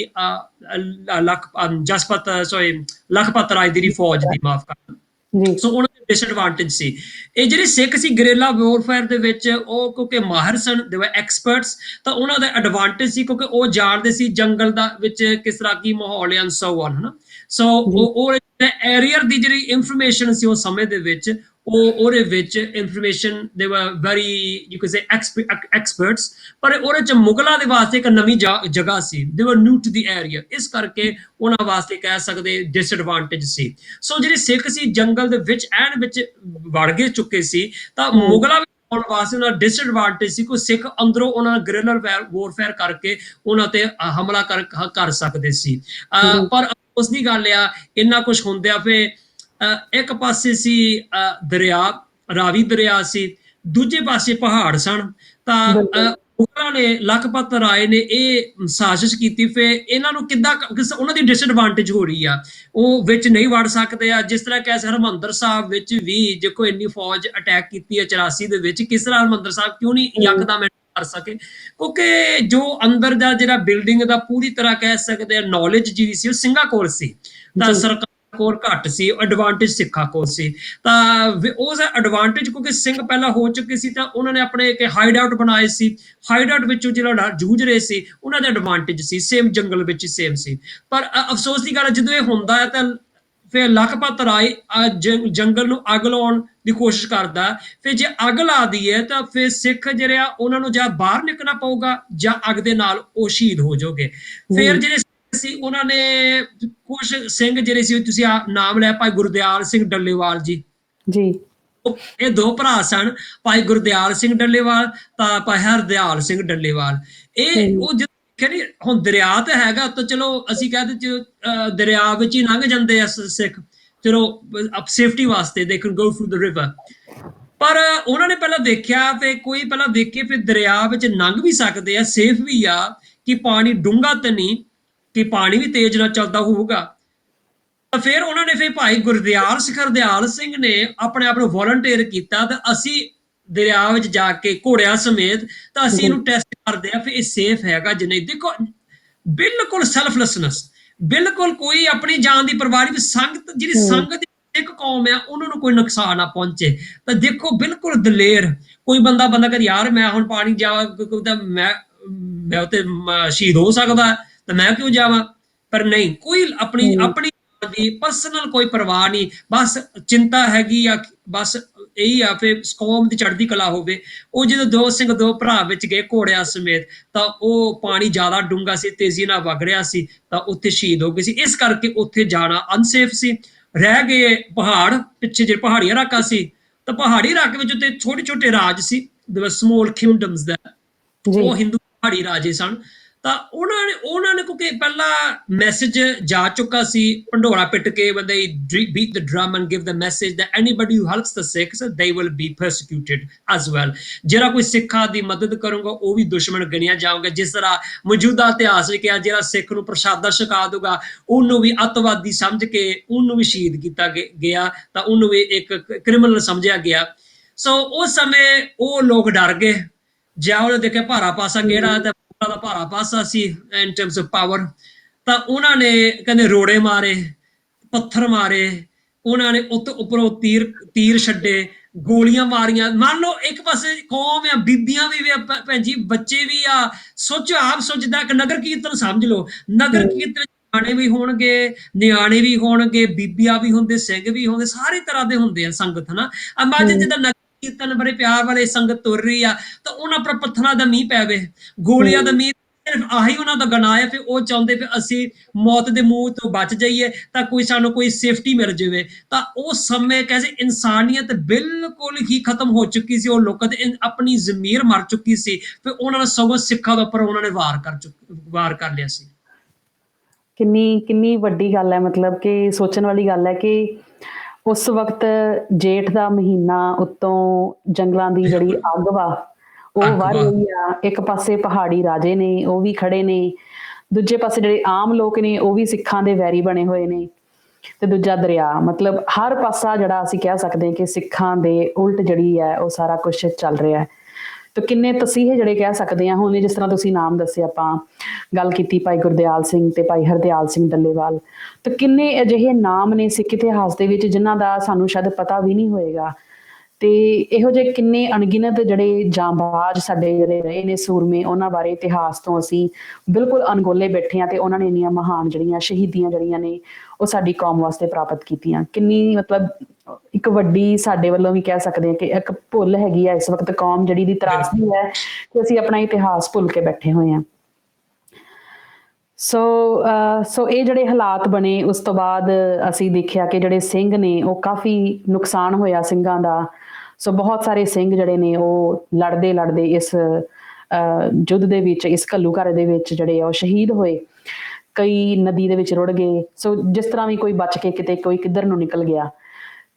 ਲਖਪਤ ਰਾਏ ਦੀ ਫੌਜ ਦੀ, ਮਾਫ ਕਰਨਾ। ਜੀ। ਸੋ ਉਹਨਾਂ ਦੇ ਡਿਸਐਡਵਾਂਟੇਜ ਸੀ। ਇਹ ਜਿਹੜੇ ਸਿੱਖ ਸੀ ਗਰੇਲਾ ਵਾਰਫੇਅਰ ਦੇ ਵਿੱਚ, ਉਹ ਕਿਉਂਕਿ ਮਾਹਰ ਸਨ, ਦੇ ਵਰ ਐਕਸਪਰਟਸ, ਤਾਂ ਉਹਨਾਂ ਦਾ ਐਡਵਾਂਟੇਜ ਸੀ ਕਿਉਂਕਿ ਉਹ ਜਾਣਦੇ ਸੀ ਜੰਗਲ ਦਾ ਵਿੱਚ ਕਿਸ ਤਰ੍ਹਾਂ ਕੀ ਮਾਹੌਲ ਹੈ, ਐਂਡ ਸੋ ਔਨ, ਹਨਾ। ਸੋ ਉਹ ਏਰੀਅਰ ਦੀ ਜਿਹੜੀ ਇਨਫੋਰਮੇਸ਼ਨ ਸੀ ਉਸ ਸਮੇਂ ਦੇ ਵਿੱਚ, ਉਹਦੇ ਵਿੱਚ ਇਨਫੋਰਮੇਸ਼ਨ ਦੇ ਵਰ very you can say experts. ਪਰ ਉਹਦੇ ਚ ਮੁਗਲਾਂ ਦੇ ਵਾਸਤੇ ਇੱਕ ਨਵੀਂ ਜਗ੍ਹਾ ਸੀ, ਦੇ ਵਰ ਨਿਊ ਟੂ ਦੀ ਏਰੀਆ, ਇਸ ਕਰਕੇ ਉਹਨਾਂ ਵਾਸਤੇ ਕਹਿ ਸਕਦੇ ਡਿਸਐਡਵਾਂਟੇਜ ਸੀ। ਸੋ ਜਿਹੜੇ ਸਿੱਖ ਸੀ ਜੰਗਲ ਦੇ ਵਿੱਚ ਐਨ ਵਿੱਚ ਵੜ ਗਏ ਚੁੱਕੇ ਸੀ, ਤਾਂ ਮੁਗਲਾਂ ਆਉਣ ਵਾਸਤੇ ਉਹਨਾਂ ਡਿਸਐਡਵਾਂਟੇਜ ਸੀ। ਕੋਈ ਸਿੱਖ ਅੰਦਰੋਂ ਉਹਨਾਂ ਨਾਲ ਗ੍ਰਿਲਰ ਵਾਰਫੇਅਰ ਕਰਕੇ ਉਹਨਾਂ ਤੇ ਹਮਲਾ ਕਰ ਸਕਦੇ ਸੀ। ਪਰ ਉਸ ਦੀ ਗੱਲ ਆ, ਇੰਨਾ ਕੁਝ ਹੁੰਦਿਆ ਫੇ ਇੱਕ ਪਾਸੇ ਸੀ ਦਰਿਆ, ਰਾਵੀ ਦਰਿਆ ਸੀ, ਦੂਜੇ ਪਾਸੇ ਪਹਾੜ ਸਨ। ਤਾਂ ਮੁਗਲਾਂ ਨੇ, ਲਖਪਤ ਰਾਏ ਨੇ ਇਹ ਸਾਜ਼ਿਸ਼ ਕੀਤੀ, ਫੇ ਇਹਨਾਂ ਨੂੰ ਕਿੱਦਾਂ, ਉਹਨਾਂ ਦੀ ਡਿਸਐਡਵਾਂਟੇਜ ਹੋ ਰਹੀ ਆ, ਉਹ ਵਿੱਚ ਨਹੀਂ ਵੜ ਸਕਦੇ ਆ। ਜਿਸ ਤਰ੍ਹਾਂ ਕਿ ਹਰਿਮੰਦਰ ਸਾਹਿਬ ਵਿੱਚ ਵੀ ਦੇਖੋ ਇੰਨੀ ਫੌਜ ਅਟੈਕ ਕੀਤੀ ਹੈ 84 ਦੇ ਵਿੱਚ, ਕਿਸ ਤਰ੍ਹਾਂ ਹਰਿਮੰਦਰ ਸਾਹਿਬ ਕਿਉਂ ਨਹੀਂ ਯਕਦਮ ਕਰ ਸਕੇ? ਕਿਉਂਕਿ ਜੋ ਅੰਦਰ ਦਾ ਜਿਹੜਾ ਬਿਲਡਿੰਗ ਦਾ ਪੂਰੀ ਤਰ੍ਹਾਂ ਕਹਿ ਸਕਦੇ ਆ ਨੌਲੇਜ ਜਿਹੜੀ ਸੀ ਉਹ ਸਿੰਘਾਂ ਕੋਲ ਸੀ, ਤਾਂ ਸਰਕਾਰ ਕੋਲ ਘੱਟ ਸੀ, ਐਡਵਾਂਟੇਜ ਸਿੱਖਾਂ ਕੋਲ ਸੀ। ਤਾਂ ਉਸ ਐਡਵਾਂਟੇਜ ਕਿਉਂਕਿ ਸਿੰਘ ਪਹਿਲਾਂ ਹੋ ਚੁੱਕੇ ਸੀ, ਤਾਂ ਉਹਨਾਂ ਨੇ ਆਪਣੇ ਇੱਕ ਹਾਈਡ ਆਊਟ ਬਣਾਏ ਸੀ। ਹਾਈਡ ਆਊਟ ਵਿੱਚੋਂ ਜਿਹੜਾ ਜੂਝ ਰਹੇ ਸੀ ਉਹਨਾਂ ਦਾ ਐਡਵਾਂਟੇਜ ਸੀ, ਸੇਮ ਜੰਗਲ ਵਿੱਚ ਸੇਮ ਸੀ। ਪਰ ਅਫਸੋਸ ਦੀ ਗੱਲ, ਜਦੋਂ ਇਹ ਹੁੰਦਾ ਹੈ ਤਾਂ ਫਿਰ ਲਖਪਤ ਰਾਏ ਜੰਗਲ ਨੂੰ ਅੱਗ ਲਾਉਣ ਦੀ ਕੋਸ਼ਿਸ਼ ਕਰਦਾ। ਫਿਰ ਜੇ ਅੱਗ ਲਾਦੀ ਹੈ ਤਾਂ ਫਿਰ ਸਿੱਖ ਜਿਹੜੇ ਆ ਉਹਨਾਂ ਨੂੰ ਜਾਂ ਬਾਹਰ ਨਿਕਲਣਾ ਪਊਗਾ ਜਾਂ ਅੱਗ ਦੇ ਨਾਲ ਉਹ ਸ਼ਹੀਦ ਹੋ ਜਾਓਗੇ। ਫਿਰ ਜਿਹੜੇ ਸੀ ਉਹਨਾਂ ਨੇ ਕੁਝ ਸਿੰਘ ਜਿਹੜੇ ਸੀ, ਤੁਸੀਂ ਨਾਮ ਲਿਆ ਭਾਈ ਗੁਰਦਿਆਲ ਸਿੰਘ ਡੱਲੇਵਾਲ ਜੀ, ਇਹ ਦੋ ਭਰਾ ਸਨ, ਭਾਈ ਗੁਰਦਿਆਲ ਸਿੰਘ ਡੱਲੇਵਾਲ ਤਾਂ ਭਾਈ ਹਰਦਿਆਲ ਸਿੰਘ ਡੱਲੇਵਾਲ। ਇਹ ਉਹ ਕਹਿੰਦੇ ਹੁਣ ਦਰਿਆ ਤਾਂ ਹੈਗਾ, ਤਾਂ ਚਲੋ ਅਸੀਂ ਕਹਿੰਦੇ ਦਰਿਆ ਵਿੱਚ ਹੀ ਲੰਘ ਜਾਂਦੇ ਆ ਸਿੱਖ, ਚਲੋ ਸੇਫਟੀ ਵਾਸਤੇ they can go through the river. ਪਰ ਉਹਨਾਂ ਨੇ ਪਹਿਲਾਂ ਦੇਖਿਆ, ਫਿਰ ਕੋਈ ਪਹਿਲਾਂ ਦੇਖੇ, ਫਿਰ ਦਰਿਆ ਵਿੱਚ ਲੰਘ ਵੀ ਸਕਦੇ ਆ, ਸੇਫ ਵੀ ਆ, ਕਿ ਪਾਣੀ ਡੂੰਘਾ ਤਾਂ ਨਹੀਂ, ਕਿ ਪਾਣੀ ਵੀ ਤੇਜ਼ ਨਾਲ ਚੱਲਦਾ ਹੋਊਗਾ। ਤਾਂ ਫਿਰ ਉਹਨਾਂ ਨੇ ਫਿਰ ਭਾਈ ਗੁਰਦਿਆਲ ਸਿੰਘ ਹਰਦਿਆਲ ਸਿੰਘ ਨੇ ਆਪਣੇ ਆਪ ਨੂੰ ਵੋਲੰਟੀਅਰ ਕੀਤਾ, ਤਾਂ ਅਸੀਂ ਦਰਿਆ ਵਿੱਚ ਜਾ ਕੇ ਘੋੜਿਆਂ ਸਮੇਤ ਤਾਂ ਅਸੀਂ ਇਹਨੂੰ ਟੈਸਟ ਕਰਦੇ ਆ, ਫਿਰ ਇਹ ਸੇਫ ਹੈਗਾ ਜਾਂ ਨਹੀਂ। ਦੇਖੋ ਬਿਲਕੁਲ ਸੈਲਫਲੈਸਨੈਸ, ਬਿਲਕੁਲ ਕੋਈ ਆਪਣੀ ਜਾਨ ਦੀ ਪਰਵਾਹ ਨਹੀਂ। ਸੰਗਤ ਜਿਹੜੀ ਸੰਗਤ ਇੱਕ ਕੌਮ ਆ ਉਹਨਾਂ ਨੂੰ ਕੋਈ ਨੁਕਸਾਨ ਨਾ ਪਹੁੰਚੇ, ਤਾਂ ਦੇਖੋ ਬਿਲਕੁਲ ਦਲੇਰ। ਕੋਈ ਬੰਦਾ ਕਰ ਯਾਰ ਮੈਂ ਹੁਣ ਪਾਣੀ ਜਾਵਾਂ, ਮੈਂ ਉੱਤੇ ਸ਼ਹੀਦ ਹੋ ਸਕਦਾ, ਤਾਂ ਮੈਂ ਕਿਉਂ ਜਾਵਾਂ? ਪਰ ਨਹੀਂ, ਕੋਈ ਆਪਣੀ ਦੀ ਪਰਸਨਲ ਕੋਈ ਪਰਵਾਹ ਨਹੀਂ, ਬਸ ਚਿੰਤਾ ਹੈਗੀ ਆ, ਬਸ ਇਹੀ ਆ ਫਿਰ ਕੌਮ ਦੀ ਚੜ੍ਹਦੀ ਕਲਾ ਹੋਵੇ। ਉਹ ਜਦੋਂ ਦੋ ਭਰਾ ਵਿੱਚ ਗਏ ਘੋੜਿਆਂ ਸਮੇਤ, ਤਾਂ ਉਹ ਪਾਣੀ ਜ਼ਿਆਦਾ ਡੂੰਘਾ ਸੀ, ਤੇਜ਼ੀ ਨਾਲ ਵਗ ਰਿਹਾ ਸੀ, ਤਾਂ ਉੱਥੇ ਸ਼ਹੀਦ ਹੋ ਗਏ ਸੀ। ਇਸ ਕਰਕੇ ਉੱਥੇ ਜਾਣਾ ਅਨਸੇਫ ਸੀ। ਰਹਿ ਗਏ ਪਹਾੜ ਪਿੱਛੇ, ਜਿਹੜੇ ਪਹਾੜੀ ਇਲਾਕਾ ਸੀ, ਤਾਂ ਪਹਾੜੀ ਇਲਾਕੇ ਵਿੱਚ ਉੱਤੇ ਛੋਟੇ ਛੋਟੇ ਰਾਜ ਸੀ, ਸਮੋਲ ਕਿੰਗਡਮਸ ਦਾ, ਉਹ ਹਿੰਦੂ ਪਹਾੜੀ ਰਾਜੇ ਸਨ। ਤਾਂ ਉਹਨਾਂ ਨੇ ਕਿਉਂਕਿ ਪਹਿਲਾਂ ਮੈਸੇਜ ਜਾ ਚੁੱਕਾ ਸੀ, ਢੰਡੋਰਾ ਪਿੱਟ ਕੇ, when they beat the drum and give the message that anybody who helps the Sikhs they will be persecuted as well। ਜਿਹੜਾ ਕੋਈ ਸਿੱਖਾਂ ਦੀ ਮਦਦ ਕਰੂਗਾ ਉਹ ਵੀ ਦੁਸ਼ਮਣ ਗਿਣਿਆ ਜਾਊਗਾ। ਜਿਸ ਤਰ੍ਹਾਂ ਮੌਜੂਦਾ ਇਤਿਹਾਸ ਵਿੱਚ ਕਿਹਾ, ਜਿਹੜਾ ਸਿੱਖ ਨੂੰ ਪ੍ਰਸ਼ਾਦਾ ਛਕਾ ਦੂਗਾ ਉਹਨੂੰ ਵੀ ਅੱਤਵਾਦੀ ਸਮਝ ਕੇ ਉਹਨੂੰ ਵੀ ਸ਼ਹੀਦ ਕੀਤਾ ਗਿਆ, ਤਾਂ ਉਹਨੂੰ ਵੀ ਇੱਕ ਕ੍ਰਿਮੀਨਲ ਸਮਝਿਆ ਗਿਆ। ਸੋ ਉਸ ਸਮੇਂ ਉਹ ਲੋਕ ਡਰ ਗਏ, ਜਾਂ ਉਹਨੇ ਦੇਖਿਆ ਭਾਰਾ ਪਾਸਾ ਕਿਹੜਾ, ਤਾਂ ਦਾ ਭਾਰਾ ਪਾਸਾ ਸੀ ਇਨ ਟਰਮਸ ਆਫ ਪਾਵਰ। ਤਾਂ ਉਹਨਾਂ ਨੇ ਕਹਿੰਦੇ ਰੋੜੇ ਮਾਰੇ, ਪੱਥਰ ਮਾਰੇ, ਉਹਨਾਂ ਨੇ ਉੱਪਰੋਂ ਤੀਰ ਛੱਡੇ, ਗੋਲੀਆਂ ਮਾਰੀਆਂ। ਮੰਨ ਲਓ ਇੱਕ ਪਾਸੇ ਕੌਮ ਆ, ਬੀਬੀਆਂ ਵੀ ਆ, ਭੈਣ ਜੀ ਬੱਚੇ ਵੀ ਆ। ਸੋਚੋ, ਆਪ ਸੋਚਦਾ ਕਿ ਨਗਰ ਕੀਰਤਨ ਸਮਝ ਲਓ, ਨਗਰ ਕੀਰਤਨ ਨਿਆਣੇ ਵੀ ਹੋਣਗੇ, ਬੀਬੀਆਂ ਵੀ ਹੁੰਦੇ, ਸਿੰਘ ਵੀ ਹੁੰਦੇ, ਸਾਰੇ ਤਰ੍ਹਾਂ ਦੇ ਹੁੰਦੇ ਆ ਸੰਗਤ, ਹਨਾ। ਇਮੇਜਿਨ ਜਿੱਦਾਂ ਨਗਰ ਕੀਰਤਨ ਬੜੇ ਪਿਆਰ ਵਾਲੇ ਸੰਗਤ ਤੁਰ ਰਹੀ ਆ, ਤਾਂ ਉਹਨਾਂ ਪਰ ਪੱਥਰਾਂ ਦਾ ਮੀਂਹ ਪੈਵੇ, ਗੋਲੀਆਂ ਦਾ ਮੀਂਹ, ਸਿਰਫ ਆਹੀ ਉਹਨਾਂ ਦਾ ਗਨਾਹ ਹੈ। ਫਿਰ ਉਹ ਚਾਹੁੰਦੇ ਵੀ ਅਸੀਂ ਮੌਤ ਦੇ ਮੂੰਹ ਤੋਂ ਬਚ ਜਾਈਏ, ਤਾਂ ਕੋਈ ਸਾਨੂੰ ਕੋਈ ਸੇਫਟੀ ਮਿਲ ਜਾਵੇ। ਤਾਂ ਉਸ ਸਮੇਂ ਕਹਿੰਦੇ ਇਨਸਾਨੀਅਤ ਬਿਲਕੁਲ ਹੀ ਖਤਮ ਹੋ ਚੁੱਕੀ ਸੀ, ਉਹ ਲੋਕਾਂ ਤੇ ਆਪਣੀ ਜ਼ਮੀਰ ਮਰ ਚੁੱਕੀ ਸੀ। ਫਿਰ ਉਹਨਾਂ ਨੇ ਸਗੋਂ ਸਿੱਖਾਂ ਦੇ ਉੱਪਰ ਉਹਨਾਂ ਨੇ ਵਾਰ ਕਰ ਲਿਆ ਸੀ। ਕਿੰਨੀ ਕਿੰਨੀ ਵੱਡੀ ਗੱਲ ਹੈ, ਮਤਲਬ ਕਿ ਸੋਚਣ ਵਾਲੀ ਗੱਲ ਹੈ ਕਿ ਉਸ ਵਕਤ ਜੇਠ ਦਾ ਮਹੀਨਾ, ਉੱਤੋਂ ਜੰਗਲਾਂ ਦੀ ਜਿਹੜੀ ਬਿਲਕੁਲ। ਅੱਗ ਵਾ ਉਹ ਅੱਗ ਵਰ ਵਾਹ। ਰਹੀ ਆ। ਇੱਕ ਪਾਸੇ ਪਹਾੜੀ ਰਾਜੇ ਨੇ, ਉਹ ਵੀ ਖੜੇ ਨੇ, ਦੂਜੇ ਪਾਸੇ ਜਿਹੜੇ ਆਮ ਲੋਕ ਨੇ ਉਹ ਵੀ ਸਿੱਖਾਂ ਦੇ ਵੈਰੀ ਬਣੇ ਹੋਏ ਨੇ, ਤੇ ਦੂਜਾ ਦਰਿਆ। ਮਤਲਬ ਹਰ ਪਾਸਾ ਜਿਹੜਾ ਅਸੀਂ ਕਹਿ ਸਕਦੇ ਹਾਂ ਕਿ ਸਿੱਖਾਂ ਦੇ ਉਲਟ ਜਿਹੜੀ ਹੈ ਉਹ ਸਾਰਾ ਕੁਛ ਚੱਲ ਰਿਹਾ ਹੈ। ਤੇ ਕਿੰਨੇ ਤਸੀਹੇ ਜਿਹੜੇ ਕਹਿ ਸਕਦੇ ਹਾਂ, ਹੁਣ ਜਿਸ ਤਰ੍ਹਾਂ ਤੁਸੀਂ ਨਾਮ ਦੱਸੇ, ਆਪਾਂ ਗੱਲ ਕੀਤੀ ਭਾਈ ਗੁਰਦਿਆਲ ਸਿੰਘ ਤੇ ਭਾਈ ਹਰਦਿਆਲ ਸਿੰਘ ਡੱਲੇਵਾਲ, ਤੇ ਕਿੰਨੇ ਅਜਿਹੇ ਨਾਮ ਨੇ ਸਿੱਖ ਇਤਿਹਾਸ ਦੇ ਵਿੱਚ ਜਿਨ੍ਹਾਂ ਦਾ ਸਾਨੂੰ ਸ਼ਾਇਦ ਪਤਾ ਵੀ ਨਹੀਂ ਹੋਏਗਾ। ਤੇ ਇਹੋ ਜਿਹੇ ਕਿੰਨੇ ਅਣਗਿਣਤ ਜਿਹੜੇ ਜਾਂਬਾਜ਼ ਸਾਡੇ ਜਿਹੜੇ ਰਹੇ ਨੇ ਸੂਰਮੇ, ਉਹਨਾਂ ਬਾਰੇ ਇਤਿਹਾਸ ਤੋਂ ਅਸੀਂ ਬਿਲਕੁਲ ਅਣਗੌਲੇ ਬੈਠੇ ਹਾਂ, ਤੇ ਉਹਨਾਂ ਨੇ ਇੰਨੀਆਂ ਮਹਾਨ ਜਿਹੜੀਆਂ ਸ਼ਹੀਦੀਆਂ ਜਿਹੜੀਆਂ ਨੇ ਉਹ ਸਾਡੀ ਕੌਮ ਵਾਸਤੇ ਪ੍ਰਾਪਤ ਕੀਤੀਆਂ। ਕਿੰਨੀ ਮਤਲਬ ਇੱਕ ਵੱਡੀ ਸਾਡੇ ਵੱਲੋਂ ਵੀ ਕਹਿ ਸਕਦੇ ਹਾਂ ਕਿ ਇੱਕ ਭੁੱਲ ਹੈਗੀ ਆ ਇਸ ਵਕਤ ਕੌਮ ਜਿਹੜੀ ਦੀ ਬਿਲਕੁਲ। ਤਰਾਸਦੀ ਹੈ ਕਿ ਅਸੀਂ ਆਪਣਾ ਇਤਿਹਾਸ ਭੁੱਲ ਕੇ ਬੈਠੇ ਹੋਏ ਹਾਂ। ਸੋ ਸੋ ਇਹ ਜਿਹੜੇ ਹਾਲਾਤ ਬਣੇ, ਉਸ ਤੋਂ ਬਾਅਦ ਅਸੀਂ ਦੇਖਿਆ ਕਿ ਜਿਹੜੇ ਸਿੰਘ ਨੇ ਉਹ ਕਾਫੀ ਨੁਕਸਾਨ ਹੋਇਆ ਸਿੰਘਾਂ ਦਾ। ਸੋ ਬਹੁਤ ਸਾਰੇ ਸਿੰਘ ਜਿਹੜੇ ਨੇ ਉਹ ਲੜਦੇ ਲੜਦੇ ਇਸ ਯੁੱਧ ਦੇ ਵਿੱਚ, ਇਸ ਘੱਲੂਘਾਰੇ ਦੇ ਵਿੱਚ ਜਿਹੜੇ ਆ ਉਹ ਸ਼ਹੀਦ ਹੋਏ। ਕਈ ਨਦੀ ਦੇ ਵਿੱਚ ਰੁੜ ਗਏ। ਸੋ ਜਿਸ ਤਰ੍ਹਾਂ ਵੀ ਕੋਈ ਬਚ ਕੇ ਕਿਤੇ ਕੋਈ ਕਿੱਧਰ ਨੂੰ ਨਿਕਲ ਗਿਆ।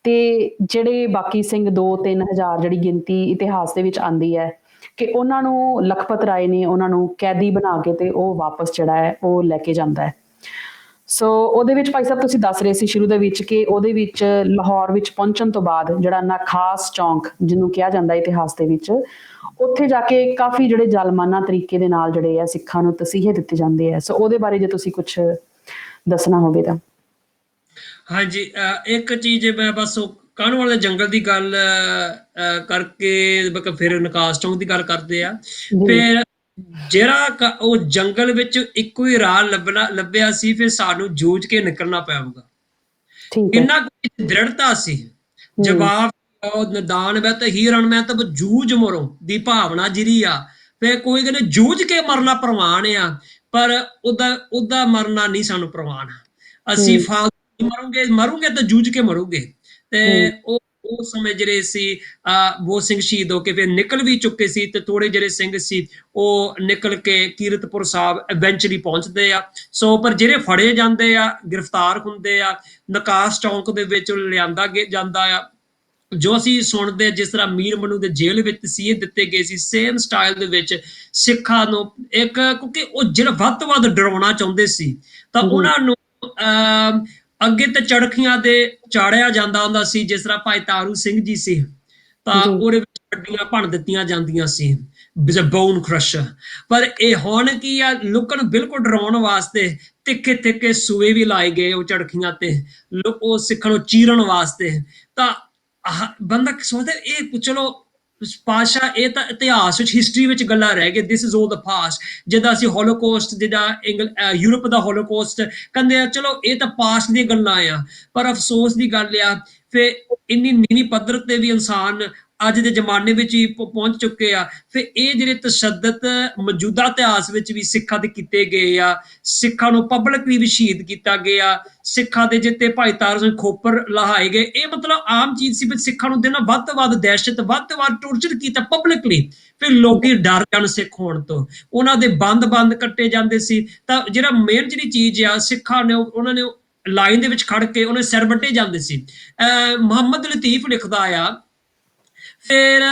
ਤੇ ਜਿਹੜੇ ਬਾਕੀ ਸਿੰਘ 2-3 ਹਜ਼ਾਰ ਜਿਹੜੀ ਗਿਣਤੀ ਇਤਿਹਾਸ ਦੇ ਵਿੱਚ ਆਉਂਦੀ ਹੈ, ਕਿ ਉਹਨਾਂ ਨੂੰ ਲਖਪਤ ਰਾਏ ਨੇ ਉਹਨਾਂ ਨੂੰ ਕੈਦੀ ਬਣਾ ਕੇ ਤੇ ਉਹ ਵਾਪਸ ਜਿਹੜਾ ਹੈ ਉਹ ਲੈ ਕੇ ਜਾਂਦਾ ਹੈ। ਸੋ ਉਹਦੇ ਵਿੱਚ ਭਾਈ ਸਾਹਿਬ ਤੁਸੀਂ ਦੱਸ ਰਹੇ ਸੀ ਸ਼ੁਰੂ ਦੇ ਵਿੱਚ ਕਿ ਉਹਦੇ ਵਿੱਚ ਲਾਹੌਰ ਵਿੱਚ ਪਹੁੰਚਣ ਤੋਂ ਬਾਅਦ ਜਿਹੜਾ ਨਖਾਸ ਚੌਂਕ ਜਿਹਨੂੰ ਕਿਹਾ ਜਾਂਦਾ ਇਤਿਹਾਸ ਦੇ ਵਿੱਚ, ਉੱਥੇ ਜਾ ਕੇ ਕਾਫੀ ਜਿਹੜੇ ਜ਼ਾਲਮਾਨਾ ਤਰੀਕੇ ਦੇ ਨਾਲ ਜਿਹੜੇ ਆ ਸਿੱਖਾਂ ਨੂੰ ਤਸੀਹੇ ਦਿੱਤੇ ਜਾਂਦੇ ਆ। ਸੋ ਉਹਦੇ ਬਾਰੇ ਜੇ ਤੁਸੀਂ ਕੁਝ ਦੱਸਣਾ ਹੋਵੇ ਤਾਂ। ਹਾਂਜੀ, ਇੱਕ ਚੀਜ਼ ਮੈਂ ਬਸ ਉਹ ਕਾਹਨੂੰ ਵਾਲੇ ਜੰਗਲ ਦੀ ਗੱਲ ਕਰਕੇ ਫਿਰ ਨਿਕਾਸ ਚੌਂਕ ਦੀ ਗੱਲ ਕਰਦੇ ਆ। ਜੀ। ਫਿਰ ਜਿਹੜਾ ਉਹ ਜੰਗਲ ਵਿੱਚ ਇੱਕੋ ਹੀ ਰਾਹ ਲੱਭਿਆ ਸੀ, ਫਿਰ ਸਾਨੂੰ ਜੂਝ ਕੇ ਨਿਕਲਣਾ ਪਊਗਾ। ਠੀਕ ਹੈ। ਇੰਨਾ ਕੁ ਦ੍ਰਿੜਤਾ ਸੀ, ਹੂੰ। ਜਵਾਬ ਨਿਦਾਨ ਵਿੱਚ ਤਾਂ ਹੀਰਨ ਮੈਂ ਤਾਂ ਜੂਝ ਮਰੋ ਦੀ ਭਾਵਨਾ ਜਿਹੜੀ ਆ। ਫਿਰ ਕੋਈ ਕਹਿੰਦੇ ਜੂਝ ਕੇ ਮਰਨਾ ਪ੍ਰਵਾਨ ਆ, ਪਰ ਉਹਦਾ ਮਰਨਾ ਨਹੀਂ ਸਾਨੂੰ ਪ੍ਰਵਾਨ। ਅਸੀਂ ਹੂੰ। ਮਰੂਗੇ ਤਾਂ ਜੂਝ ਕੇ ਮਰੂਗੇ। ਤੇ ਹੂੰ। ਉਹ ਸਮੇਂ ਜਿਹੜੇ ਸੀ ਬਹੁਤ ਸਿੰਘ ਸ਼ਹੀਦ ਹੋ ਕੇ ਫਿਰ ਨਿਕਲ ਵੀ ਚੁੱਕੇ ਸੀ, ਤੇ ਥੋੜੇ ਜਿਹੜੇ ਸਿੰਘ ਸੀ ਉਹ ਨਿਕਲ ਕੇ ਕੀਰਤਪੁਰ ਸਾਹਿਬ ਇਵੈਂਚੁਅਲੀ ਪਹੁੰਚਦੇ ਆ। ਸੋ ਪਰ ਜਿਹੜੇ ਫੜੇ ਜਾਂਦੇ ਆ, ਗ੍ਰਿਫਤਾਰ ਹੁੰਦੇ ਆ, ਨਕਾਸ ਚੌਂਕ ਦੇ ਵਿੱਚ ਲਿਆਂਦਾ ਜਾਂਦਾ ਆ। ਜੋ ਅਸੀਂ ਸੁਣਦੇ ਜਿਸ ਤਰ੍ਹਾਂ ਮੀਰ ਮਨੂ ਦੇ ਜੇਲ੍ਹ ਵਿੱਚ ਤਸੀਹੇ ਦਿੱਤੇ ਗਏ ਸੀ, ਸੇਮ ਸਟਾਈਲ ਦੇ ਵਿੱਚ ਸਿੱਖਾਂ ਨੂੰ ਇੱਕ, ਕਿਉਂਕਿ ਉਹ ਜਿਹੜਾ ਵੱਧ ਤੋਂ ਵੱਧ ਡਰਾਉਣਾ ਚਾਹੁੰਦੇ ਸੀ, ਤਾਂ ਜੀ। ਉਹਨਾਂ ਨੂੰ ਅੱਗੇ ਤੇ ਚੜਖੀਆਂ ਦੇ ਚਾੜਿਆ ਜਾਂਦਾ ਹੁੰਦਾ ਸੀ। ਜਿਸ ਤਰ੍ਹਾਂ ਭਾਈ ਤਾਰੂ ਸਿੰਘ ਜੀ ਸੀ, ਤਾਂ ਜੀ। ਉਹਦੇ ਵਿੱਚ ਹੱਡੀਆਂ ਭੰਨ ਦਿੱਤੀਆਂ ਜਾਂਦੀਆਂ ਸੀ, ਬੋਨ ਕ੍ਰਸ਼ਰ। ਪਰ ਇਹ ਹੁਣ ਕੀ ਆ, ਲੋਕਾਂ ਨੂੰ ਬਿਲਕੁਲ ਡਰਾਉਣ ਵਾਸਤੇ ਤਿੱਖੇ ਤਿੱਖੇ ਸੂਏ ਵੀ ਲਾਏ ਗਏ ਉਹ ਚੜਖੀਆਂ ਤੇ, ਉਹ ਸਿੱਖਾਂ ਨੂੰ ਚੀਰਨ ਵਾਸਤੇ। ਤਾਂ ਬੰਦਾ ਸੋਚਦਾ ਇਹ ਚਲੋ ਪਾਸ਼ਾ, ਇਹ ਤਾਂ ਇਤਿਹਾਸ ਵਿੱਚ, ਹਿਸਟਰੀ ਵਿੱਚ ਗੱਲਾਂ ਰਹਿ ਗਏ। This is all the past. ਜਿੱਦਾਂ ਅਸੀਂ ਹੋਲੋਕੋਸਟ, ਜਿੱਦਾਂ ਯੂਰਪ ਦਾ ਹੋਲੋਕੋਸਟ ਕਹਿੰਦੇ ਆ, ਚਲੋ ਇਹ ਤਾਂ ਪਾਸਟ ਦੀਆਂ ਗੱਲਾਂ ਆ। ਪਰ ਅਫਸੋਸ ਦੀ ਗੱਲ ਆ, ਫਿਰ ਇੰਨੀ ਨੀਵੀਂ ਪੱਧਰ ਤੇ ਵੀ ਇਨਸਾਨ ਅੱਜ ਦੇ ਜ਼ਮਾਨੇ ਵਿੱਚ ਹੀ ਪਹੁੰਚ ਚੁੱਕੇ ਆ। ਫਿਰ ਇਹ ਜਿਹੜੇ ਤਸ਼ੱਦਦ ਮੌਜੂਦਾ ਇਤਿਹਾਸ ਵਿੱਚ ਵੀ ਸਿੱਖਾਂ ਦੇ ਕੀਤੇ ਗਏ ਆ, ਸਿੱਖਾਂ ਨੂੰ ਪਬਲਿਕਲੀ ਵੀ ਸ਼ਹੀਦ ਕੀਤਾ ਗਿਆ, ਸਿੱਖਾਂ ਦੇ ਜਿੱਤੇ ਭਾਈ ਤਾਰੂ ਸਿੰਘ ਖੋਪਰ ਲਹਾਏ ਗਏ, ਇਹ ਮਤਲਬ ਆਮ ਚੀਜ਼ ਸੀ। ਸਿੱਖਾਂ ਨੂੰ ਦੇਣਾ ਵੱਧ ਤੋਂ ਵੱਧ ਦਹਿਸ਼ਤ, ਵੱਧ ਤੋਂ ਵੱਧ ਟੋਰਚਰ ਕੀਤਾ ਪਬਲਿਕਲੀ। ਫਿਰ ਲੋਕੀ ਡਰ ਜਾਣ ਸਿੱਖ ਹੋਣ ਤੋਂ, ਉਹਨਾਂ ਦੇ ਬੰਦ ਕੱਟੇ ਜਾਂਦੇ ਸੀ। ਤਾਂ ਜਿਹੜਾ ਮੇਨ ਜਿਹੜੀ ਚੀਜ਼ ਆ, ਸਿੱਖਾਂ ਨੇ ਉਹਨਾਂ ਨੇ ਲਾਈਨ ਦੇ ਵਿੱਚ ਖੜ ਕੇ ਉਹਨੇ ਸਿਰ ਵੱਟੇ ਜਾਂਦੇ ਸੀ। ਮੁਹੰਮਦ ਲਤੀਫ ਲਿਖਦਾ ਆ, ਫਿਰ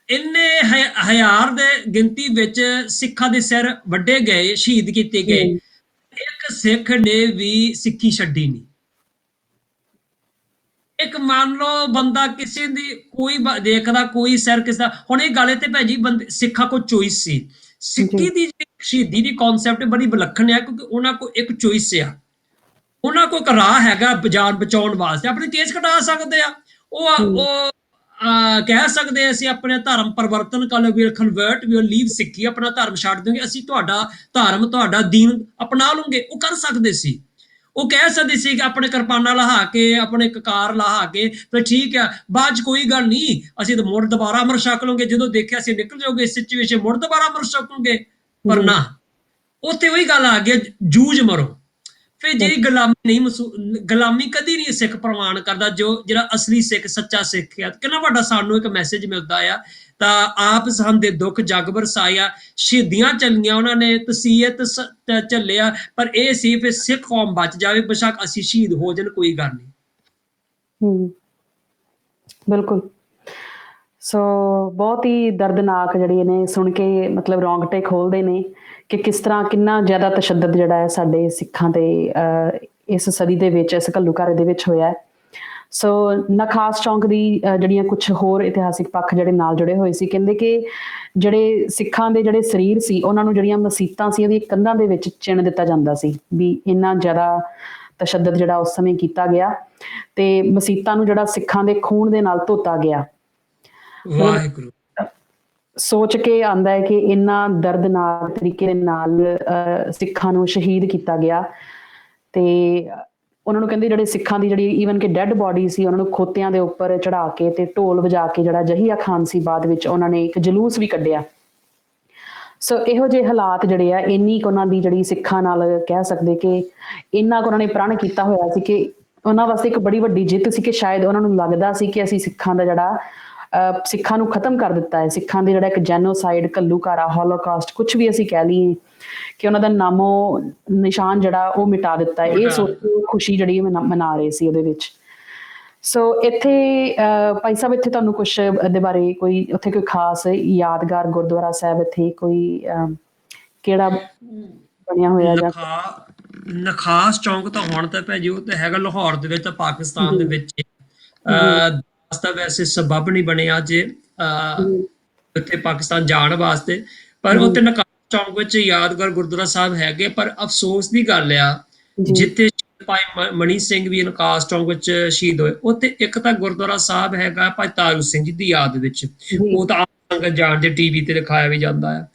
ਇੰਨੇ ਹਜ਼ਾਰ ਦੇ ਗਿਣਤੀ ਵਿੱਚ ਸਿੱਖਾਂ ਦੇ ਸਿਰ ਵੱਡੇ ਗਏ, ਸ਼ਹੀਦ ਕੀਤੇ ਗਏ, ਇੱਕ ਸਿੱਖ ਨੇ ਵੀ ਸਿੱਖੀ ਛੱਡੀ ਨਹੀਂ। ਇੱਕ ਮੰਨ ਲਓ ਬੰਦਾ ਕਿਸੇ ਦੀ ਕੋਈ ਦੇਖਦਾ, ਕੋਈ ਸਿਰ ਕਿਸੇ ਦਾ, ਹੁਣ ਇਹ ਗੱਲ ਤੇ ਭਾਜੀ ਸਿੱਖਾਂ ਕੋਲ ਚੋਇਸ ਸੀ। ਸਿੱਖੀ ਦੀ ਸ਼ਹੀਦੀ ਦੀ ਕਨਸੈਪਟ ਬੜੀ ਵਿਲੱਖਣ ਹੈ, ਕਿਉਂਕਿ ਉਹਨਾਂ ਕੋਲ ਇੱਕ ਚੋਇਸ ਆ, ਉਹਨਾਂ ਕੋਲ ਇੱਕ ਰਾਹ ਹੈਗਾ ਜਾਨ ਬਚਾਉਣ ਵਾਸਤੇ, ਆਪਣੀ ਕੇਸ ਕਟਾ ਸਕਦੇ ਆ। ਉਹ ਕਹਿ ਸਕਦੇ ਹਾਂ ਅਸੀਂ ਆਪਣੇ ਧਰਮ ਪਰਿਵਰਤਨ ਕਰ ਲਓ, ਵੀ ਕਨਵਰਟ, ਵੀ ਲੀਵ ਸਿੱਖੀ, ਆਪਣਾ ਧਰਮ ਛੱਡ ਦੇਵਾਂਗੇ, ਅਸੀਂ ਤੁਹਾਡਾ ਧਰਮ, ਤੁਹਾਡਾ ਦੀਨ ਅਪਣਾ ਲਵਾਂਗੇ। ਉਹ ਕਰ ਸਕਦੇ ਸੀ। ਉਹ ਕਹਿ ਸਕਦੇ ਸੀ ਕਿ ਆਪਣੇ ਕਿਰਪਾਨਾਂ ਲਹਾ ਕੇ, ਆਪਣੇ ਕਕਾਰ ਲਹਾ ਕੇ, ਫਿਰ ਠੀਕ ਆ, ਬਾਅਦ ਚ ਕੋਈ ਗੱਲ ਨਹੀਂ, ਅਸੀਂ ਤਾਂ ਮੁੜ ਦੁਬਾਰਾ ਅੰਮ੍ਰਿਤ ਛਕ ਲਵਾਂਗੇ, ਜਦੋਂ ਦੇਖਿਆ ਅਸੀਂ ਨਿਕਲ ਜਾਓਗੇ ਇਸ ਸਿਚੁਏਸ਼ਨ, ਮੁੜ ਦੁਬਾਰਾ ਅੰਮ੍ਰਿਤ ਛਕੋਗੇ। ਪਰ ਜੀ ਨਾ, ਉੱਥੇ ਉਹੀ ਗੱਲ ਆ ਗਈ, ਜੂਝ ਮਰੋ। ਫਿਰ ਜਿਹੜੀ ਗੁਲਾਮੀ ਨਹੀਂ, ਗੁਲਾਮੀ ਕਦੀ ਨਹੀਂ ਸਿੱਖ ਪ੍ਰਵਾਨ ਕਰਦਾ। ਜਿਹੜਾ ਅਸਲੀ ਸਿੱਖ, ਸੱਚਾ ਸਿੱਖ ਆ, ਕਿੰਨਾ ਵੱਡਾ ਸਾਨੂੰ ਇੱਕ ਮੈਸੇਜ ਮਿਲਦਾ ਆ। ਤਾਂ ਆਪ ਸਾਨੂੰ ਦੇ ਦੁੱਖ ਜਗ ਵਰਸਾਇਆ, ਸ਼ਹੀਦੀਆਂ ਚੱਲੀਆਂ ਉਹਨਾਂ ਨੇ, ਤਸੀਹਤ ਝੱਲਿਆ, ਪਰ ਇਹ ਸੀ ਫਿਰ ਸਿੱਖ ਕੌਮ ਬਚ ਜਾਵੇ, ਬੇਸ਼ੱਕ ਅਸੀਂ ਸ਼ਹੀਦ ਹੋ ਜਾਣ, ਕੋਈ ਗੱਲ ਨਹੀਂ। ਬਿਲਕੁਲ। ਸੋ ਬਹੁਤ ਹੀ ਦਰਦਨਾਕ ਜਿਹੜੀ ਨੇ ਸੁਣ ਕੇ ਮਤਲਬ ਰੌਂਗਟੇ ਖੋਲਦੇ ਨੇ ਕਿ ਕਿਸ ਤਰ੍ਹਾਂ ਕਿੰਨਾ ਜ਼ਿਆਦਾ ਤਸ਼ੱਦਦ ਜਿਹੜਾ ਹੈ ਸਾਡੇ ਸਿੱਖਾਂ ਤੇ ਇਸ ਸਦੀ ਦੇ ਵਿੱਚ, ਇਸ ਘੱਲੂਘਾਰੇ ਦੇ ਵਿੱਚ ਹੋਇਆ ਹੈ। ਸੋ ਨਖਾਸ ਚੌਂਕ ਦੀ ਜਿਹੜੀਆਂ ਕੁਝ ਹੋਰ ਇਤਿਹਾਸਿਕ ਪੱਖ ਜਿਹੜੇ ਨਾਲ ਜੁੜੇ ਹੋਏ ਸੀ, ਕਹਿੰਦੇ ਕਿ ਜਿਹੜੇ ਸਿੱਖਾਂ ਦੇ ਜਿਹੜੇ ਸਰੀਰ ਸੀ, ਉਹਨਾਂ ਨੂੰ ਜਿਹੜੀਆਂ ਮਸੀਤਾਂ ਸੀ ਉਹਦੀ ਕੰਧਾਂ ਦੇ ਵਿੱਚ ਚਿਣ ਦਿੱਤਾ ਜਾਂਦਾ ਸੀ, ਵੀ ਇੰਨਾ ਜ਼ਿਆਦਾ ਤਸ਼ੱਦਦ ਜਿਹੜਾ ਉਸ ਸਮੇਂ ਕੀਤਾ ਗਿਆ, ਤੇ ਮਸੀਤਾਂ ਨੂੰ ਜਿਹੜਾ ਸਿੱਖਾਂ ਦੇ ਖੂਨ ਦੇ ਨਾਲ ਧੋਤਾ ਗਿਆ। ਵਾਹਿਗੁਰੂ। ਸੋਚ ਕੇ ਆਉਂਦਾ ਹੈ ਕਿ ਇੰਨਾ ਦਰਦਨਾਕ ਤਰੀਕੇ ਦੇ ਨਾਲ ਸਿੱਖਾਂ ਨੂੰ ਸ਼ਹੀਦ ਕੀਤਾ ਗਿਆ। ਤੇ ਉਹਨਾਂ ਨੂੰ ਕਹਿੰਦੇ ਜਿਹੜੇ ਸਿੱਖਾਂ ਦੀ ਜਿਹੜੀ ਈਵਨ ਕਿ ਡੈੱਡ ਬੋਡੀ ਸੀ, ਉਹਨਾਂ ਨੂੰ ਖੋਤਿਆਂ ਦੇ ਉੱਪਰ ਚੜਾ ਕੇ ਤੇ ਢੋਲ ਵਜਾ ਕੇ, ਜਿਹੜਾ ਜਹੀਆ ਖਾਨ ਸੀ, ਬਾਅਦ ਵਿੱਚ ਉਹਨਾਂ ਨੇ ਇੱਕ ਜਲੂਸ ਵੀ ਕੱਢਿਆ। ਸੋ ਇਹੋ ਜਿਹੇ ਹਾਲਾਤ ਜਿਹੜੇ ਆ, ਇੰਨੀ ਕੁ ਉਹਨਾਂ ਦੀ ਜਿਹੜੀ ਸਿੱਖਾਂ ਨਾਲ ਕਹਿ ਸਕਦੇ ਕਿ ਇੰਨਾ ਕੁ ਉਹਨਾਂ ਨੇ ਪ੍ਰਣ ਕੀਤਾ ਹੋਇਆ ਸੀ ਕਿ ਉਹਨਾਂ ਵਾਸਤੇ ਇੱਕ ਬੜੀ ਵੱਡੀ ਜਿੱਤ ਸੀ, ਕਿ ਸ਼ਾਇਦ ਉਹਨਾਂ ਨੂੰ ਲੱਗਦਾ ਸੀ ਕਿ ਅਸੀਂ ਸਿੱਖਾਂ ਦਾ ਜਿਹੜਾ ਸਿੱਖਾਂ ਨੂੰ ਖਤਮ ਕਰ ਦਿੱਤਾ ਹੈ, ਸਿੱਖਾਂ ਦੇ ਜਿਹੜਾ ਇੱਕ ਜੈਨੋਸਾਈਡ, ਘੱਲੂਘਾਰਾ, ਹੋਲੋਕਾਸਟ, ਕੁਝ ਵੀ ਅਸੀਂ ਕਹਿ ਲਈਏ, ਕਿ ਉਹਨਾਂ ਦਾ ਨਾਮੋ ਨਿਸ਼ਾਨ ਜਿਹੜਾ ਉਹ ਮਿਟਾ ਦਿੱਤਾ ਹੈ। ਇਹ ਸੋਚ ਕੇ ਖੁਸ਼ੀ ਜਿਹੜੀ ਮਨਾ ਰਹੇ ਸੀ ਉਹਦੇ ਵਿੱਚ। ਸੋ ਇੱਥੇ ਭਾਈ ਸਾਹਿਬ, ਇੱਥੇ ਤੁਹਾਨੂੰ ਕੁਛ ਇਹਦੇ ਬਾਰੇ ਕੋਈ ਉੱਥੇ ਕੋਈ ਖਾਸ ਯਾਦਗਾਰ ਗੁਰਦੁਆਰਾ ਸਾਹਿਬ ਇੱਥੇ ਕੋਈ ਕਿਹੜਾ ਬਣਿਆ ਹੋਇਆ ਜਾਂ ਨਖਾਸ ਚੌਂਕ ਤਾਂ ਹੁਣ ਤਾਂ ਭਾਜੀ ਉਹ ਤਾਂ ਹੈਗਾ ਲਾਹੌਰ ਦੇ ਵਿੱਚ, ਪਾਕਿਸਤਾਨ ਦੇ ਵਿੱਚ। ਤਾਂ ਵੈਸੇ ਸਬੱਬ ਨਹੀਂ ਬਣਿਆ ਜੇ ਉੱਥੇ ਪਾਕਿਸਤਾਨ ਜਾਣ ਵਾਸਤੇ, ਪਰ ਉੱਥੇ ਨਖਾਸ ਚੌਂਕ ਵਿੱਚ ਯਾਦਗਾਰ ਗੁਰਦੁਆਰਾ ਸਾਹਿਬ ਹੈਗੇ। ਪਰ ਅਫਸੋਸ ਦੀ ਗੱਲ ਆ, ਜਿੱਥੇ ਭਾਈ ਮਣੀ ਸਿੰਘ ਵੀ ਨਕਾਸ ਚੌਂਕ ਵਿੱਚ ਸ਼ਹੀਦ ਹੋਏ, ਉੱਥੇ ਇੱਕ ਤਾਂ ਗੁਰਦੁਆਰਾ ਸਾਹਿਬ ਹੈਗਾ ਭਾਈ ਤਾਰੂ ਸਿੰਘ ਜੀ ਦੀ ਯਾਦ ਵਿੱਚ, ਉਹ ਤਾਂ ਆਮ ਸੰਗਤ ਜਾਣਦੇ, ਟੀਵੀ ਤੇ ਦਿਖਾਇਆ ਵੀ ਜਾਂਦਾ ਹੈ।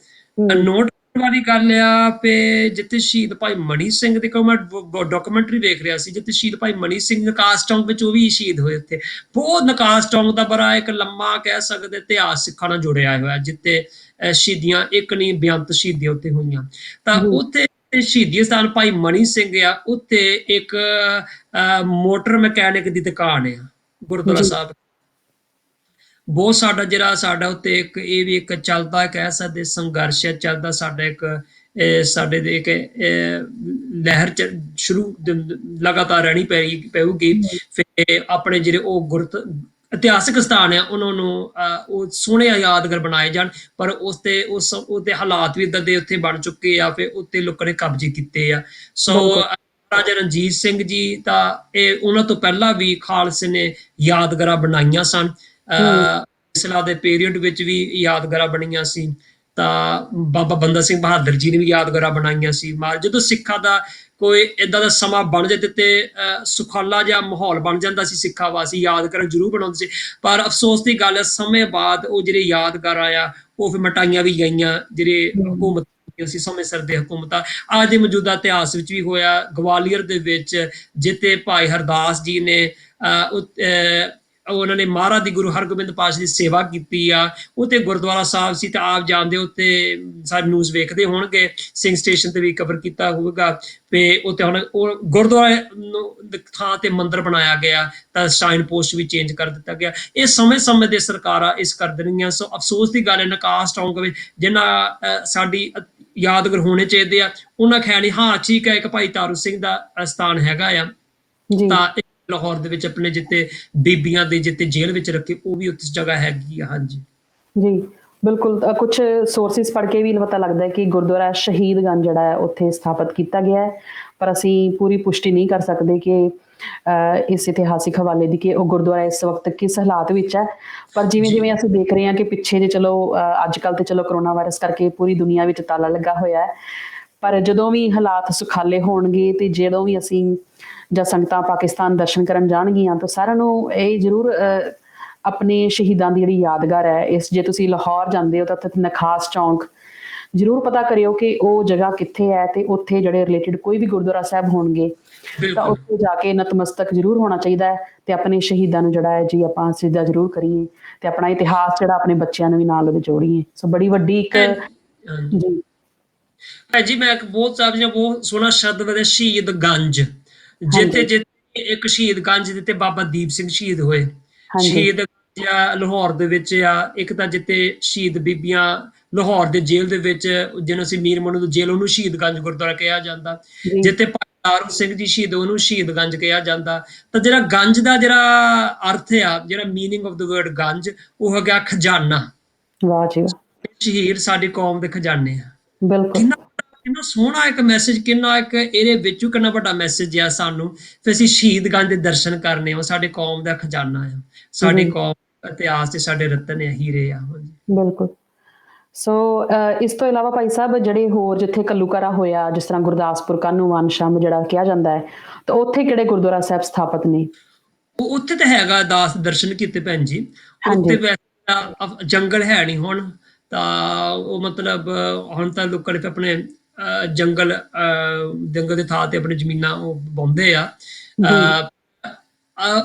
ਨੋਟ ਵਾਲੀ ਗੱਲ ਆ ਵੀ ਜਿੱਥੇ ਸ਼ਹੀਦ ਭਾਈ ਮਣੀ ਸਿੰਘ ਦੇ, ਮੈਂ ਡਾਕੂਮੈਂਟਰੀ ਵੇਖ ਰਿਹਾ ਸੀ, ਜਿੱਥੇ ਸ਼ਹੀਦ ਭਾਈ ਮਣੀ ਸਿੰਘ ਨਕਾਸ ਚੌਂਕ ਵਿੱਚ ਉਹ ਵੀ ਸ਼ਹੀਦ ਹੋਏ। ਉੱਥੇ ਬਹੁਤ ਨਕਾਸ ਚੌਂਕ ਦਾ ਬੜਾ ਇੱਕ ਲੰਮਾ ਕਹਿ ਸਕਦੇ ਇਤਿਹਾਸ ਸਿੱਖਾਂ ਨਾਲ ਜੁੜਿਆ ਹੋਇਆ, ਜਿੱਥੇ ਸ਼ਹੀਦੀਆਂ ਇੱਕ ਨਹੀਂ ਬੇਅੰਤ ਸ਼ਹੀਦੀਆਂ ਉੱਥੇ ਹੋਈਆਂ। ਤਾਂ ਉੱਥੇ ਸ਼ਹੀਦੀ ਸਥਾਨ ਭਾਈ ਮਣੀ ਸਿੰਘ ਆ, ਉੱਥੇ ਇੱਕ ਮੋਟਰ ਮਕੈਨਿਕ ਦੀ ਦੁਕਾਨ ਆ ਗੁਰਦੁਆਰਾ ਸਾਹਿਬ। ਬਹੁਤ ਸਾਡਾ ਉੱਤੇ ਇੱਕ ਇਹ ਵੀ ਇੱਕ ਚੱਲਦਾ, ਕਹਿ ਸਕਦੇ ਸੰਘਰਸ਼ ਚੱਲਦਾ ਸਾਡਾ, ਇੱਕ ਸਾਡੇ ਦੇ ਇੱਕ ਲਹਿਰ ਸ਼ੁਰੂ ਲਗਾਤਾਰ ਰਹਿਣੀ ਪਊਗੀ। ਫਿਰ ਆਪਣੇ ਜਿਹੜੇ ਉਹ ਇਤਿਹਾਸਿਕ ਸਥਾਨ ਆ ਉਹਨਾਂ ਨੂੰ ਉਹ ਸੋਹਣੇ ਯਾਦਗਾਰ ਬਣਾਏ ਜਾਣ, ਪਰ ਉਹਦੇ ਹਾਲਾਤ ਵੀ ਇਦਾਂ ਦੇ ਉੱਥੇ ਬਣ ਚੁੱਕੇ ਆ, ਫਿਰ ਉੱਤੇ ਲੋਕਾਂ ਨੇ ਕਬਜ਼ੇ ਕੀਤੇ ਆ। ਸੋ ਰਾਜਾ ਰਣਜੀਤ ਸਿੰਘ ਜੀ ਤਾਂ ਇਹ ਉਹਨਾਂ ਤੋਂ ਪਹਿਲਾਂ ਵੀ ਖਾਲਸੇ ਨੇ ਯਾਦਗਾਰਾਂ ਬਣਾਈਆਂ ਸਨ। ਇਸਲਾ ਦੇ ਪੀਰੀਅਡ ਵਿੱਚ ਵੀ ਯਾਦਗਾਰਾਂ ਬਣੀਆਂ ਸੀ, ਤਾਂ ਬਾਬਾ ਬੰਦਾ ਸਿੰਘ ਬਹਾਦਰ ਜੀ ਨੇ ਵੀ ਯਾਦਗਾਰਾਂ ਬਣਾਈਆਂ ਸੀ। ਜਦੋਂ ਸਿੱਖਾਂ ਦਾ ਕੋਈ ਏਦਾਂ ਦਾ ਸਮਾਂ ਬਣ ਜਾਂਦੇ ਤੇ ਸੁਖਾਲਾ ਜਿਹਾ ਮਾਹੌਲ ਬਣ ਜਾਂਦਾ ਸੀ ਸਿੱਖਾਂ ਵਾਸਤੇ, ਯਾਦਗਾਰਾਂ ਜ਼ਰੂਰ ਬਣਾਉਂਦੇ ਸੀ। ਪਰ ਅਫਸੋਸ ਦੀ ਗੱਲ ਹੈ, ਸਮੇਂ ਬਾਅਦ ਉਹ ਜਿਹੜੇ ਯਾਦਗਾਰਾਂ ਆ ਉਹ ਫਿਰ ਮਟਾਈਆਂ ਵੀ ਗਈਆਂ, ਜਿਹੜੇ ਹਕੂਮਤ ਸੀ ਸਮੇਂ ਸਿਰ ਦੇ ਹਕੂਮਤਾਂ। ਅੱਜ ਦੇ ਮੌਜੂਦਾ ਇਤਿਹਾਸ ਵਿੱਚ ਵੀ ਹੋਇਆ ਗਵਾਲੀਅਰ ਦੇ ਵਿੱਚ, ਜਿੱਥੇ ਭਾਈ ਹਰਦਾਸ ਜੀ ਨੇ ਉਹਨਾਂ ਨੇ ਮਹਾਰਾਜ ਦੀ ਗੁਰੂ ਹਰਗੋਬਿੰਦ ਪਾਤਸ਼ਾਹ ਦੀ ਸੇਵਾ ਕੀਤੀ ਆ। ਉੱਥੇ ਗੁਰਦੁਆਰਾ ਸਾਹਿਬ ਸੀ, ਤਾਂ ਆਪ ਜਾਣਦੇ ਉੱਤੇ ਸਾਰੇ ਨਿਊਜ਼ ਵੇਖਦੇ ਹੋਣਗੇ, ਸਿੰਘ ਸਟੇਸ਼ਨ ਤੇ ਵੀ ਕਵਰ ਕੀਤਾ ਹੋਵੇਗਾ। ਤੇ ਉੱਥੇ ਹੁਣ ਉਹ ਗੁਰਦੁਆਰੇ ਥਾਂ ਤੇ ਮੰਦਿਰ ਬਣਾਇਆ ਗਿਆ, ਤਾਂ ਸਾਈਨ ਪੋਸਟ ਵੀ ਚੇਂਜ ਕਰ ਦਿੱਤਾ ਗਿਆ। ਇਹ ਸਮੇਂ ਦੇ ਸਰਕਾਰਾਂ ਇਸ ਕਰ ਰਹੀਆਂ। ਸੋ ਅਫਸੋਸ ਦੀ ਗੱਲ ਹੈ, ਨਕਾਸ ਚੌਂਕ ਵਿੱਚ ਜਿੰਨਾ ਸਾਡੀ ਯਾਦਗਾਰ ਹੋਣੇ ਚਾਹੀਦੇ ਆ, ਉਹਨਾਂ ਖਿਆਲ ਨਹੀਂ। ਹਾਂ ਠੀਕ ਹੈ, ਇੱਕ ਭਾਈ ਤਾਰੂ ਸਿੰਘ ਦਾ ਸਥਾਨ ਹੈਗਾ ਆ, ਤਾਂ ਲਾਹੌਰ ਦੇ ਵਿੱਚ ਆਪਣੇ ਜਿੱਥੇ ਬੀਬੀਆਂ ਦੇ ਜਿੱਥੇ ਜੇਲ੍ਹ ਵਿੱਚ ਰੱਖੇ, ਉਹ ਵੀ ਉੱਥੇ ਜਗ੍ਹਾ ਹੈਗੀ ਆ। ਹਾਂਜੀ ਜੀ ਬਿਲਕੁਲ। ਕੁਝ ਸੋਰਸਿਸ ਪੜ੍ਹ ਕੇ ਵੀ ਪਤਾ ਲੱਗਦਾ ਹੈ ਕਿ ਗੁਰਦੁਆਰਾ ਸ਼ਹੀਦਗੰਜ ਜਿਹੜਾ ਹੈ ਉੱਥੇ ਸਥਾਪਿਤ ਕੀਤਾ ਗਿਆ ਹੈ, ਪਰ ਅਸੀਂ ਪੂਰੀ ਪੁਸ਼ਟੀ ਨਹੀਂ ਕਰ ਸਕਦੇ ਕਿ ਇਸ ਇਤਿਹਾਸਿਕ ਹਵਾਲੇ ਦੀ ਕਿ ਉਹ ਗੁਰਦੁਆਰਾ ਇਸ ਵਕਤ ਕਿਸ ਹਾਲਾਤ ਵਿੱਚ ਹੈ। ਪਰ ਜਿਵੇਂ ਅਸੀਂ ਦੇਖ ਰਹੇ ਹਾਂ ਕਿ ਪਿੱਛੇ ਜੇ ਚਲੋ ਅੱਜ ਕੱਲ੍ਹ ਤੇ ਚਲੋ ਕਰੋਨਾ ਵਾਇਰਸ ਕਰਕੇ ਪੂਰੀ ਦੁਨੀਆ ਵਿੱਚ ਤਾਲਾ ਲੱਗਾ ਹੋਇਆ ਹੈ, ਪਰ ਜਦੋਂ ਵੀ ਹਾਲਾਤ ਸੁਖਾਲੇ ਹੋਣਗੇ ਤੇ ਜਦੋਂ ਵੀ ਅਸੀਂ ਜਾਂ ਸੰਗਤਾਂ ਪਾਕਿਸਤਾਨ ਦਰਸ਼ਨ ਕਰਨ ਜਾਣਗੀਆਂ, ਤਾਂ ਸਾਰਿਆਂ ਨੂੰ ਇਹ ਜ਼ਰੂਰ ਆਪਣੇ ਸ਼ਹੀਦਾਂ ਦੀ ਜਿਹੜੀ ਯਾਦਗਾਰ ਹੈ, ਇਸ ਜੇ ਤੁਸੀਂ ਲਾਹੌਰ ਜਾਂਦੇ ਹੋ ਤਾਂ ਉੱਥੇ ਨਖਾਸ ਚੌਂਕ ਜ਼ਰੂਰ ਪਤਾ ਕਰਿਓ ਕਿ ਉਹ ਜਗ੍ਹਾ ਕਿੱਥੇ ਹੈ, ਤੇ ਉੱਥੇ ਜਿਹੜੇ ਰਿਲੇਟਿਡ ਕੋਈ ਵੀ ਗੁਰਦੁਆਰਾ ਸਾਹਿਬ ਹੋਣਗੇ ਤਾਂ ਬਿਲਕੁਲ। ਉੱਥੇ ਜਾ ਕੇ ਨਤਮਸਤਕ ਜ਼ਰੂਰ ਹੋਣਾ ਚਾਹੀਦਾ ਹੈ, ਤੇ ਆਪਣੇ ਸ਼ਹੀਦਾਂ ਨੂੰ ਜਿਹੜਾ ਹੈ ਜੀ ਆਪਾਂ ਸਿੱਧਾ ਜ਼ਰੂਰ ਕਰੀਏ, ਤੇ ਆਪਣਾ ਇਤਿਹਾਸ ਜਿਹੜਾ ਆਪਣੇ ਬੱਚਿਆਂ ਨੂੰ ਵੀ ਨਾਲ ਉਹਦੇ ਜੋੜੀਏ। ਸੋ ਬੜੀ ਵੱਡੀ ਇੱਕ ਹਾਂਜੀ ਜੀ ਭੈਣ ਜੀ, ਮੈਂ ਇੱਕ ਬਹੁਤ ਸਾਹਿਬ ਜੀ ਨੇ ਬਹੁਤ ਸੋਹਣਾ ਸ਼ਬਦ ਬੋਲਿਆ, ਸ਼ਹੀਦ ਗੰਜ। ਜਿੱਥੇ ਹਾਂਜੀ ਜਿੱਥੇ ਇੱਕ ਸ਼ਹੀਦ ਗੰਜ ਜਿੱਥੇ ਬਾਬਾ ਦੀਪ ਸਿੰਘ ਸ਼ਹੀਦ ਹੋਏ, ਹਾਂਜੀ ਸ਼ਹੀਦ ਗੰਜ ਆ ਲਾਹੌਰ ਦੇ ਵਿੱਚ ਆ। ਇੱਕ ਤਾਂ ਜਿੱਥੇ ਸ਼ਹੀਦ ਬੀਬੀਆਂ ਲਾਹੌਰ ਦੇ ਜੇਲ੍ਹ ਦੇ ਵਿੱਚ, ਜਿਹਨੂੰ ਅਸੀਂ ਮੀਰ ਮਨੂ ਜੇਲ੍ਹ, ਉਹਨੂੰ ਸ਼ਹੀਦ ਗੰਜ ਗੁਰਦੁਆਰਾ ਕਿਹਾ ਜਾਂਦਾ। ਜੀ ਜਿੱਥੇ ਭਾਈ ਤਾਰੂ ਸਿੰਘ ਜੀ ਸ਼ਹੀਦ, ਉਹਨੂੰ ਸ਼ਹੀਦ ਗੰਜ ਕਿਹਾ ਜਾਂਦਾ। ਤਾਂ ਜਿਹੜਾ ਗੰਜ ਦਾ ਜਿਹੜਾ ਅਰਥ ਆ, ਜਿਹੜਾ ਮੀਨਿੰਗ ਆਫ ਦ ਵਰਡ ਗੰਜ, ਉਹ ਹੋ ਗਿਆ ਖਜ਼ਾਨਾ। ਵਾਹ ਜੀ ਵਾਹ, ਸ਼ਹੀਦ ਸਾਡੀ ਕੌਮ ਦੇ ਖਜ਼ਾਨੇ ਆ। ਬਿਲਕੁਲ ਕਿੰਨਾ ਕਿੰਨਾ ਸੋਹਣਾ ਇੱਕ ਮੈਸੇਜ, ਕਿੰਨਾ ਇੱਕ ਇਹਦੇ ਵਿੱਚੋਂ ਕਿੰਨਾ ਵੱਡਾ ਮੈਸੇਜ ਆ ਸਾਨੂੰ। ਫਿਰ ਅਸੀਂ ਸ਼ਹੀਦ ਗੰਜ ਦੇ ਦਰਸ਼ਨ ਕਰਨੇ ਆ, ਸਾਡੇ ਕੌਮ ਦਾ ਖਜ਼ਾਨਾ ਆ, ਸਾਡੀ ਜੀ ਕੌਮ ਦਾ ਇਤਿਹਾਸ ਤੇ ਸਾਡੇ ਰਤਨ ਆ, ਹੀਰੇ ਆ। ਹਾਂਜੀ ਬਿਲਕੁਲ। ਸੋ ਇਸ ਤੋਂ ਇਲਾਵਾ ਭਾਈ ਸਾਹਿਬ ਜਿਹੜੇ ਹੋਰ ਜਿੱਥੇ ਘੱਲੂਘਾਰਾ ਹੋਇਆ, ਜਿਸ ਤਰ੍ਹਾਂ ਗੁਰਦਾਸਪੁਰ ਕਾਹਨੂੰਵਾਨ ਸ਼ੰਭ ਜਿਹੜਾ ਕਿਹਾ ਜਾਂਦਾ ਹੈ, ਤਾਂ ਉੱਥੇ ਕਿਹੜੇ ਗੁਰਦੁਆਰਾ ਸਾਹਿਬ ਸਥਾਪਿਤ ਨੇ? ਉਹ ਉੱਥੇ ਤਾਂ ਹੈਗਾ, ਦਾਸ ਦਰਸ਼ਨ ਕੀਤੇ ਭੈਣ ਜੀ। ਉੱਥੇ ਹਾਂਜੀ ਵੈਸੇ ਤਾਂ ਜੰਗਲ ਹੈ ਨਹੀਂ ਹੁਣ, ਤਾਂ ਉਹ ਮਤਲਬ ਹੁਣ ਤਾਂ ਲੋਕਾਂ ਨੇ ਆਪਣੇ ਜੰਗਲ ਦੇ ਥਾਂ ਤੇ ਆਪਣੀ ਜ਼ਮੀਨਾਂ ਉਹ ਵਾਹੁੰਦੇ ਆ। ਜੀ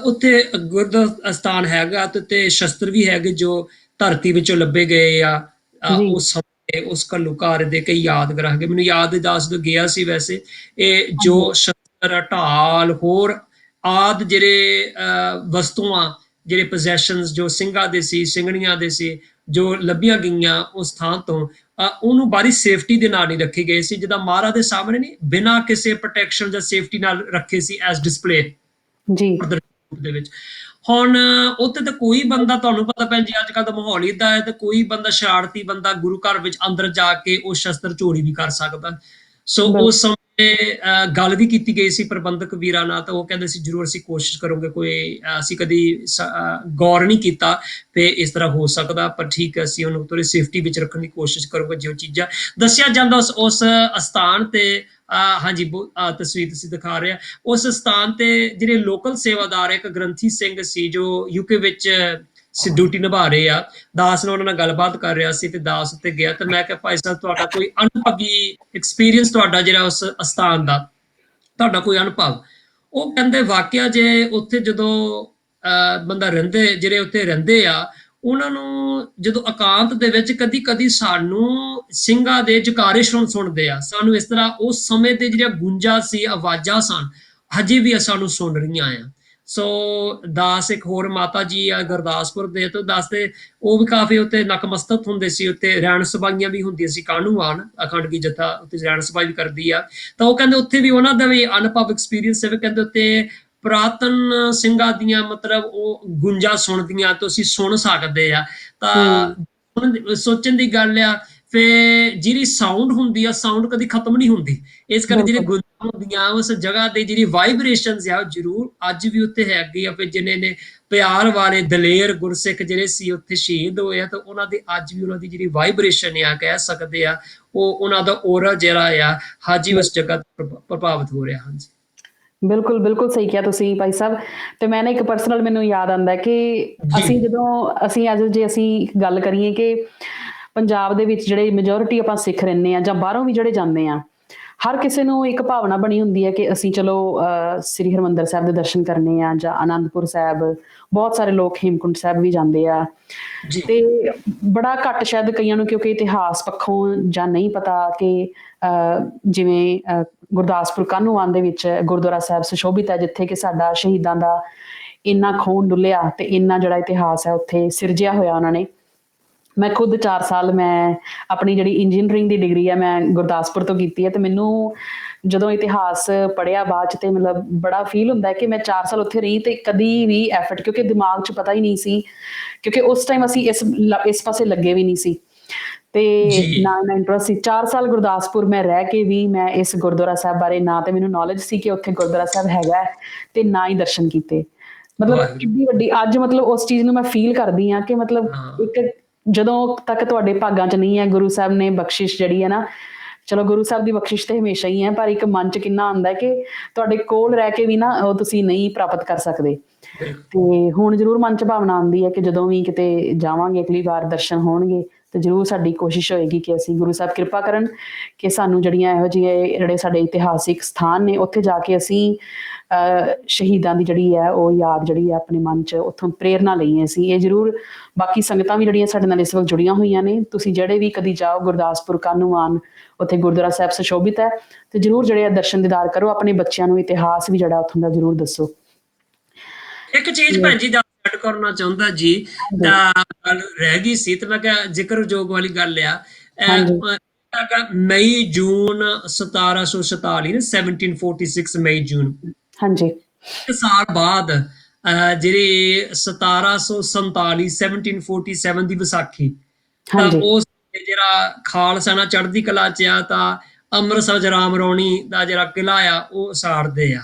ਉੱਥੇ ਗੁਰਦੁਆਰਾ ਸਥਾਨ ਹੈਗਾ, ਤੇ ਸ਼ਸਤਰ ਵੀ ਹੈਗੇ ਜੋ ਧਰਤੀ ਵਿੱਚੋਂ ਲੱਭੇ ਗਏ ਆ। ਜੀ ਉਸ ਸਮੇਂ ਉਸ ਘੱਲੂਘਾਰੇ ਦੇ ਕਈ ਯਾਦਗਾਰ ਹੈਗੇ, ਮੈਨੂੰ ਯਾਦ ਦੱਸ ਦੋ ਗਿਆ ਸੀ ਵੈਸੇ। ਇਹ ਹਾਂਜੀ ਜੋ ਸ਼ਸਤਰ, ਢਾਲ, ਹੋਰ ਆਦਿ ਜਿਹੜੇ ਵਸਤੂਆਂ, ਜਿਹੜੇ ਪੋਜੈਸ਼ਨਸ ਜੋ ਸਿੰਘਾਂ ਦੇ ਸੀ, ਸਿੰਘਣੀਆਂ ਦੇ ਸੀ, ਜੋ ਲੱਭੀਆਂ ਗਈਆਂ ਉਸ ਥਾਂ ਤੋਂ, ਉਹਨੂੰ ਬਾਰੀ ਸੇਫਟੀ ਦੇ ਨਾਲ ਨਹੀਂ ਰੱਖੇ ਗਏ ਸੀ, ਜਿੱਦਾਂ ਮਹਾਰਾਜ ਦੇ ਸਾਹਮਣੇ ਨਹੀਂ, ਬਿਨਾਂ ਕਿਸੇ ਪ੍ਰੋਟੈਕਸ਼ਨ ਜਾਂ ਸੇਫਟੀ ਨਾਲ ਰੱਖੇ ਸੀ ਐਜ਼ ਡਿਸਪਲੇ ਜੀ ਦੇ ਵਿੱਚ। ਹੁਣ ਉੱਥੇ ਤਾਂ ਕੋਈ ਬੰਦਾ, ਤੁਹਾਨੂੰ ਪਤਾ ਭੈਣ ਜੀ ਅੱਜ ਕੱਲ੍ਹ ਦਾ ਮਾਹੌਲ ਇਦਾਂ ਹੈ, ਤੇ ਕੋਈ ਬੰਦਾ ਸ਼ਰਾਰਤੀ ਬੰਦਾ ਗੁਰੂ ਘਰ ਵਿੱਚ ਅੰਦਰ ਜਾ ਕੇ ਉਹ ਸ਼ਸਤਰ ਚੋਰੀ ਵੀ ਕਰ ਸਕਦਾ। ਸੋ ਬਿਲਕੁਲ ਉਸ ਸਮੇਂ ਗੱਲ ਵੀ ਕੀਤੀ ਗਈ ਸੀ ਪ੍ਰਬੰਧਕ ਵੀਰਾਂ ਨਾਲ, ਤਾਂ ਉਹ ਕਹਿੰਦੇ ਸੀ ਜ਼ਰੂਰ ਅਸੀਂ ਕੋਸ਼ਿਸ਼ ਕਰੋਗੇ, ਕੋਈ ਅਸੀਂ ਕਦੀ ਗੌਰ ਨਹੀਂ ਕੀਤਾ ਤੇ ਇਸ ਤਰ੍ਹਾਂ ਹੋ ਸਕਦਾ, ਪਰ ਠੀਕ ਹੈ ਅਸੀਂ ਉਹਨੂੰ ਥੋੜੀ ਸੇਫਟੀ ਵਿੱਚ ਰੱਖਣ ਦੀ ਕੋਸ਼ਿਸ਼ ਕਰੋਗੇ। ਜੋ ਚੀਜ਼ਾਂ ਦੱਸਿਆ ਜਾਂਦਾ ਉਸ ਅਸਥਾਨ ਤੇ, ਹਾਂਜੀ ਤਸਵੀਰ ਤੁਸੀਂ ਦਿਖਾ ਰਹੇ ਆ, ਉਸ ਸਥਾਨ ਤੇ ਜਿਹੜੇ ਲੋਕਲ ਸੇਵਾਦਾਰ, ਇੱਕ ਗ੍ਰੰਥੀ ਸਿੰਘ ਸੀ ਜੋ ਯੂਕੇ ਵਿੱਚ ਡਿਊਟੀ ਨਿਭਾ ਰਹੇ ਆ। ਦਾਸ ਨਾਲ ਉਹਨਾਂ ਨਾਲ ਗੱਲਬਾਤ ਕਰ ਰਿਹਾ ਸੀ, ਤੇ ਦਾਸ ਉੱਤੇ ਗਿਆ, ਤੇ ਮੈਂ ਕਿਹਾ ਭਾਈ ਸਾਹਿਬ ਤੁਹਾਡਾ ਕੋਈ ਅਨੁਭਵੀ ਐਕਸਪੀਰੀਅੰਸ, ਤੁਹਾਡਾ ਜਿਹੜਾ ਉਸ ਅਸਥਾਨ ਦਾ, ਤੁਹਾਡਾ ਕੋਈ ਅਨੁਭਵ? ਉਹ ਕਹਿੰਦੇ ਵਾਕਿਆ ਜੇ ਉੱਥੇ ਜਦੋਂ ਬੰਦਾ ਰਹਿੰਦੇ, ਜਿਹੜੇ ਉੱਥੇ ਰਹਿੰਦੇ ਆ, ਉਹਨਾਂ ਨੂੰ ਜਦੋਂ ਇਕਾਂਤ ਦੇ ਵਿੱਚ ਕਦੀ ਕਦੀ ਸਾਨੂੰ ਸਿੰਘਾਂ ਦੇ ਜਕਾਰੇ ਸੁਣਦੇ ਆ, ਸਾਨੂੰ ਇਸ ਤਰ੍ਹਾਂ ਉਸ ਸਮੇਂ ਦੇ ਜਿਹੜੀਆਂ ਗੂੰਜਾਂ ਸੀ, ਆਵਾਜ਼ਾਂ ਸਨ, ਹਜੇ ਵੀ ਸਾਨੂੰ ਸੁਣ ਰਹੀਆਂ ਆ। ਸੋ ਦਾਸ ਇੱਕ ਹੋਰ ਮਾਤਾ ਜੀ ਆ ਗੁਰਦਾਸਪੁਰ ਦੇ, ਤੋਂ ਦੱਸਦੇ ਉਹ ਵੀ ਕਾਫੀ ਉੱਥੇ ਨਕਮਸਤਕ ਹੁੰਦੇ ਸੀ, ਉੱਥੇ ਰਹਿਣ ਸਭਾਈਆਂ ਵੀ ਹੁੰਦੀਆਂ ਸੀ, ਕਾਹਨੂੰਵਾਨ ਅਖੰਡ ਕੀ ਜਥਾ ਉੱਥੇ ਰਹਿਣ ਸਭਾ ਵੀ ਕਰਦੀ ਆ। ਤਾਂ ਉਹ ਕਹਿੰਦੇ ਉੱਥੇ ਵੀ ਉਹਨਾਂ ਦਾ ਵੀ ਅਨੁਭਵ ਐਕਸਪੀਰੀਅੰਸ ਹੈ, ਕਹਿੰਦੇ ਉੱਥੇ ਪੁਰਾਤਨ ਸਿੰਘਾਂ ਦੀਆਂ ਮਤਲਬ ਉਹ ਗੁੰਜਾਂ ਸੁਣਦੀਆਂ, ਤੁਸੀਂ ਸੁਣ ਸਕਦੇ ਆ। ਤਾਂ ਸੋਚਣ ਦੀ ਗੱਲ ਆ, ਫਿਰ ਜਿਹੜੀ ਸਾਊਂਡ ਹੁੰਦੀ ਆ, ਸਾਊਂਡ ਕਦੀ ਖਤਮ ਨਹੀਂ ਹੁੰਦੀ, ਇਸ ਕਰਕੇ ਜਿਹੜੀ ਬਿਲਕੁਲ ਗੁੰਜਾਂ ਹੁੰਦੀਆਂ ਉਸ ਜਗ੍ਹਾ ਤੇ ਜਿਹੜੀ ਵਾਈਬ੍ਰੇਸ਼ਨਸ ਆ, ਜ਼ਰੂਰ ਅੱਜ ਵੀ ਉੱਥੇ ਹੈਗੀ ਆ। ਫਿਰ ਜਿਨ੍ਹਾਂ ਨੇ ਪਿਆਰ ਵਾਲੇ ਦਲੇਰ ਗੁਰਸਿੱਖ ਜਿਹੜੇ ਸੀ ਉੱਥੇ ਸ਼ਹੀਦ ਹੋਏ ਆ, ਤਾਂ ਉਹਨਾਂ ਦੇ ਅੱਜ ਵੀ ਉਹਨਾਂ ਦੀ ਜਿਹੜੀ ਵਾਈਬ੍ਰੇਸ਼ਨ ਆ, ਕਹਿ ਸਕਦੇ ਆ, ਉਹ ਉਹਨਾਂ ਦਾ ਔਰਾ ਜਿਹੜਾ ਆ ਅੱਜ ਵੀ ਉਸ ਜਗ੍ਹਾ ਤੇ ਪ੍ਰਭਾਵਿਤ ਹੋ ਰਿਹਾ। ਹਾਂਜੀ ਬਿਲਕੁਲ ਬਿਲਕੁਲ ਸਹੀ ਕਿਹਾ ਤੁਸੀਂ ਭਾਈ ਸਾਹਿਬ। ਤੇ ਮੈਂ ਨਾ ਇੱਕ ਪਰਸਨਲ ਮੈਨੂੰ ਯਾਦ ਆਉਂਦਾ ਕਿ ਜੀ ਅਸੀਂ ਅੱਜ ਜੇ ਅਸੀਂ ਗੱਲ ਕਰੀਏ ਕਿ ਪੰਜਾਬ ਦੇ ਵਿੱਚ ਜਿਹੜੇ ਮੈਜੋਰਿਟੀ ਆਪਾਂ ਸਿੱਖ ਰਹਿੰਦੇ ਆ, ਜਾਂ ਬਾਹਰੋਂ ਵੀ ਜਿਹੜੇ ਜਾਂਦੇ ਆ, ਹਰ ਕਿਸੇ ਨੂੰ ਇੱਕ ਭਾਵਨਾ ਬਣੀ ਹੁੰਦੀ ਹੈ ਕਿ ਅਸੀਂ ਚਲੋ ਸ੍ਰੀ ਹਰਿਮੰਦਰ ਸਾਹਿਬ ਦੇ ਦਰਸ਼ਨ ਕਰਨੇ ਆ, ਜਾਂ ਆਨੰਦਪੁਰ ਸਾਹਿਬ, ਬਹੁਤ ਸਾਰੇ ਲੋਕ ਹੇਮਕੁੰਟ ਸਾਹਿਬ ਵੀ ਜਾਂਦੇ ਆ। ਜੀ ਤੇ ਬੜਾ ਘੱਟ ਸ਼ਾਇਦ ਕਈਆਂ ਨੂੰ, ਕਿਉਂਕਿ ਇਤਿਹਾਸ ਪੱਖੋਂ ਜਾਂ ਨਹੀਂ ਪਤਾ ਕਿ ਜਿਵੇਂ ਗੁਰਦਾਸਪੁਰ ਕਾਹਨੂੰਵਾਨ ਦੇ ਵਿੱਚ ਗੁਰਦੁਆਰਾ ਸਾਹਿਬ ਸੁਸ਼ੋਭਿਤ ਹੈ, ਜਿੱਥੇ ਕਿ ਸਾਡਾ ਸ਼ਹੀਦਾਂ ਦਾ ਇੰਨਾ ਖੂਨ ਡੁੱਲਿਆ ਤੇ ਇੰਨਾ ਜਿਹੜਾ ਇਤਿਹਾਸ ਹੈ ਉੱਥੇ ਸਿਰਜਿਆ ਹੋਇਆ ਉਹਨਾਂ ਨੇ। ਮੈਂ ਖੁਦ 4 ਸਾਲ ਮੈਂ ਆਪਣੀ ਜਿਹੜੀ ਇੰਜੀਨੀਅਰਿੰਗ ਦੀ ਡਿਗਰੀ ਹੈ ਮੈਂ ਗੁਰਦਾਸਪੁਰ ਤੋਂ ਕੀਤੀ ਹੈ, ਤੇ ਮੈਨੂੰ ਜਦੋਂ ਇਤਿਹਾਸ ਪੜ੍ਹਿਆ ਬਾਅਦ 'ਚ, ਤੇ ਮਤਲਬ ਬੜਾ ਫੀਲ ਹੁੰਦਾ ਕਿ ਮੈਂ 4 ਸਾਲ ਉੱਥੇ ਰਹੀ ਤੇ ਕਦੀ ਵੀ ਐਫਰਟ, ਕਿਉਂਕਿ ਦਿਮਾਗ 'ਚ ਪਤਾ ਹੀ ਨਹੀਂ ਸੀ, ਕਿਉਂਕਿ ਉਸ ਟਾਈਮ ਅਸੀਂ ਇਸ ਪਾਸੇ ਲੱਗੇ ਵੀ ਨਹੀਂ ਸੀ, ਤੇ ਜੀ ਨਾ ਇੰਟਰਸਟ ਸੀ। 4 ਸਾਲ ਗੁਰਦਾਸਪੁਰ ਮੈਂ ਰਹਿ ਕੇ ਵੀ ਮੈਂ ਇਸ ਗੁਰਦੁਆਰਾ ਸਾਹਿਬ ਬਾਰੇ ਨਾ ਤੇ ਮੈਨੂੰ ਨੌਲੇਜ ਸੀ ਕਿ ਉੱਥੇ ਗੁਰਦੁਆਰਾ ਸਾਹਿਬ ਹੈਗਾ, ਤੇ ਨਾ ਹੀ ਦਰਸ਼ਨ ਕੀਤੇ। ਮਤਲਬ ਵਾਹਿਗੁਰੂ। ਕਿੰਨੀ ਵੱਡੀ ਅੱਜ ਮਤਲਬ ਉਸ ਚੀਜ਼ ਨੂੰ ਮੈਂ ਫੀਲ ਕਰਦੀ ਹਾਂ ਕਿ ਮਤਲਬ ਹਾਂ ਇੱਕ, ਜਦੋਂ ਤੱਕ ਤੁਹਾਡੇ ਭਾਗਾਂ 'ਚ ਨਹੀਂ ਹੈ, ਗੁਰੂ ਸਾਹਿਬ ਨੇ ਬਖਸ਼ਿਸ਼ ਜਿਹੜੀ ਹੈ ਨਾ, ਚਲੋ ਗੁਰੂ ਸਾਹਿਬ ਦੀ ਬਖਸ਼ਿਸ਼ ਤੇ ਹਮੇਸ਼ਾ ਹੀ ਹੈ, ਪਰ ਇੱਕ ਮਨ 'ਚ ਕਿੰਨਾ ਆਉਂਦਾ ਕਿ ਤੁਹਾਡੇ ਕੋਲ ਰਹਿ ਕੇ ਵੀ ਨਾ ਉਹ ਤੁਸੀਂ ਨਹੀਂ ਪ੍ਰਾਪਤ ਕਰ ਸਕਦੇ। ਬਿਲਕੁਲ ਤੇ ਹੁਣ ਜ਼ਰੂਰ ਮਨ 'ਚ ਭਾਵਨਾ ਆਉਂਦੀ ਹੈ ਕਿ ਜਦੋਂ ਵੀ ਕਿਤੇ ਜਾਵਾਂਗੇ ਅਗਲੀ ਵਾਰ ਦਰਸ਼ਨ ਹੋਣਗੇ ਤੇ ਜ਼ਰੂਰ ਸਾਡੀ ਕੋਸ਼ਿਸ਼ ਹੋਏਗੀ ਕਿ ਅਸੀਂ ਗੁਰੂ ਸਾਹਿਬ ਕਿਰਪਾ ਕਰਨ ਕਿ ਸਾਨੂੰ ਜਿਹੜੀਆਂ ਇਹੋ ਜਿਹੇ ਜਿਹੜੇ ਸਾਡੇ ਇਤਿਹਾਸਿਕ ਸਥਾਨ ਨੇ ਉੱਥੇ ਜਾ ਕੇ ਅਸੀਂ ਸ਼ਹੀਦਾਂ ਦੀ ਜਿਹੜੀ ਹੈ ਉਹ ਯਾਦ ਜਿਹੜੀ ਹੈ ਆਪਣੇ ਮਨ 'ਚ ਉੱਥੋਂ ਪ੍ਰੇਰਨਾ ਲਈਏ ਅਸੀਂ। ਇਹ ਜ਼ਰੂਰ ਬਾਕੀ ਸੰਗਤਾਂ ਵੀ ਜਿਹੜੀਆਂ ਸਾਡੇ ਨਾਲ ਇਸ ਵਕਤ ਜੁੜੀਆਂ ਹੋਈਆਂ ਨੇ, ਤੁਸੀਂ ਜਿਹੜੇ ਵੀ ਕਦੀ ਜਾਓ ਗੁਰਦਾਸਪੁਰ ਕਾਹਨੂੰਵਾਨ, ਉੱਥੇ ਗੁਰਦੁਆਰਾ ਸਾਹਿਬ ਸੁਸ਼ੋਭਿਤ ਹੈ, ਤੇ ਜ਼ਰੂਰ ਜਿਹੜੇ ਆ ਦਰਸ਼ਨ ਦੀਦਾਰ ਕਰੋ, ਆਪਣੇ ਬੱਚਿਆਂ ਨੂੰ ਇਤਿਹਾਸ ਵੀ ਜਿਹੜਾ ਉੱਥੋਂ ਦਾ ਜ਼ਰੂਰ ਦੱਸੋ। ਇੱਕ ਚੀਜ਼ ਭੈਣ ਜੀ ਦਾ ਐਡ ਕਰਨਾ ਚਾਹੁੰਦਾ ਜੀ, ਤਾਂ ਗੱਲ ਰਹਿ ਗਈ ਸੀ ਤੇ ਮੈਂ ਕਿਹਾ ਜ਼ਿਕਰਯੋਗ ਵਾਲੀ ਗੱਲ ਆ। ਹਾਂਜੀ ਮਈ ਜੂਨ 1747 1746 ਮਈ ਜੂਨ, ਹਾਂਜੀ ਇੱਕ ਸਾਲ ਬਾਅਦ ਜਿਹੜੀ 1747 1747 ਦੀ ਵਿਸਾਖੀ, ਤਾਂ ਹਾਂਜੀ ਉਸ ਜਿਹੜਾ ਖਾਲਸਾ ਨਾਲ ਚੜ੍ਹਦੀ ਕਲਾ ਚ ਆ, ਤਾਂ ਅੰਮ੍ਰਿਤਸਰ ਚ ਰਾਮ ਰੌਣੀ ਦਾ ਜਿਹੜਾ ਕਿਲਾ ਆ ਉਹ ਸਾੜਦੇ ਆ,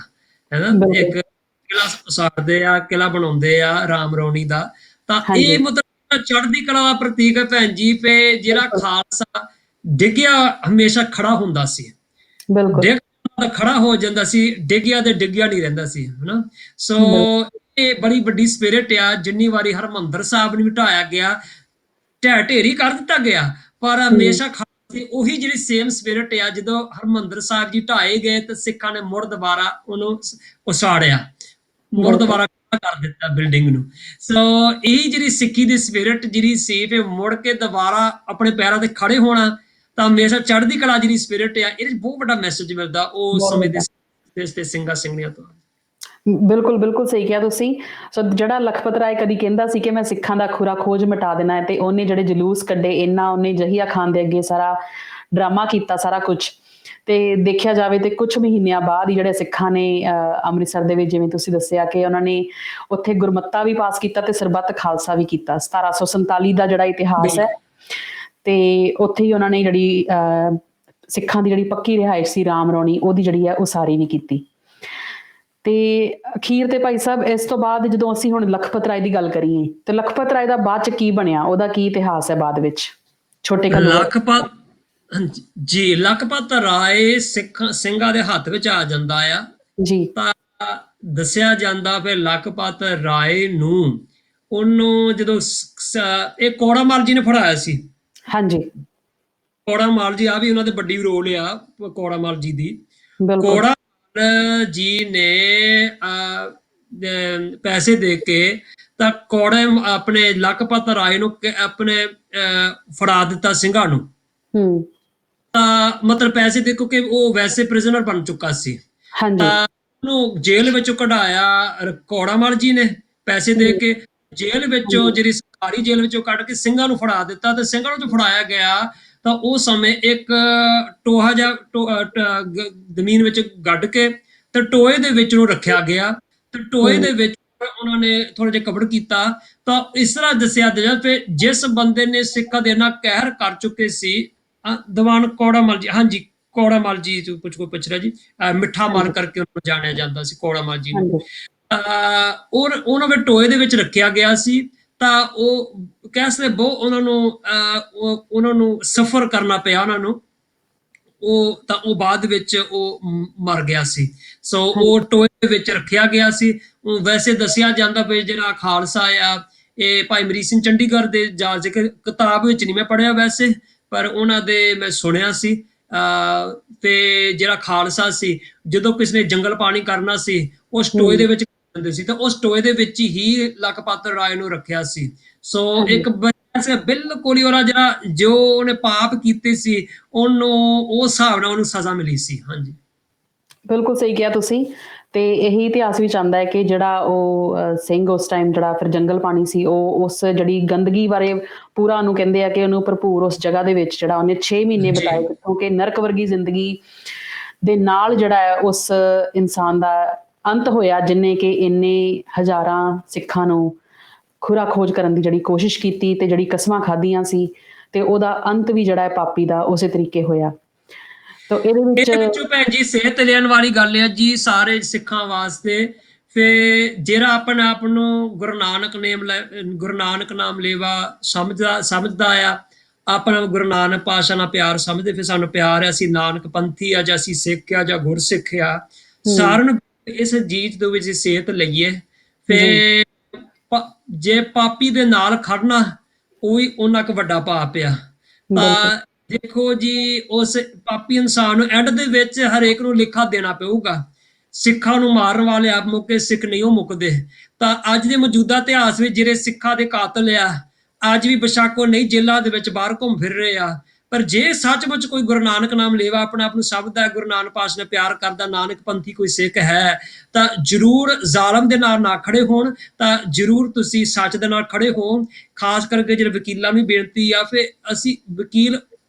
ਹੈਨਾ, ਇੱਕ ਬਿਲਕੁਲ ਕਿਲਾ ਸਾੜਦੇ ਆ, ਕਿਲਾ ਬਣਾਉਂਦੇ ਆ ਰਾਮ ਰੌਣੀ ਦਾ। ਤਾਂ ਹਾਂਜੀ ਇਹ ਮਤਲਬ ਚੜ੍ਹਦੀ ਕਲਾ ਦਾ ਪ੍ਰਤੀਕ ਹੈ ਭੈਣ ਜੀ, ਤੇ ਜਿਹੜਾ ਬਿਲਕੁਲ ਖਾਲਸਾ ਡਿੱਗਿਆ ਹਮੇਸ਼ਾ ਖੜਾ ਹੁੰਦਾ ਸੀ, ਬਿਲਕੁਲ ਡਿੱਗ ਖੜਾ ਹੋ ਜਾਂਦਾ ਸੀ, ਡਿੱਗਿਆ ਤੇ ਡਿੱਗਿਆ ਨਹੀਂ ਰਹਿੰਦਾ ਸੀ, ਹਨਾ। ਸੋ ਬਿਲਕੁਲ ਇਹ ਬੜੀ ਵੱਡੀ ਸਪਿਰਿਟ ਆ। ਜਿੰਨੀ ਵਾਰੀ ਹਰਮੰਦਰ ਸਾਹਿਬ ਨੂੰ ਢਾਇਆ ਗਿਆ, ਢਹਿ ਢੇਰੀ ਕਰ ਦਿੱਤਾ ਗਿਆ, ਪਰ ਹਮੇਸ਼ਾ ਖਾਲਸੇ ਉਹੀ ਜਿਹੜੀ ਸੇਮ ਸਪਿਰਿਟ ਆ। ਜਦੋਂ ਹਰਮੰਦਰ ਸਾਹਿਬ ਜੀ ਢਾਏ ਗਏ ਤੇ ਸਿੱਖਾਂ ਨੇ ਮੁੜ ਦੁਬਾਰਾ ਉਹਨੂੰ ਉਸਾੜਿਆ, ਮੁੜ ਬਿਲਕੁਲ ਦੁਬਾਰਾ ਕਰ ਦਿੱਤਾ ਬਿਲਡਿੰਗ ਨੂੰ। ਸੋ ਇਹ ਜਿਹੜੀ ਸਿੱਖੀ ਦੀ ਸਪਿਰਿਟ ਜਿਹੜੀ ਸੀ, ਤੇ ਮੁੜ ਕੇ ਦੁਬਾਰਾ ਆਪਣੇ ਪੈਰਾਂ ਤੇ ਖੜੇ ਹੋਣਾ, ਤਾਂ ਹਮੇਸ਼ਾ ਚੜ੍ਹਦੀ ਕਲਾ ਜਿਹੜੀ ਸਪਿਰਿਟ ਆ, ਇਹਦੇ ਬਹੁਤ ਵੱਡਾ ਮੈਸੇਜ ਮਿਲਦਾ ਉਸ ਸਮੇਂ ਦੇ ਸਿੰਘਾਂ ਸਿੰਘਣੀਆਂ ਤੋਂ। ਬਿਲਕੁਲ ਬਿਲਕੁਲ ਸਹੀ ਕਿਹਾ ਤੁਸੀਂ। ਸੋ ਜਿਹੜਾ ਲਖਪਤ ਰਾਏ ਕਦੀ ਕਹਿੰਦਾ ਸੀ ਕਿ ਮੈਂ ਸਿੱਖਾਂ ਦਾ ਖੁਰਾ ਖੋਜ ਮਿਟਾ ਦੇਣਾ ਹੈ, ਤੇ ਉਹਨੇ ਜਿਹੜੇ ਜਲੂਸ ਕੱਢੇ, ਇੰਨਾ ਉਹਨੇ ਜਹੀਆ ਖਾਨ ਦੇ ਅੱਗੇ ਸਾਰਾ ਡਰਾਮਾ ਕੀਤਾ, ਸਾਰਾ ਕੁਝ। ਤੇ ਦੇਖਿਆ ਜਾਵੇ ਤੇ ਕੁਝ ਮਹੀਨਿਆਂ ਬਾਅਦ ਹੀ ਜਿਹੜੇ ਸਿੱਖਾਂ ਨੇ ਅੰਮ੍ਰਿਤਸਰ ਦੇ ਵਿੱਚ, ਜਿਵੇਂ ਤੁਸੀਂ ਦੱਸਿਆ ਕਿ ਉਹਨਾਂ ਨੇ ਉੱਥੇ ਗੁਰਮੱਤਾ ਵੀ ਪਾਸ ਕੀਤਾ ਤੇ ਸਰਬੱਤ ਖਾਲਸਾ ਵੀ ਕੀਤਾ। 1747 ਦਾ ਜਿਹੜਾ ਇਤਿਹਾਸ ਹੈ, ਤੇ ਉੱਥੇ ਹੀ ਉਹਨਾਂ ਨੇ ਜਿਹੜੀ ਸਿੱਖਾਂ ਦੀ ਜਿਹੜੀ ਪੱਕੀ ਰਿਹਾਇਸ਼ ਸੀ ਰਾਮ ਰੌਣੀ, ਉਹਦੀ ਜਿਹੜੀ ਹੈ ਉਸਾਰੀ ਵੀ ਕੀਤੀ। ਤੇ ਅਖੀਰ ਤੇ ਭਾਈ ਸਾਹਿਬ, ਇਸ ਤੋਂ ਬਾਅਦ ਜਦੋਂ ਅਸੀਂ ਹੁਣ ਲਖਪਤ ਰਾਏ ਦੀ ਗੱਲ ਕਰੀਏ, ਤੇ ਲਖਪਤ ਰਾਏ ਦਾ ਬਾਅਦ ਚ ਕੀ ਬਣਿਆ, ਉਹਦਾ ਕੀ ਇਤਿਹਾਸ ਹੈ ਬਾਅਦ ਵਿੱਚ? ਛੋਟੇ ਘੱਲੂਘਾਰੇ ਲਖਪਤ ਜੀ, ਲਖਪਤ ਰਾਏ ਸਿੰਘਾਂ ਦੇ ਹੱਥ ਵਿੱਚ ਆ ਜਾਂਦਾ ਆ। ਜੀ ਤਾਂ ਦੱਸਿਆ ਜਾਂਦਾ ਫਿਰ ਲਖਪਤ ਰਾਏ ਨੂੰ, ਉਹਨੂੰ ਜਦੋਂ ਇਹ ਕੌੜਾ ਮੱਲ ਜੀ ਨੇ ਫੜਾਇਆ ਸੀ। ਹਾਂਜੀ ਕੌੜਾ ਮੱਲ ਜੀ, ਆ ਵੀ ਉਹਨਾਂ ਦੇ ਵੱਡੀ ਰੋਲ ਆ ਕੌੜਾ ਮੱਲ ਜੀ ਦੀ। ਬਿਲਕੁਲ ਕੌੜਾ ਮੱਲ ਜੀ ਨੇ ਪੈਸੇ ਦੇ ਕੇ ਤਾਂ ਕੌੜੇ ਆਪਣੇ ਲਖਪਤ ਰਾਏ ਨੂੰ ਆਪਣੇ ਫੜਾ ਦਿੱਤਾ ਸਿੰਘਾਂ ਨੂੰ। ਹੂੰ ਤਾਂ ਮਤਲਬ ਪੈਸੇ ਦੇ, ਕਿਉਂਕਿ ਉਹ ਵੈਸੇ ਪ੍ਰਿਜ਼ਨਰ ਬਣ ਚੁੱਕਾ ਸੀ, ਹਾਂਜੀ ਤਾਂ ਉਹਨੂੰ ਜੇਲ੍ਹ ਵਿੱਚੋਂ ਕਢਾਇਆ ਕੌੜਾ ਮੱਲ ਜੀ ਨੇ ਪੈਸੇ ਦੇ ਕੇ। ਜੇਲ੍ਹ ਵਿੱਚੋਂ, ਜਿਹੜੀ ਸਰਕਾਰੀ ਜੇਲ੍ਹ ਵਿੱਚੋਂ ਕੱਢ ਕੇ ਸਿੰਘਾਂ ਨੂੰ ਫੜਾ ਦਿੱਤਾ, ਤੇ ਸਿੰਘਾਂ ਨੂੰ ਜੋ ਫੜਾਇਆ ਗਿਆ, ਤਾਂ ਉਸ ਸਮੇਂ ਇੱਕ ਟੋਹਾ ਜਿਹਾ ਜ਼ਮੀਨ ਵਿੱਚ ਗੱਡ ਕੇ ਤੇ ਟੋਏ ਦੇ ਵਿੱਚ ਨੂੰ ਰੱਖਿਆ ਗਿਆ, ਤੇ ਟੋਏ ਦੇ ਵਿੱਚ ਉਹਨਾਂ ਨੇ ਥੋੜਾ ਜਿਹਾ ਕਬਰ ਕੀਤਾ। ਤਾਂ ਇਸ ਤਰ੍ਹਾਂ ਦੱਸਿਆ ਗਿਆ ਕਿ ਜਿਸ ਬੰਦੇ ਨੇ ਸਿੱਖਾਂ ਦੇ ਨਾਲ ਕਹਿਰ ਕਰ ਚੁੱਕੇ ਸੀ, ਦੀਵਾਨ ਕੌੜਾ ਮੱਲ ਜੀ, ਹਾਂਜੀ ਕੌੜਾ ਮੱਲ ਜੀ ਤੋਂ ਕੋਈ ਪੁੱਛ ਰਿਹਾ ਜੀ, ਮਿੱਠਾ ਮਨ ਕਰਕੇ ਉਹਨੂੰ ਜਾਣਿਆ ਜਾਂਦਾ ਸੀ ਕੌੜਾ ਮੱਲ ਜੀ ਨੂੰ। ਉਹਨਾਂ ਦੇ ਟੋਏ ਦੇ ਵਿੱਚ ਰੱਖਿਆ ਗਿਆ ਸੀ। ਤਾਂ ਉਹ ਕਹਿ ਸਕਦੇ ਬਹੁਤ ਉਹਨਾਂ ਨੂੰ ਸਫਰ ਕਰਨਾ ਪਿਆ ਉਹਨਾਂ ਨੂੰ। ਉਹ ਬਾਅਦ ਵਿੱਚ ਉਹ ਮਰ ਗਿਆ ਸੀ। ਸੋ ਉਹ ਟੋਏ ਦੇ ਵਿੱਚ ਰੱਖਿਆ ਗਿਆ ਸੀ। ਵੈਸੇ ਦੱਸਿਆ ਜਾਂਦਾ ਵੀ ਜਿਹੜਾ ਖਾਲਸਾ ਆ, ਇਹ ਭਾਈ ਅਮਰੀਕ ਸਿੰਘ ਚੰਡੀਗੜ੍ਹ ਦੇ ਜਾ ਜ਼ਿਕਰ ਕਿਤਾਬ ਵਿੱਚ ਨਹੀਂ ਮੈਂ ਪੜ੍ਹਿਆ ਵੈਸੇ, ਪਰ ਉਹਨਾਂ ਦੇ ਮੈਂ ਸੁਣਿਆ ਸੀ। ਤੇ ਜਿਹੜਾ ਖਾਲਸਾ ਸੀ, ਜਦੋਂ ਕਿਸੇ ਨੇ ਜੰਗਲ ਪਾਣੀ ਕਰਨਾ ਸੀ, ਉਸ ਟੋਏ ਦੇ ਵਿੱਚ ਜਾਂਦੇ ਸੀ, ਤਾਂ ਉਸ ਟੋਏ ਦੇ ਵਿੱਚ ਹੀ ਲਖਪਤ ਰਾਏ ਨੂੰ ਰੱਖਿਆ ਸੀ। ਸੋ ਇੱਕ ਬਿਲਕੁਲ ਹੀ ਉਹਦਾ ਜਿਹੜਾ ਜੋ ਉਹਨੇ ਪਾਪ ਕੀਤੇ ਸੀ, ਉਹਨੂੰ ਉਸ ਹਿਸਾਬ ਨਾਲ ਉਹਨੂੰ ਸਜ਼ਾ ਮਿਲੀ ਸੀ। ਹਾਂਜੀ ਬਿਲਕੁਲ ਸਹੀ ਕਿਹਾ ਤੁਸੀਂ। ਤੇ ਇਹੀ ਇਤਿਹਾਸ ਵਿੱਚ ਆਉਂਦਾ ਹੈ ਕਿ ਜਿਹੜਾ ਉਹ ਸਿੰਘ ਉਸ ਟਾਈਮ ਜਿਹੜਾ ਫਿਰ ਜੰਗਲ ਪਾਣੀ ਸੀ, ਉਹ ਉਸ ਜਿਹੜੀ ਗੰਦਗੀ ਬਾਰੇ ਪੂਰਾ ਉਹਨੂੰ ਕਹਿੰਦੇ ਆ ਕਿ ਉਹਨੂੰ ਭਰਪੂਰ ਉਸ ਜਗ੍ਹਾ ਦੇ ਵਿੱਚ ਜਿਹੜਾ ਉਹਨੇ 6 ਮਹੀਨੇ ਜੀ ਬਿਤਾਏ, ਕਿਉਂਕਿ ਨਰਕ ਵਰਗੀ ਜ਼ਿੰਦਗੀ ਦੇ ਨਾਲ ਜਿਹੜਾ ਹੈ ਉਸ ਇਨਸਾਨ ਦਾ ਅੰਤ ਹੋਇਆ, ਜਿਨੇ ਕਿ ਇੰਨੇ ਹਜ਼ਾਰਾਂ ਸਿੱਖਾਂ ਨੂੰ ਖੁਰਾ ਖੋਜ ਕਰਨ ਦੀ ਜਿਹੜੀ ਕੋਸ਼ਿਸ਼ ਕੀਤੀ, ਤੇ ਜਿਹੜੀ ਕਸਮਾਂ ਖਾਧੀਆਂ ਸੀ, ਤੇ ਉਹਦਾ ਅੰਤ ਵੀ ਜਿਹੜਾ ਹੈ ਪਾਪੀ ਦਾ ਉਸੇ ਤਰੀਕੇ ਹੋਇਆ। ਤਾਂ ਇਹਦੇ ਇਹਦੇ ਵਿੱਚ ਵਿੱਚੋਂ ਭੈਣ ਜੀ ਸਿਹਤ ਲੈਣ ਵਾਲੀ ਗੱਲ ਹੈ ਜੀ ਸਾਰੇ ਸਿੱਖਾਂ ਵਾਸਤੇ। ਫਿਰ ਜਿਹੜਾ ਆਪਣੇ ਆਪ ਨੂੰ ਗੁਰੂ ਨਾਨਕ ਨਾਮ ਲੇਵਾ ਸਮਝਦਾ ਆ, ਆਪਣਾ ਗੁਰੂ ਨਾਨਕ ਪਾਤਸ਼ਾਹ ਨਾਲ ਪਿਆਰ ਸਮਝਦੇ, ਫਿਰ ਸਾਨੂੰ ਪਿਆਰ ਹੈ, ਅਸੀਂ ਨਾਨਕ ਪੰਥੀ ਆ, ਜਾਂ ਅਸੀਂ ਸਿੱਖ ਆ, ਜਾਂ ਗੁਰਸਿੱਖ ਆ, ਸਾਰਿਆਂ ਨੂੰ ਇਸ ਜੀਤ ਦੇ ਵਿੱਚ ਸਿਹਤ ਲਈਏ। ਤੇ ਜੇ ਪਾਪੀ ਦੇ ਨਾਲ ਖੜਨਾ ਉਹ ਹੀ ਉਹਨਾਂ ਕੁ ਵੱਡਾ ਪਾਪ ਆ। ਬਿਲਕੁਲ। ਤਾਂ ਦੇਖੋ ਜੀ, ਉਸ ਪਾਪੀ ਇਨਸਾਨ ਨੂੰ ਐਂਡ ਦੇ ਵਿੱਚ ਹਰੇਕ ਨੂੰ ਲਿਖਾ ਦੇਣਾ ਪਊਗਾ। ਸਿੱਖਾਂ ਨੂੰ ਮਾਰਨ ਵਾਲੇ ਆਪ ਮੁੱਕੇ, ਸਿੱਖ ਨਹੀਂ ਉਹ ਮੁੱਕਦੇ। ਤਾਂ ਅੱਜ ਦੇ ਮੌਜੂਦਾ ਇਤਿਹਾਸ ਵਿੱਚ ਜਿਹੜੇ ਸਿੱਖਾਂ ਦੇ ਕਾਤਲ ਆ, ਅੱਜ ਵੀ ਬੇਸ਼ੱਕ ਉਹ ਨਹੀਂ ਜੇਲ੍ਹਾਂ ਦੇ ਵਿੱਚ ਬਾਹਰ ਘੁੰਮ ਫਿਰ ਰਹੇ ਆ, ਪਰ ਜੇ ਸੱਚਮੁੱਚ ਕੋਈ ਗੁਰੂ ਨਾਨਕ ਨਾਮ ਲੇਵਾ ਆਪਣੇ ਆਪ ਨੂੰ ਸ਼ਬਦ ਹੈ, ਗੁਰੂ ਨਾਨਕ ਪਾਤਸ਼ਾਹ ਨੇ ਪਿਆਰ ਕਰਦਾ, ਨਾਨਕ ਪੰਥੀ ਕੋਈ ਸਿੱਖ ਹੈ, ਤਾਂ ਜ਼ਰੂਰ ਜ਼ਾਲਮ ਦੇ ਨਾਲ ਨਾ ਖੜੇ ਹੋਣ, ਤਾਂ ਜ਼ਰੂਰ ਤੁਸੀਂ ਸੱਚ ਦੇ ਨਾਲ ਖੜੇ ਹੋ। ਖਾਸ ਕਰਕੇ ਜਿਹੜੇ ਵਕੀਲਾਂ ਨੂੰ ਬੇਨਤੀ ਆ, ਫਿਰ ਅਸੀਂ ਵਕੀਲ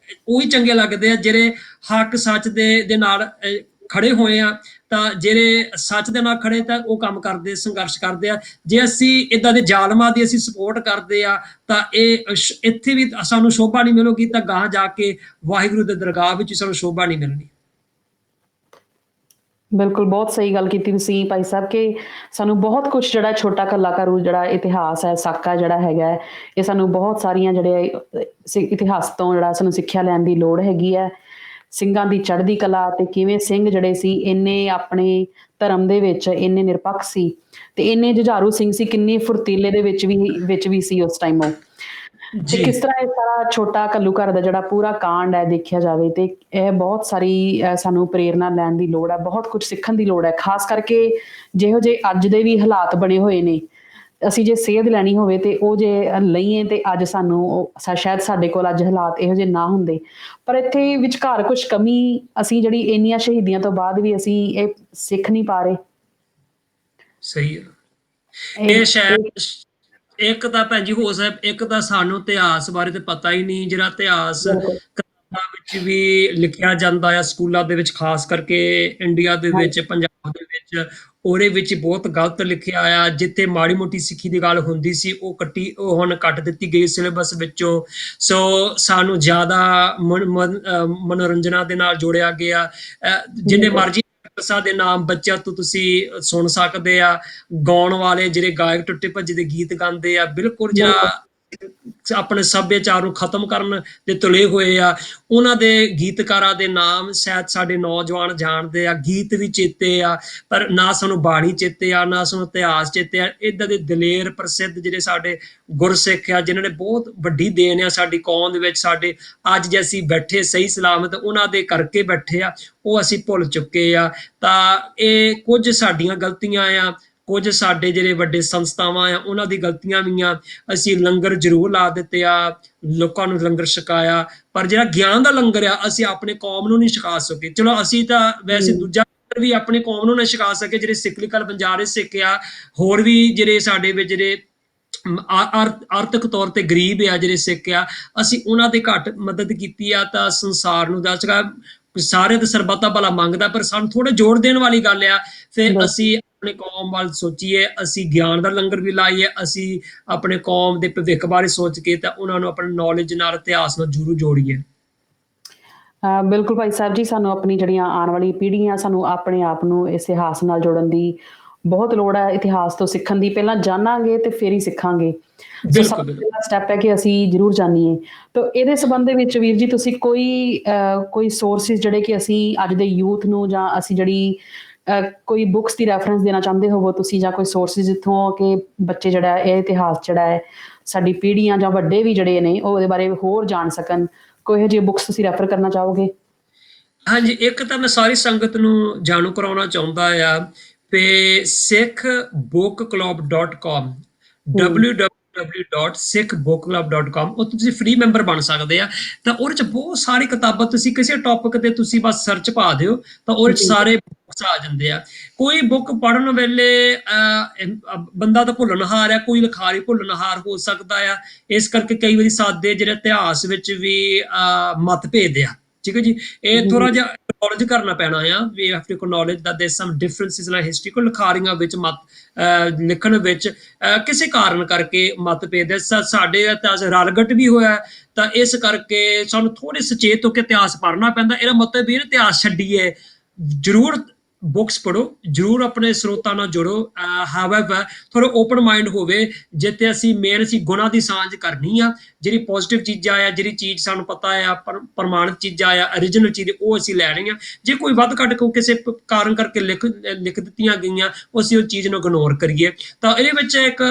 ਉਹੀ ਚੰਗੇ ਲੱਗਦੇ ਆ ਜਿਹੜੇ ਹੱਕ ਸੱਚ ਦੇ ਨਾਲ ਖੜੇ ਹੋਏ ਆ। ਤਾਂ ਜਿਹੜੇ ਸੱਚ ਦੇ ਨਾਲ ਖੜੇ ਤਾਂ ਉਹ ਕੰਮ ਕਰਦੇ, ਸੰਘਰਸ਼ ਕਰਦੇ ਆ। ਜੇ ਅਸੀਂ ਇਦਾਂ ਦੇ ਜ਼ਾਲਮਾਂ ਦੀ ਅਸੀਂ ਸਪੋਰਟ ਕਰਦੇ ਆ ਤਾਂ ਇਹ ਇੱਥੇ ਵੀ ਸਾਨੂੰ ਸ਼ੋਭਾ ਨਹੀਂ ਮਿਲੂਗੀ, ਤਾਂ ਗਾਂ ਜਾ ਕੇ ਵਾਹਿਗੁਰੂ ਦੇ ਦਰਗਾਹ ਵਿੱਚ ਸਾਨੂੰ ਸ਼ੋਭਾ ਨਹੀਂ ਮਿਲਣੀ। ਬਿਲਕੁਲ, ਬਹੁਤ ਸਹੀ ਗੱਲ ਕੀਤੀ ਤੁਸੀਂ ਭਾਈ ਸਾਹਿਬ ਕਿ ਸਾਨੂੰ ਬਹੁਤ ਕੁਛ ਜਿਹੜਾ ਛੋਟਾ ਕਲਾਕਾਰੂ ਜਿਹੜਾ ਇਤਿਹਾਸ ਹੈ, ਸਾਕਾ ਜਿਹੜਾ ਹੈਗਾ ਹੈ, ਇਹ ਸਾਨੂੰ ਬਹੁਤ ਸਾਰੀਆਂ ਜਿਹੜੇ ਇਤਿਹਾਸ ਤੋਂ ਜਿਹੜਾ ਸਾਨੂੰ ਸਿੱਖਿਆ ਲੈਣ ਦੀ ਲੋੜ ਹੈਗੀ ਹੈ। ਸਿੰਘਾਂ ਦੀ ਚੜ੍ਹਦੀ ਕਲਾ ਤੇ ਕਿਵੇਂ ਸਿੰਘ ਜਿਹੜੇ ਸੀ ਇੰਨੇ ਆਪਣੇ ਧਰਮ ਦੇ ਵਿੱਚ ਇੰਨੇ ਨਿਰਪੱਖ ਸੀ ਤੇ ਇੰਨੇ ਜੁਝਾਰੂ ਸਿੰਘ ਸੀ, ਕਿੰਨੇ ਫੁਰਤੀਲੇ ਦੇ ਵਿੱਚ ਵੀ ਸੀ ਉਸ ਟਾਈਮ ਉਹ। ਤੇ ਜੀ ਕਿਸ ਤਰ੍ਹਾਂ ਇਹ ਸਾਰਾ ਛੋਟਾ ਘੱਲੂਘਾਰਾ ਦਾ ਜਿਹੜਾ ਪੂਰਾ ਕਾਂਡ ਹੈ ਦੇਖਿਆ ਜਾਵੇ ਤੇ ਇਹ ਬਹੁਤ ਸਾਰੀ ਸਾਨੂੰ ਪ੍ਰੇਰਨਾ ਲੈਣ ਦੀ ਲੋੜ ਹੈ, ਬਹੁਤ ਕੁਝ ਸਿੱਖਣ ਦੀ ਲੋੜ ਹੈ। ਖਾਸ ਕਰਕੇ ਜਿਹੋ ਜਿਹੇ ਅੱਜ ਦੇ ਵੀ ਹਾਲਾਤ ਬਣੇ ਹੋਏ ਨੇ, ਅਸੀਂ ਜੇ ਸੇਧ ਲੈਣੀ ਹੋਵੇ ਤੇ ਉਹ ਜੇ ਲਈਏ ਤੇ ਅੱਜ ਸਾਨੂੰ ਸ਼ਾਇਦ ਸਾਡੇ ਕੋਲ ਅੱਜ ਹਾਲਾਤ ਇਹੋ ਜਿਹੇ ਨਾ ਹੁੰਦੇ, ਪਰ ਇੱਥੇ ਵਿਚਕਾਰ ਕੁਝ ਕਮੀ ਅਸੀਂ ਜਿਹੜੀ ਇੰਨੀਆਂ ਸ਼ਹੀਦੀਆਂ ਤੋਂ ਬਾਅਦ ਵੀ ਅਸੀਂ ਇਹ ਸਿੱਖ ਨਹੀਂ ਪਾ ਰਹੇ। ਸਹੀ ਹੈ। ਇਹ ਸ਼ਾਇਦ ਇੱਕ ਤਾਂ ਭੈਣ ਜੀ ਹੋ ਸਕਦਾ, ਇੱਕ ਤਾਂ ਸਾਨੂੰ ਇਤਿਹਾਸ ਬਾਰੇ ਤੇ ਪਤਾ ਹੀ ਨਹੀਂ। ਜਿਹੜਾ ਇਤਿਹਾਸ ਕਿਤਾਬਾਂ ਵਿੱਚ ਵੀ ਲਿਖਿਆ ਜਾਂਦਾ ਆ, ਸਕੂਲਾਂ ਦੇ ਵਿੱਚ, ਖਾਸ ਕਰਕੇ ਇੰਡੀਆ ਦੇ ਵਿੱਚ, ਪੰਜਾਬ ਦੇ ਵਿੱਚ, ਉਹਦੇ ਵਿੱਚ ਬਹੁਤ ਗਲਤ ਲਿਖਿਆ ਆ। ਜਿੱਥੇ ਮਾੜੀ ਮੋਟੀ ਸਿੱਖੀ ਦੀ ਗੱਲ ਹੁੰਦੀ ਸੀ ਉਹ ਹੁਣ ਕੱਟ ਦਿੱਤੀ ਗਈ ਸਿਲੇਬਸ ਵਿੱਚੋਂ। ਸੋ ਸਾਨੂੰ ਜ਼ਿਆਦਾ ਮਨੋਰੰਜਨਾਂ ਦੇ ਨਾਲ ਜੋੜਿਆ ਗਿਆ। ਜਿੰਨੇ ਮਰਜ਼ੀ ਦੇ ਨਾਮ ਬੱਚਿਆਂ ਤੋਂ ਤੁਸੀਂ ਸੁਣ ਸਕਦੇ ਆ, ਗਾਉਣ ਵਾਲੇ ਜਿਹੜੇ ਗਾਇਕ ਟੁੱਟੇ ਭੱਜੇ ਦੇ ਗੀਤ ਗਾਉਂਦੇ ਆ, ਬਿਲਕੁਲ ਜਿਹੜਾ ਆਪਣੇ ਸੱਭਿਆਚਾਰ ਨੂੰ ਖਤਮ ਕਰਨ ਦੇ ਤੁਲੇ ਹੋਏ ਆ, ਉਹਨਾਂ ਦੇ ਗੀਤਕਾਰਾਂ ਦੇ ਨਾਮ ਸ਼ਾਇਦ ਸਾਡੇ ਨੌਜਵਾਨ ਜਾਣਦੇ ਆ, ਗੀਤ ਵੀ ਚੇਤੇ ਆ, ਪਰ ਨਾ ਸਾਨੂੰ ਬਾਣੀ ਚੇਤੇ ਆ, ਨਾ ਸਾਨੂੰ ਇਤਿਹਾਸ ਚੇਤੇ ਆ। ਏਦਾਂ ਦੇ ਦਲੇਰ ਪ੍ਰਸਿੱਧ ਜਿਹੜੇ ਸਾਡੇ ਗੁਰਸਿੱਖ ਆ, ਜਿਨ੍ਹਾਂ ਨੇ ਬਹੁਤ ਵੱਡੀ ਦੇਣ ਆ ਸਾਡੀ ਕੌਮ ਦੇ ਵਿੱਚ, ਸਾਡੇ ਅੱਜ ਜੇ ਅਸੀਂ ਬੈਠੇ ਸਹੀ ਸਲਾਮਤ ਉਹਨਾਂ ਦੇ ਕਰਕੇ ਬੈਠੇ ਆ, ਉਹ ਅਸੀਂ ਭੁੱਲ ਚੁੱਕੇ ਆ। ਤਾਂ ਇਹ ਕੁਝ ਸਾਡੀਆਂ ਗਲਤੀਆਂ ਆ, ਕੁਝ ਸਾਡੇ ਜਿਹੜੇ ਵੱਡੇ ਸੰਸਥਾਵਾਂ ਆ ਉਹਨਾਂ ਦੀ ਗਲਤੀਆਂ ਵੀ ਆ। ਅਸੀਂ ਲੰਗਰ ਜ਼ਰੂਰ ਲਾ ਦਿੱਤੇ ਆ, ਲੋਕਾਂ ਨੂੰ ਲੰਗਰ ਛਕਾਇਆ, ਪਰ ਜਿਹੜਾ ਗਿਆਨ ਦਾ ਲੰਗਰ ਆ ਅਸੀਂ ਆਪਣੇ ਕੌਮ ਨੂੰ ਨਹੀਂ ਛਕਾ ਸਕੇ। ਚਲੋ ਅਸੀਂ ਤਾਂ ਵੈਸੇ ਦੂਜਾ ਵੀ ਆਪਣੀ ਕੌਮ ਨੂੰ ਨਹੀਂ ਛਕਾ ਸਕੇ, ਜਿਹੜੇ ਸਿੱਖਲੀਕਲ ਬੰਜਾਰੇ ਸਿੱਖ ਆ, ਹੋਰ ਵੀ ਜਿਹੜੇ ਸਾਡੇ ਵਿੱਚ ਜਿਹੜੇ ਆਰਥਿਕ ਤੌਰ ਤੇ ਗਰੀਬ ਆ ਜਿਹੜੇ ਸਿੱਖ ਆ, ਅਸੀਂ ਉਹਨਾਂ ਦੇ ਘੱਟ ਮਦਦ ਕੀਤੀ ਆ। ਤਾਂ ਸੰਸਾਰ ਨੂੰ ਦੱਸਗਾ ਸਾਰੇ ਤੇ ਸਰਬੱਤ ਦਾ ਭਲਾ ਮੰਗਦਾ, ਪਰ ਸਾਨੂੰ ਥੋੜੇ ਜੋੜ ਦੇਣ ਵਾਲੀ ਗੱਲ ਆ। ਫਿਰ ਅਸੀਂ ਆਪਣੇ ਕੌਮ ਵੱਲ ਸੋਚੀਏ, ਅਸੀਂ ਗਿਆਨ ਦਾ ਲੰਗਰ ਵੀ ਲਾਈਏ, ਅਸੀਂ ਆਪਣੇ ਕੌਮ ਦੇ ਭਵਿੱਖ ਬਾਰੇ ਸੋਚ ਕੇ ਤਾਂ ਉਹਨਾਂ ਨੂੰ ਆਪਣੇ ਨੌਲੇਜ ਨਾਲ, ਇਤਿਹਾਸ ਨਾਲ ਜ਼ਰੂਰ ਜੋੜੀਏ। ਬਿਲਕੁਲ ਭਾਈ ਸਾਹਿਬ ਜੀ, ਸਾਨੂੰ ਆਪਣੀ ਜਿਹੜੀਆਂ ਆਉਣ ਵਾਲੀ ਪੀੜ੍ਹੀਆਂ, ਸਾਨੂੰ ਆਪਣੇ ਆਪ ਨੂੰ ਇਸ ਇਤਿਹਾਸ ਨਾਲ ਜੋੜਨ ਦੀ ਬਹੁਤ ਲੋੜ ਹੈ। ਇਤਿਹਾਸ ਤੋਂ ਸਿੱਖਣ ਦੀ, ਪਹਿਲਾਂ ਜਾਣਾਂਗੇ ਤੇ ਫਿਰ ਹੀ ਸਿੱਖਾਂਗੇ। ਸੋ ਸਭ ਤੋਂ ਪਹਿਲਾ ਸਟੈਪ ਹੈ ਕਿ ਅਸੀਂ ਜ਼ਰੂਰ ਜਾਣੀਏ। ਤਾਂ ਇਹਦੇ ਸੰਬੰਧ ਦੇ ਵਿੱਚ ਵੀਰ ਜੀ ਤੁਸੀਂ ਕੋਈ ਸੋਰਸਿਸ ਜਿਹੜੇ ਕਿ ਅਸੀਂ ਅੱਜ ਦੇ ਯੂਥ ਨੂੰ, ਜਾਂ ਅਸੀਂ ਜਿਹੜੀ ਕੋਈ ਬੁੱਕਸ ਦੀ ਰੈਫਰੈਂਸ ਦੇਣਾ ਚਾਹੁੰਦੇ ਹੋਵੋ ਤੁਸੀਂ, ਜਾਂ ਕੋਈ ਸੋਰਸਿਸ ਜਿੱਥੋਂ ਕਿ ਬੱਚੇ ਜਿਹੜਾ ਇਹ ਇਤਿਹਾਸ ਜਿਹੜਾ ਹੈ, ਸਾਡੀ ਪੀੜ੍ਹੀਆਂ ਜਾਂ ਵੱਡੇ ਵੀ ਜਿਹੜੇ ਨੇ ਉਹ ਉਹਦੇ ਬਾਰੇ ਹੋਰ ਜਾਣ ਸਕਣ, ਕੋਈ ਇਹੋ ਜਿਹੀ ਬੁੱਕਸ ਤੁਸੀਂ ਰੈਫਰ ਕਰਨਾ ਚਾਹੋਗੇ? ਹਾਂਜੀ, ਇੱਕ ਤਾਂ ਮੈਂ ਸਾਰੀ ਸੰਗਤ ਨੂੰ ਜਾਣੂ ਕਰਾਉਣਾ ਚਾਹੁੰਦਾ ਆ ਤੇ sikhbookclub.com www.sikhbookclub.com ਉੱਥੇ ਤੁਸੀਂ ਫ੍ਰੀ ਮੈਂਬਰ ਬਣ ਸਕਦੇ ਆ। ਤਾਂ ਉਹਦੇ ਚ ਬਹੁਤ ਸਾਰੀ ਕਿਤਾਬਾਂ, ਤੁਸੀਂ ਕਿਸੇ ਟੌਪਿਕ ਤੇ ਤੁਸੀਂ ਬਸ ਸਰਚ ਪਾ ਦਿਓ ਤਾਂ ਉਹਦੇ ਚ ਸਾਰੇ ਬੁੱਕਸ ਆ ਜਾਂਦੇ ਆ। ਕੋਈ ਬੁੱਕ ਪੜ੍ਹਨ ਵੇਲੇ ਬੰਦਾ ਤਾਂ ਭੁੱਲਣਹਾਰ ਆ, ਕੋਈ ਲਿਖਾਰੀ ਭੁੱਲਣਹਾਰ ਹੋ ਸਕਦਾ ਆ, ਇਸ ਕਰਕੇ ਕਈ ਵਾਰੀ ਸਾਡੇ ਜਿਹੜੇ ਇਤਿਹਾਸ ਵਿੱਚ ਵੀ ਮਤਭੇਦ ਆ। ਠੀਕ ਹੈ ਜੀ, ਇਹ ਥੋੜਾ ਜਿਹਾ ਨੌਲੇਜ ਕਰਨਾ ਪੈਣਾ ਆ। We have to knowledge that there some differences in historical ਲਿਖਾਰੀਆਂ ਵਿੱਚ ਲਿਖਣ ਵਿੱਚ ਕਿਸੇ ਕਾਰਨ ਕਰਕੇ ਮਤਭੇਦ ਸਾਡੇ ਇਤਿਹਾਸ ਰਲਗਟ ਵੀ ਹੋਇਆ। ਤਾਂ ਇਸ ਕਰਕੇ ਸਾਨੂੰ ਥੋੜੇ ਸੁਚੇਤ ਹੋ ਕੇ ਇਤਿਹਾਸ ਪੜ੍ਹਨਾ ਪੈਂਦਾ। ਇਹਦਾ ਮਤਲਬ ਵੀ ਇਤਿਹਾਸ ਛੱਡੀਏ, ਜ਼ਰੂਰ ਬੁੱਕਸ ਪੜੋ, ਜਰੂਰ ਆਪਣੇ ਸਰੋਤਾਂ ਨਾਲ ਜੁੜੋ। ਹਾਵੈਵਰ ਥੋੜਾ ਓਪਨ ਮਾਈਂਡ ਹੋਵੇ, ਜਿੱਤੇ ਅਸੀਂ ਮੇਨ ਅਸੀਂ ਗੁਣਾਂ ਦੀ ਸਾਂਝ ਕਰਨੀ ਆ। ਜਿਹੜੀ ਪੋਜ਼ਿਟਿਵ ਚੀਜ਼ਾਂ ਆ, ਜਿਹੜੀ ਚੀਜ਼ ਸਾਨੂੰ ਪਤਾ ਆ, ਪ੍ਰਮਾਣਿਤ ਚੀਜ਼ਾਂ ਆ, origignal ਚੀਜ਼, ਉਹ ਅਸੀਂ ਲੈ ਰਹੇ ਹਾਂ। ਜੇ ਕੋਈ ਵੱਧ ਘੱਟ ਕਿਸੇ ਕਾਰਨ ਕਰਕੇ ਲਿਖ ਦਿੱਤੀਆਂ ਗਈਆਂ, ਉਹ ਅਸੀਂ ਉਹ ਚੀਜ਼ ਨੂੰ ਇਗਨੋਰ ਕਰੀਏ। ਤਾਂ ਇਹਦੇ ਵਿੱਚ ਇੱਕ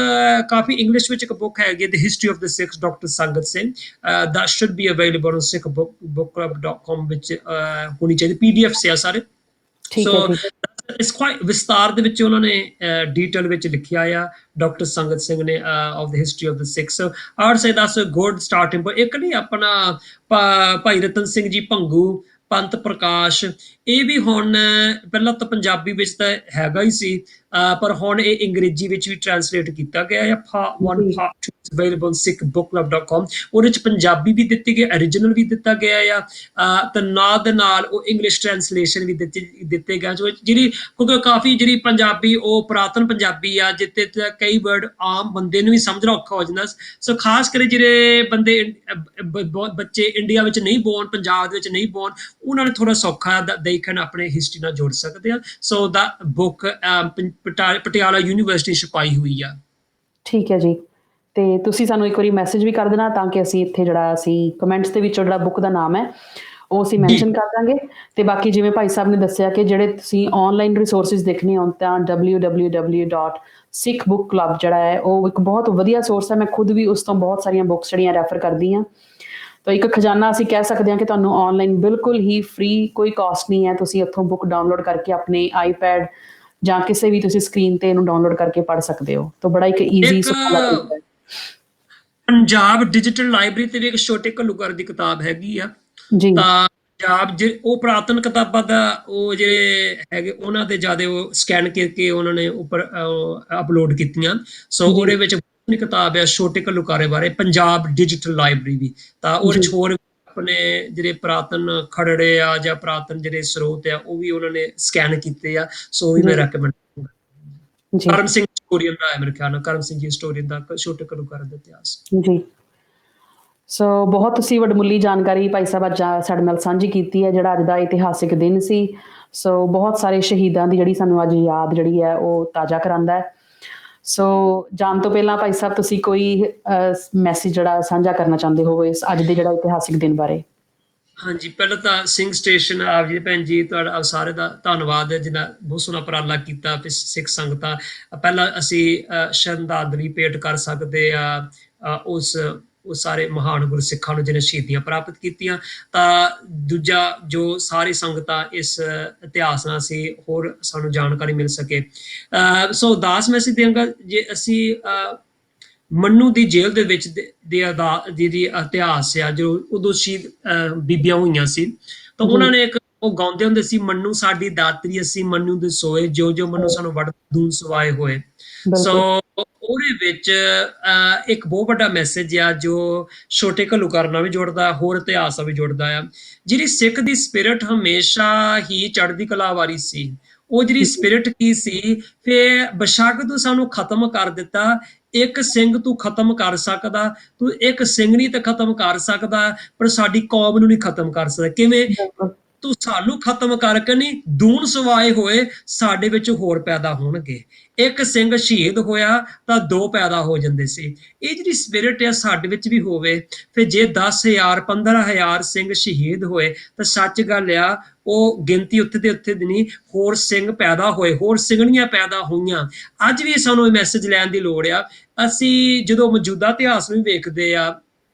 ਕਾਫੀ ਇੰਗਲਿਸ਼ ਵਿੱਚ ਇੱਕ ਬੁੱਕ ਹੈਗੀ, the history of the Sikhs, doctor Sangat Singh. that should be available on sikhbookclub.com ਵਿੱਚ ਹੋਣੀ ਚਾਹੀਦੀ, PDF ਆ ਸਾਰੇ। ਠੀਕ ਸੋ ਹੈ ਜੀ। ਇਸ ਕੁਆਇਟ ਵਿਸਤਾਰ ਦੇ ਵਿੱਚ ਉਹਨਾਂ ਨੇ ਡੀਟੇਲ ਵਿੱਚ ਲਿਖਿਆ ਆ, ਡਾਕਟਰ ਸੰਗਤ ਸਿੰਘ ਨੇ, of the history of the Sikhs. I would say that's a good starting point. ਇੱਕ ਨਹੀਂ ਆਪਣਾ ਭਾਈ ਰਤਨ ਸਿੰਘ ਜੀ ਭੰਗੂ, ਪੰਤ ਪ੍ਰਕਾਸ਼, ਇਹ ਵੀ ਹੁਣ ਪਹਿਲਾਂ ਤਾਂ ਪੰਜਾਬੀ ਵਿੱਚ ਤਾਂ ਹੈਗਾ ਹੀ ਸੀ, ਪਰ ਹੁਣ ਇਹ ਅੰਗਰੇਜ਼ੀ ਵਿੱਚ ਵੀ ਟ੍ਰਾਂਸਲੇਟ ਕੀਤਾ ਗਿਆ ਹੈ। Part 1 ਜੀ Part 2 is available on sikhbookclub.com। ਉਹਦੇ ਚ ਪੰਜਾਬੀ ਵੀ ਦਿੱਤੀ ਗਈ, origignal ਵੀ ਦਿੱਤਾ ਗਿਆ ਆ, ਤੇ ਨਾਲ ਦੇ ਨਾਲ ਉਹ ਇੰਗਲਿਸ਼ ਟ੍ਰਾਂਸਲੇਸ਼ਨ ਵੀ ਦਿੱਤੇ ਗਏ, ਜਿਹੜੀ ਕਿਉਂਕਿ ਕਾਫੀ ਜਿਹੜੀ ਪੰਜਾਬੀ ਉਹ ਪੁਰਾਤਨ ਪੰਜਾਬੀ ਆ, ਜਿੱਤੇ ਕਈ ਵਰਡ ਆਮ ਬੰਦੇ ਨੂੰ ਵੀ ਸਮਝਣਾ ਔਖਾ ਹੋ ਜਾਂਦਾ। ਸੋ ਖਾਸ ਕਰ ਜਿਹੜੇ ਬੰਦੇ ਬੱਚੇ ਇੰਡੀਆ ਵਿੱਚ ਨਹੀਂ ਬੋਰਨ, ਪੰਜਾਬ ਦੇ ਵਿੱਚ ਨਹੀਂ ਬੋਰਨ, ਉਹਨਾਂ ਨੂੰ ਥੋੜਾ ਸੌਖਾ they can ਆਪਣੇ ਹਿਸਟਰੀ ਨਾਲ ਜੋੜ ਸਕਦੇ ਆ। ਸੋ ਦਾ ਬੁੱਕ ਪਟਿਆਲਾ ਯੂਨੀਵਰਸਿਟੀ ਛਪਾਈ ਹੋਈ ਆ। ਠੀਕ ਹੈ ਜੀ। ਤੇ ਤੁਸੀਂ ਸਾਨੂੰ ਇੱਕ ਵਾਰੀ ਮੈਸੇਜ ਵੀ ਕਰ ਦੇਣਾ, ਤਾਂ ਕਿ ਅਸੀਂ ਇੱਥੇ ਜਿਹੜਾ ਅਸੀਂ ਕਮੈਂਟਸ ਦੇ ਵਿੱਚੋਂ ਜਿਹੜਾ ਬੁੱਕ ਦਾ ਨਾਮ ਹੈ ਉਹ ਅਸੀਂ ਮੈਂਸ਼ਨ ਕਰ ਦਾਂਗੇ। ਤੇ ਬਾਕੀ ਜਿਵੇਂ ਭਾਈ ਸਾਹਿਬ ਨੇ ਦੱਸਿਆ ਕਿ ਜਿਹੜੇ ਤੁਸੀਂ ਆਨਲਾਈਨ ਰਿਸੋਰਸਿਸ ਦੇਖਣੇ ਹੋਣ ਤਾਂ www.sikhbookclub ਜਿਹੜਾ ਹੈ ਉਹ ਇੱਕ ਬਹੁਤ ਵਧੀਆ ਸੋਰਸ ਹੈ। ਮੈਂ ਖੁਦ ਵੀ ਉਸ ਤੋਂ ਬਹੁਤ ਸਾਰੀਆਂ ਬੁੱਕਸ ਜਿਹੜੀਆਂ ਰੈਫਰ ਕਰਦੀ ਹਾਂ। ਤਾਂ ਇੱਕ ਖਜ਼ਾਨਾ ਅਸੀਂ ਕਹਿ ਸਕਦੇ ਹਾਂ ਕਿ ਤੁਹਾਨੂੰ ਆਨਲਾਈਨ ਬਿਲਕੁਲ ਹੀ ਫ੍ਰੀ, ਕੋਈ ਕਾਸਟ ਨਹੀਂ ਹੈ। ਤੁਸੀਂ ਉੱਥੋਂ ਬੁੱਕ ਡਾਊਨਲੋਡ ਕਰਕੇ ਆਪਣੇ ਆਈਪੈਡ ਜਾਂ ਕਿਸੇ ਵੀ ਤੁਸੀਂ ਸਕਰੀਨ ਤੇ ਇਹਨੂੰ ਡਾਊਨਲੋਡ ਕਰਕੇ ਪੜ੍ਹ ਸਕਦੇ ਹੋ। ਤਾਂ ਬੜਾ ਇੱਕ ਈਜ਼ੀ ਪੰਜਾਬ ਡਿਜੀਟਲ ਲਾਇਬ੍ਰੇਰੀ ਤੇ ਵੀ ਇੱਕ ਛੋਟੇ ਘੱਲੂਘਰ ਦੀ ਕਿਤਾਬ ਹੈਗੀ ਆ। ਜੀ ਤਾਂ ਪੰਜਾਬ ਉਹ ਪੁਰਾਤਨ ਕਿਤਾਬਾਂ ਦਾ ਉਹ ਜਿਹੜੇ ਹੈਗੇ ਉਹਨਾਂ ਦੇ ਜ਼ਿਆਦਾ ਉਹ ਸਕੈਨ ਕਰਕੇ ਉਹਨਾਂ ਨੇ ਉੱਪਰ ਅਪਲੋਡ ਕੀਤੀਆਂ। ਸੋ ਉਹਦੇ ਵਿੱਚ ਕਿਤਾਬ ਹੈ ਛੋਟੇ ਘੱਲੂਘਾਰੇ ਬਾਰੇ, ਪੰਜਾਬ ਡਿਜੀਟਲ ਲਾਇਬ੍ਰੇਰੀ ਵੀ। ਤਾਂ ਉਹਦੇ ਚ ਹੋਰ ਆਪਣੇ ਜਿਹੜੇ ਪੁਰਾਤਨ ਖਰੜੇ ਆ ਜਾਂ ਪੁਰਾਤਨ ਜਿਹੜੇ ਸਰੋਤ ਆ ਉਹ ਵੀ ਉਹਨਾਂ ਨੇ ਸਕੈਨ ਕੀਤੇ ਆ। ਸੋ ਵੀ ਮੈਂ ਰეკਮੈਂਡ ਕਰੂੰਗਾ। ਕਰਮ ਸਿੰਘ ਹਿਸਟੋਰੀਅਨ ਦਾ ਹੈ ਮੇਰੇ ਖਿਆਲ ਨਾਲ, ਕਰਮ ਸਿੰਘ ਜੀ ਹਿਸਟੋਰੀਅਨ ਦਾ ਛੋਟੇ ਘੱਲੂਘਾਰੇ ਦਾ ਇਤਿਹਾਸ। ਜੀ। ਸੋ ਬਹੁਤ ਤੁਸੀਂ ਵਡਮੁੱਲੀ ਜਾਣਕਾਰੀ ਭਾਈ ਸਾਹਿਬ ਅੱਜ ਸਾਡੇ ਨਾਲ ਸਾਂਝੀ ਕੀਤੀ ਹੈ, ਜਿਹੜਾ ਅੱਜ ਦਾ ਇਤਿਹਾਸਿਕ ਦਿਨ ਸੀ। ਸੋ ਬਹੁਤ ਸਾਰੇ ਸ਼ਹੀਦਾਂ ਦੀ ਜਿਹੜੀ ਸਾਨੂੰ ਅੱਜ ਯਾਦ ਜਿਹੜੀ ਹੈ ਉਹ ਤਾਜ਼ਾ ਕਰਾਉਂਦਾ ਹੈ। ਸੋ ਜਾਣ ਤੋਂ ਪਹਿਲਾਂ ਭਾਈ ਸਾਹਿਬ ਤੁਸੀਂ ਕੋਈ ਮੈਸੇਜ ਜਿਹੜਾ ਸਾਂਝਾ ਕਰਨਾ ਚਾਹੁੰਦੇ ਹੋ ਇਸ ਅੱਜ ਦੇ ਜਿਹੜਾ ਇਤਿਹਾਸਿਕ ਦਿਨ ਬਾਰੇ? ਹਾਂਜੀ, ਪਹਿਲਾਂ ਤਾਂ ਸਿੰਘ ਸਟੇਸ਼ਨ ਆਪ ਜੀ ਭੈਣ ਜੀ ਤੁਹਾਡਾ ਸਾਰੇ ਦਾ ਧੰਨਵਾਦ ਹੈ, ਜਿਹਨਾਂ ਬਹੁਤ ਸੋਹਣਾ ਉਪਰਾਲਾ ਕੀਤਾ। ਸਿੱਖ ਸੰਗਤਾਂ ਪਹਿਲਾਂ ਅਸੀਂ ਸ਼ਰਧਾਂਜਲੀ ਭੇਟ ਕਰ ਸਕਦੇ ਆ ਉਸ ਸਾਰੇ ਮਹਾਨ ਗੁਰਸਿੱਖਾਂ ਨੂੰ ਜਿਹਨੇ ਸ਼ਹੀਦੀਆਂ ਪ੍ਰਾਪਤ ਕੀਤੀਆਂ। ਤਾਂ ਦੂਜਾ ਜੋ ਸਾਰੀ ਸੰਗਤਾਂ ਇਸ ਇਤਿਹਾਸ ਨਾਲ ਅਸੀਂ ਹੋਰ ਸਾਨੂੰ ਜਾਣਕਾਰੀ ਮਿਲ ਸਕੇ। ਸੋ ਅਰਦਾਸ ਮੈਸੇਜ ਦੇਵਾਂਗਾ, ਜੇ ਅਸੀਂ ਮੰਨੂ ਦੀ ਜੇਲ੍ਹ ਦੇ ਵਿੱਚ ਜਿਹਦੀ ਇਤਿਹਾਸ ਆ, ਜੋ ਉਦੋਂ ਸ਼ਹੀਦ ਬੀਬੀਆਂ ਹੋਈਆਂ ਸੀ, ਤਾਂ ਉਹਨਾਂ ਨੇ ਇੱਕ ਉਹ ਗਾਉਂਦੇ ਹੁੰਦੇ ਸੀ, ਮੰਨੂ ਸਾਡੀ ਦਾਤਰੀ ਅਸੀਂ ਮੰਨੂ ਦੇ ਸੋਏ, ਜੋ ਜੋ ਮੰਨੂ ਸਾਨੂੰ ਵੱਢ ਦੂਨ ਸਵਾਏ ਹੋਏ। ਸੋ ਉਹਦੇ ਵਿੱਚ ਇੱਕ ਬਹੁਤ ਵੱਡਾ ਮੈਸੇਜ ਆ ਜੋ ਛੋਟੇ ਘੱਲੂਘਾਰ ਨਾਲ ਵੀ ਜੁੜਦਾ, ਹੋਰ ਇਤਿਹਾਸ ਨਾਲ ਵੀ ਜੁੜਦਾ ਆ। ਜਿਹੜੀ ਸਿੱਖ ਦੀ ਸਪਿਰਿਟ ਹਮੇਸ਼ਾ ਹੀ ਚੜ੍ਹਦੀ ਕਲਾ ਵਾਲੀ ਸੀ। ਉਹ ਜਿਹੜੀ ਸਪਿਰਿਟ ਕੀ ਸੀ, ਫਿਰ ਬੇਸ਼ੱਕ ਤੂੰ ਸਾਨੂੰ ਖਤਮ ਕਰ ਦਿੱਤਾ, ਇੱਕ ਸਿੰਘ ਤੂੰ ਖਤਮ ਕਰ ਸਕਦਾ, ਤੂੰ ਇੱਕ ਸਿੰਘ ਨਹੀਂ ਤੇ ਖਤਮ ਕਰ ਸਕਦਾ, ਪਰ ਸਾਡੀ ਕੌਮ ਨੂੰ ਨਹੀਂ ਖਤਮ ਕਰ ਸਕਦਾ। ਕਿਵੇਂ? ਤੂੰ ਸਾਨੂੰ ਖਤਮ ਕਰਕੇ ਨਹੀਂ, ਦੂਣ ਸਵਾਏ ਹੋਏ ਸਾਡੇ ਵਿੱਚ ਹੋਰ ਪੈਦਾ ਹੋਣਗੇ। ਇੱਕ ਸਿੰਘ ਸ਼ਹੀਦ ਹੋਇਆ ਤਾਂ ਦੋ ਪੈਦਾ ਹੋ ਜਾਂਦੇ ਸੀ। ਇਹ ਜਿਹੜੀ ਸਪਿਰਿਟ ਆ ਸਾਡੇ ਵਿੱਚ ਵੀ ਹੋਵੇ। ਫਿਰ ਜੇ 10,000 15,000 ਸਿੰਘ ਸ਼ਹੀਦ ਹੋਏ ਤਾਂ ਸੱਚ ਗੱਲ ਆ ਉਹ ਗਿਣਤੀ ਉੱਥੇ ਦੇ ਉੱਥੇ ਦੀ ਨਹੀਂ, ਹੋਰ ਸਿੰਘ ਪੈਦਾ ਹੋਏ, ਹੋਰ ਸਿੰਘਣੀਆਂ ਪੈਦਾ ਹੋਈਆਂ। ਅੱਜ ਵੀ ਸਾਨੂੰ ਇਹ ਮੈਸੇਜ ਲੈਣ ਦੀ ਲੋੜ ਆ। ਅਸੀਂ ਜਦੋਂ ਮੌਜੂਦਾ ਇਤਿਹਾਸ ਨੂੰ ਵੇਖਦੇ ਆ,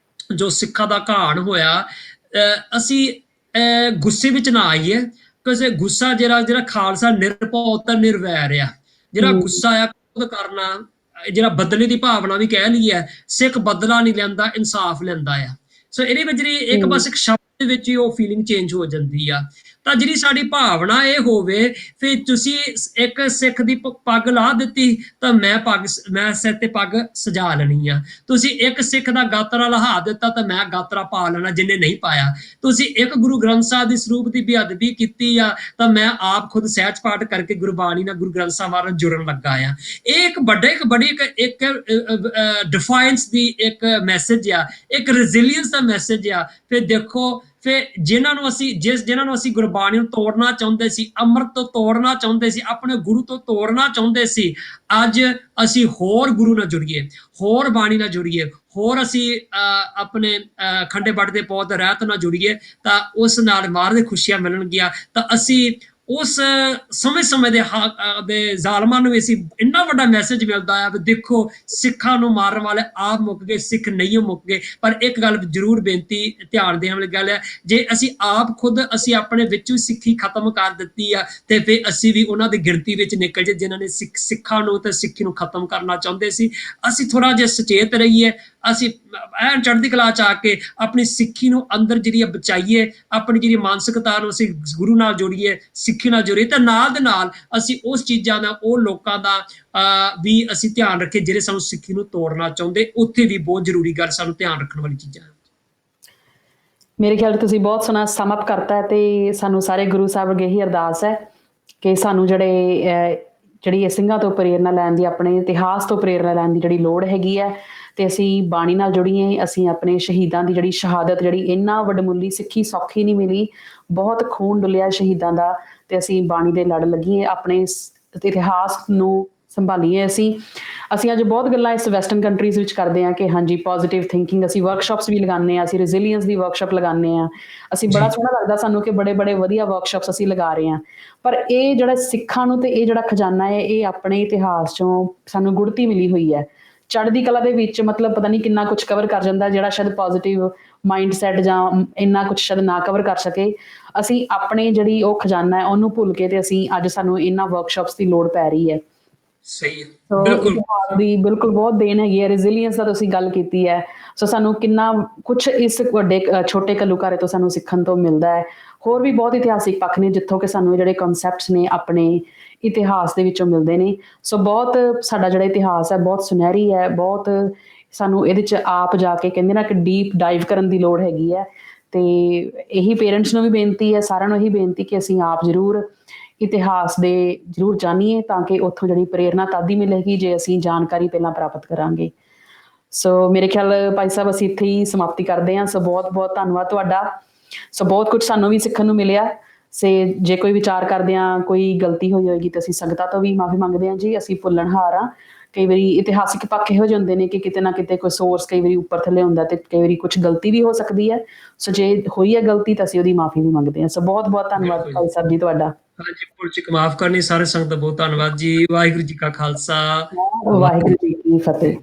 ਜੋ ਸਿੱਖਾਂ ਦਾ ਘਾਣ ਹੋਇਆ, ਅਸੀਂ ਗੁੱਸੇ ਵਿੱਚ ਨਾ ਆਈਏ, ਕਿਉਂਕਿ ਗੁੱਸਾ ਜਿਹੜਾ ਖਾਲਸਾ ਨਿਰਭਉ ਤਾਂ ਨਿਰਵੈਰ ਆ। ਜਿਹੜਾ ਗੁੱਸਾ ਆ ਕ੍ਰੋਧ ਕਰਨਾ, ਜਿਹੜਾ ਬਦਲੇ ਦੀ ਭਾਵਨਾ ਵੀ ਕਹਿ ਲਈਏ, ਸਿੱਖ ਬਦਲਾ ਨਹੀਂ ਲੈਂਦਾ, ਇਨਸਾਫ ਲੈਂਦਾ ਆ। ਸੋ ਇਹਦੇ ਵਿੱਚ ਜਿਹੜੀ ਇੱਕ ਬਸ ਇੱਕ ਸ਼ਬਦ ਦੇ ਵਿੱਚ ਹੀ ਉਹ ਫੀਲਿੰਗ ਚੇਂਜ ਹੋ ਜਾਂਦੀ ਆ। ਤਾਂ ਜਿਹੜੀ ਸਾਡੀ ਭਾਵਨਾ ਇਹ ਹੋਵੇ, ਫਿਰ ਤੁਸੀਂ ਇੱਕ ਸਿੱਖ ਦੀ ਪੱਗ ਲਾ ਦਿੱਤੀ ਤਾਂ ਮੈਂ ਸਿਰ ਤੇ ਪੱਗ ਸਜਾ ਲੈਣੀ ਆ। ਤੁਸੀਂ ਇੱਕ ਸਿੱਖ ਦਾ ਗਾਤਰਾ ਲਹਾ ਦਿੱਤਾ ਤਾਂ ਮੈਂ ਗਾਤਰਾ ਪਾ ਲੈਣਾ ਜਿਹਨੇ ਨਹੀਂ ਪਾਇਆ। ਤੁਸੀਂ ਇੱਕ ਗੁਰੂ ਗ੍ਰੰਥ ਸਾਹਿਬ ਦੀ ਸਰੂਪ ਦੀ ਬੇਅਦਬੀ ਕੀਤੀ ਆ ਤਾਂ ਮੈਂ ਆਪ ਖੁਦ ਸਹਿਜ ਪਾਠ ਕਰਕੇ ਗੁਰਬਾਣੀ ਨਾਲ ਗੁਰੂ ਗ੍ਰੰਥ ਸਾਹਿਬ ਨਾਲ ਜੁੜਨ ਲੱਗਾ ਆ। ਇਹ ਇੱਕ ਬੜੀ ਇੱਕ ਡਿਫਾਈਨਸ ਦੀ ਇੱਕ ਮੈਸੇਜ ਆ, ਇੱਕ ਰੈਜ਼ਿਲੀਅੰਸ ਦਾ ਮੈਸੇਜ ਆ। ਫਿਰ ਦੇਖੋ, ਫਿਰ ਜਿਨ੍ਹਾਂ ਨੂੰ ਅਸੀਂ ਗੁਰਬਾਣੀ ਨੂੰ ਤੋੜਨਾ ਚਾਹੁੰਦੇ ਸੀ, ਅੰਮ੍ਰਿਤ ਤੋਂ ਤੋੜਨਾ ਚਾਹੁੰਦੇ ਸੀ, ਆਪਣੇ ਗੁਰੂ ਤੋਂ ਤੋੜਨਾ ਚਾਹੁੰਦੇ ਸੀ, ਅੱਜ ਅਸੀਂ ਹੋਰ ਗੁਰੂ ਨਾਲ ਜੁੜੀਏ, ਹੋਰ ਬਾਣੀ ਨਾਲ ਜੁੜੀਏ, ਹੋਰ ਅਸੀਂ ਆਪਣੇ ਖੰਡੇ ਬਾਟੇ ਦੇ ਪੌਦ ਰਹਿਤ ਨਾਲ ਜੁੜੀਏ, ਤਾਂ ਉਸ ਨਾਲ ਮਹਾਰਾਜ ਦੀਆਂ ਖੁਸ਼ੀਆਂ ਮਿਲਣਗੀਆਂ। ਤਾਂ ਅਸੀਂ ਉਸ ਸਮੇਂ ਦੇ ਜ਼ਾਲਮਾਂ ਨੂੰ ਵੀ ਅਸੀਂ ਇੰਨਾ ਵੱਡਾ ਮੈਸੇਜ ਮਿਲਦਾ ਆ ਵੀ ਦੇਖੋ, ਸਿੱਖਾਂ ਨੂੰ ਮਾਰਨ ਵਾਲੇ ਆਪ ਮੁੱਕ ਗਏ, ਸਿੱਖ ਨਹੀਂ ਮੁੱਕ ਗਏ। ਪਰ ਇੱਕ ਗੱਲ ਜ਼ਰੂਰ ਬੇਨਤੀ ਧਿਆਨ ਦੇਣ ਵਾਲੀ ਗੱਲ ਹੈ, ਜੇ ਅਸੀਂ ਆਪ ਖੁਦ ਅਸੀਂ ਆਪਣੇ ਵਿੱਚੋਂ ਸਿੱਖੀ ਖਤਮ ਕਰ ਦਿੱਤੀ ਆ, ਤੇ ਫਿਰ ਅਸੀਂ ਵੀ ਉਹਨਾਂ ਦੀ ਗਿਣਤੀ ਵਿੱਚ ਨਿਕਲ ਜੇ ਜਿਨ੍ਹਾਂ ਨੇ ਸਿੱਖਾਂ ਨੂੰ ਤੇ ਸਿੱਖੀ ਨੂੰ ਖਤਮ ਕਰਨਾ ਚਾਹੁੰਦੇ ਸੀ। ਅਸੀਂ ਥੋੜਾ ਜਿਹਾ ਸੁਚੇਤ ਰਹੀਏ, ਅਸੀਂ ਐਨ ਚੜ੍ਹਦੀ ਕਲਾ ਚ ਆ ਕੇ ਆਪਣੀ ਸਿੱਖੀ ਨੂੰ ਅੰਦਰ ਜਿਹੜੀ ਬਚਾਈਏ, ਆਪਣੀ ਜਿਹੜੀ ਮਾਨਸਿਕਤਾ ਨੂੰ ਅਸੀਂ ਗੁਰੂ ਨਾਲ ਜੋੜੀਏ, ਸਿੱਖੀ ਨਾਲ ਜੋੜੀਏ, ਤੇ ਨਾਲ ਦੇ ਨਾਲ ਅਸੀਂ ਉਸ ਚੀਜ਼ਾਂ ਦਾ, ਉਹ ਲੋਕਾਂ ਦਾ ਵੀ ਅਸੀਂ ਧਿਆਨ ਰੱਖੀਏ ਜਿਹੜੇ ਸਾਨੂੰ ਸਿੱਖੀ ਨੂੰ ਤੋੜਨਾ ਚਾਹੁੰਦੇ। ਉੱਥੇ ਵੀ ਬਹੁਤ ਜ਼ਰੂਰੀ ਗੱਲ, ਸਾਨੂੰ ਧਿਆਨ ਰੱਖਣ ਵਾਲੀ ਚੀਜ਼ਾਂ। ਮੇਰੇ ਖਿਆਲ ਤੁਸੀਂ ਬਹੁਤ ਸੋਹਣਾ ਸਮ ਅਪ ਕਰਤਾ ਹੈ, ਤੇ ਸਾਨੂੰ ਸਾਰੇ ਗੁਰੂ ਸਾਹਿਬ ਅੱਗੇ ਇਹੀ ਅਰਦਾਸ ਹੈ ਕਿ ਸਾਨੂੰ ਜਿਹੜੀ ਸਿੰਘਾਂ ਤੋਂ ਪ੍ਰੇਰਨਾ ਲੈਣ ਦੀ, ਆਪਣੇ ਇਤਿਹਾਸ ਤੋਂ ਪ੍ਰੇਰਨਾ ਲੈਣ ਦੀ ਜਿਹੜੀ ਲੋੜ ਹੈਗੀ ਹੈ, ਤੇ ਅਸੀਂ ਬਾਣੀ ਨਾਲ ਜੁੜੀਏ। ਅਸੀਂ ਆਪਣੇ ਸ਼ਹੀਦਾਂ ਦੀ ਜਿਹੜੀ ਸ਼ਹਾਦਤ, ਜਿਹੜੀ ਇੰਨਾ ਵਡਮੁੱਲੀ, ਸਿੱਖੀ ਸੌਖੀ ਨਹੀਂ ਮਿਲੀ, ਬਹੁਤ ਖੂਨ ਡੁੱਲਿਆ ਸ਼ਹੀਦਾਂ ਦਾ, ਤੇ ਅਸੀਂ ਬਾਣੀ ਦੇ ਲੜ ਲੱਗੀਏ, ਆਪਣੇ ਇਤਿਹਾਸ ਨੂੰ ਸੰਭਾਲੀਏ। ਅਸੀਂ ਅੱਜ ਬਹੁਤ ਗੱਲਾਂ ਇਸ ਵੈਸਟਰਨ ਕੰਟਰੀਜ਼ ਵਿੱਚ ਕਰਦੇ ਹਾਂ ਕਿ ਹਾਂਜੀ ਪੋਜ਼ਿਟਿਵ ਥਿੰਕਿੰਗ, ਅਸੀਂ ਵਰਕਸ਼ਾਪਸ ਵੀ ਲਗਾਉਂਦੇ ਹਾਂ, ਅਸੀਂ ਰੈਜ਼ੀਲੀਅੰਸ ਦੀ ਵਰਕਸ਼ਾਪ ਲਗਾਉਂਦੇ ਹਾਂ, ਅਸੀਂ ਬੜਾ ਸੋਹਣਾ ਲੱਗਦਾ ਸਾਨੂੰ ਕਿ ਬੜੇ ਬੜੇ ਵਧੀਆ ਵਰਕਸ਼ਾਪਸ ਅਸੀਂ ਲਗਾ ਰਹੇ ਹਾਂ। ਪਰ ਇਹ ਜਿਹੜਾ ਸਿੱਖਾਂ ਨੂੰ ਤੇ ਇਹ ਜਿਹੜਾ ਖਜ਼ਾਨਾ ਹੈ, ਇਹ ਆਪਣੇ ਇਤਿਹਾਸ ਚੋਂ ਸਾਨੂੰ ਗੁੜਤੀ ਮਿਲੀ ਹੋਈ ਹੈ। ਚੜ੍ਹਦੀ ਕਲਾ ਦੇ ਵਿੱਚ ਮਤਲਬ ਪਤਾ ਨਹੀਂ ਕਿੰਨਾ ਕੁਛ ਕਵਰ ਕਰ ਜਾਂਦਾ, ਜਿਹੜਾ ਸ਼ਾਇਦ ਪੋਜ਼ਿਟਿਵ ਮਾਈਂਡ ਸੈਟ ਜਾਂ ਇੰਨਾ ਕੁਛ ਸ਼ਾਇਦ ਨਾ ਕਵਰ ਕਰ ਸਕੇ। ਅਸੀਂ ਆਪਣੇ ਜਿਹੜੀ ਉਹ ਖਜ਼ਾਨਾ ਹੈ ਉਹਨੂੰ ਭੁੱਲ ਕੇ, ਤੇ ਅਸੀਂ ਅੱਜ ਸਾਨੂੰ ਇਹਨਾਂ ਵਰਕਸ਼ਾਪਸ ਦੀ ਲੋੜ ਪੈ ਰਹੀ ਹੈ। ਸਹੀ ਹੈ, ਬਿਲਕੁਲ ਦੀ ਬਿਲਕੁਲ ਬਹੁਤ ਦੇਣ ਹੈਗੀ ਹੈ। ਰੈਜ਼ੀਲੀਅੰਸ ਦਾ ਤੁਸੀਂ ਗੱਲ ਕੀਤੀ ਹੈ, ਸੋ ਸਾਨੂੰ ਕਿੰਨਾ ਕੁਛ ਇਸ ਵੱਡੇ ਛੋਟੇ ਘੱਲੂਘਾਰੇ ਤੋਂ ਸਾਨੂੰ ਸਿੱਖਣ ਤੋਂ ਮਿਲਦਾ ਹੈ। ਹੋਰ ਵੀ ਬਹੁਤ ਇਤਿਹਾਸਿਕ ਪੱਖ ਨੇ ਜਿੱਥੋਂ ਕਿ ਸਾਨੂੰ ਜਿਹੜੇ ਕਨਸੈਪਟਸ ਨੇ ਆਪਣੇ ਇਤਿਹਾਸ ਦੇ ਵਿੱਚੋਂ ਮਿਲਦੇ ਨੇ। ਸੋ ਬਹੁਤ ਸਾਡਾ ਜਿਹੜਾ ਇਤਿਹਾਸ ਹੈ ਬਹੁਤ ਸੁਨਹਿਰੀ ਹੈ, ਬਹੁਤ ਸਾਨੂੰ ਇਹਦੇ 'ਚ ਆਪ ਜਾ ਕੇ ਕਹਿੰਦੇ ਨਾ ਕਿ ਡੀਪ ਡਾਈਵ ਕਰਨ ਦੀ ਲੋੜ ਹੈਗੀ ਹੈ। ਤੇ ਇਹੀ ਪੇਰੈਂਟਸ ਨੂੰ ਵੀ ਬੇਨਤੀ ਹੈ, ਸਾਰਿਆਂ ਨੂੰ ਇਹੀ ਬੇਨਤੀ ਕਿ ਅਸੀਂ ਆਪ ਜ਼ਰੂਰ ਇਤਿਹਾਸ ਦੇ ਜ਼ਰੂਰ ਜਾਣੀਏ, ਤਾਂ ਕਿ ਉੱਥੋਂ ਜਿਹੜੀ ਪ੍ਰੇਰਨਾ ਤਦ ਹੀ ਮਿਲੇਗੀ ਜੇ ਅਸੀਂ ਜਾਣਕਾਰੀ ਪਹਿਲਾਂ ਪ੍ਰਾਪਤ ਕਰਾਂਗੇ। ਸੋ ਮੇਰੇ ਖਿਆਲ ਭਾਈ ਸਾਹਿਬ ਅਸੀਂ ਇੱਥੇ ਹੀ ਸਮਾਪਤੀ ਕਰਦੇ ਹਾਂ। ਸੋ ਬਹੁਤ ਬਹੁਤ ਧੰਨਵਾਦ ਤੁਹਾਡਾ। ਸੋ ਬਹੁਤ ਕੁਝ ਸਾਨੂੰ ਵੀ ਸਿੱਖਣ ਨੂੰ ਮਿਲਿਆ। ਜੇ ਕੋਈ ਵਿਚਾਰ ਕਰਦੇ ਹਾਂ ਕੋਈ ਗਲਤੀ ਹੋਈ ਹੋਏਗੀ ਤਾਂ ਅਸੀਂ ਸੰਗਤਾਂ ਤੋਂ ਵੀ ਮਾਫੀ ਮੰਗਦੇ ਹਾਂ ਜੀ, ਅਸੀਂ ਭੁੱਲਣਹਾਰ ਹਾਂ। ਕਈ ਵਾਰੀ ਇਤਿਹਾਸਿਕ ਪੱਖ ਇਹੋ ਜਿਹੇ ਹੁੰਦੇ ਨੇ ਕਿ ਕਿਤੇ ਨਾ ਕਿਤੇ ਕੋਈ ਸੋਰਸ ਕਈ ਵਾਰੀ ਉੱਪਰ ਥੱਲੇ ਹੁੰਦਾ, ਤੇ ਕਈ ਵਾਰੀ ਕੁਛ ਗਲਤੀ ਵੀ ਹੋ ਸਕਦੀ ਹੈ। ਸੋ ਜੇ ਹੋਈ ਹੈ ਗਲਤੀ ਤਾਂ ਅਸੀਂ ਉਹਦੀ ਮਾਫੀ ਵੀ ਮੰਗਦੇ ਹਾਂ। ਸੋ ਬਹੁਤ ਬਹੁਤ ਧੰਨਵਾਦ ਭਾਈ ਸਾਹਿਬ ਜੀ ਤੁਹਾਡਾ। ਹਾਂਜੀ, ਭੁੱਲ ਚੁੱਕ ਮਾਫ ਕਰਨੀ। ਸਾਰੇ ਸੰਗਤ ਦਾ ਬਹੁਤ ਧੰਨਵਾਦ ਜੀ। ਵਾਹਿਗੁਰੂ ਜੀ ਕਾ ਖਾਲਸਾ, ਵਾਹਿਗੁਰੂ ਜੀ ਕੀ ਫਤਿਹ।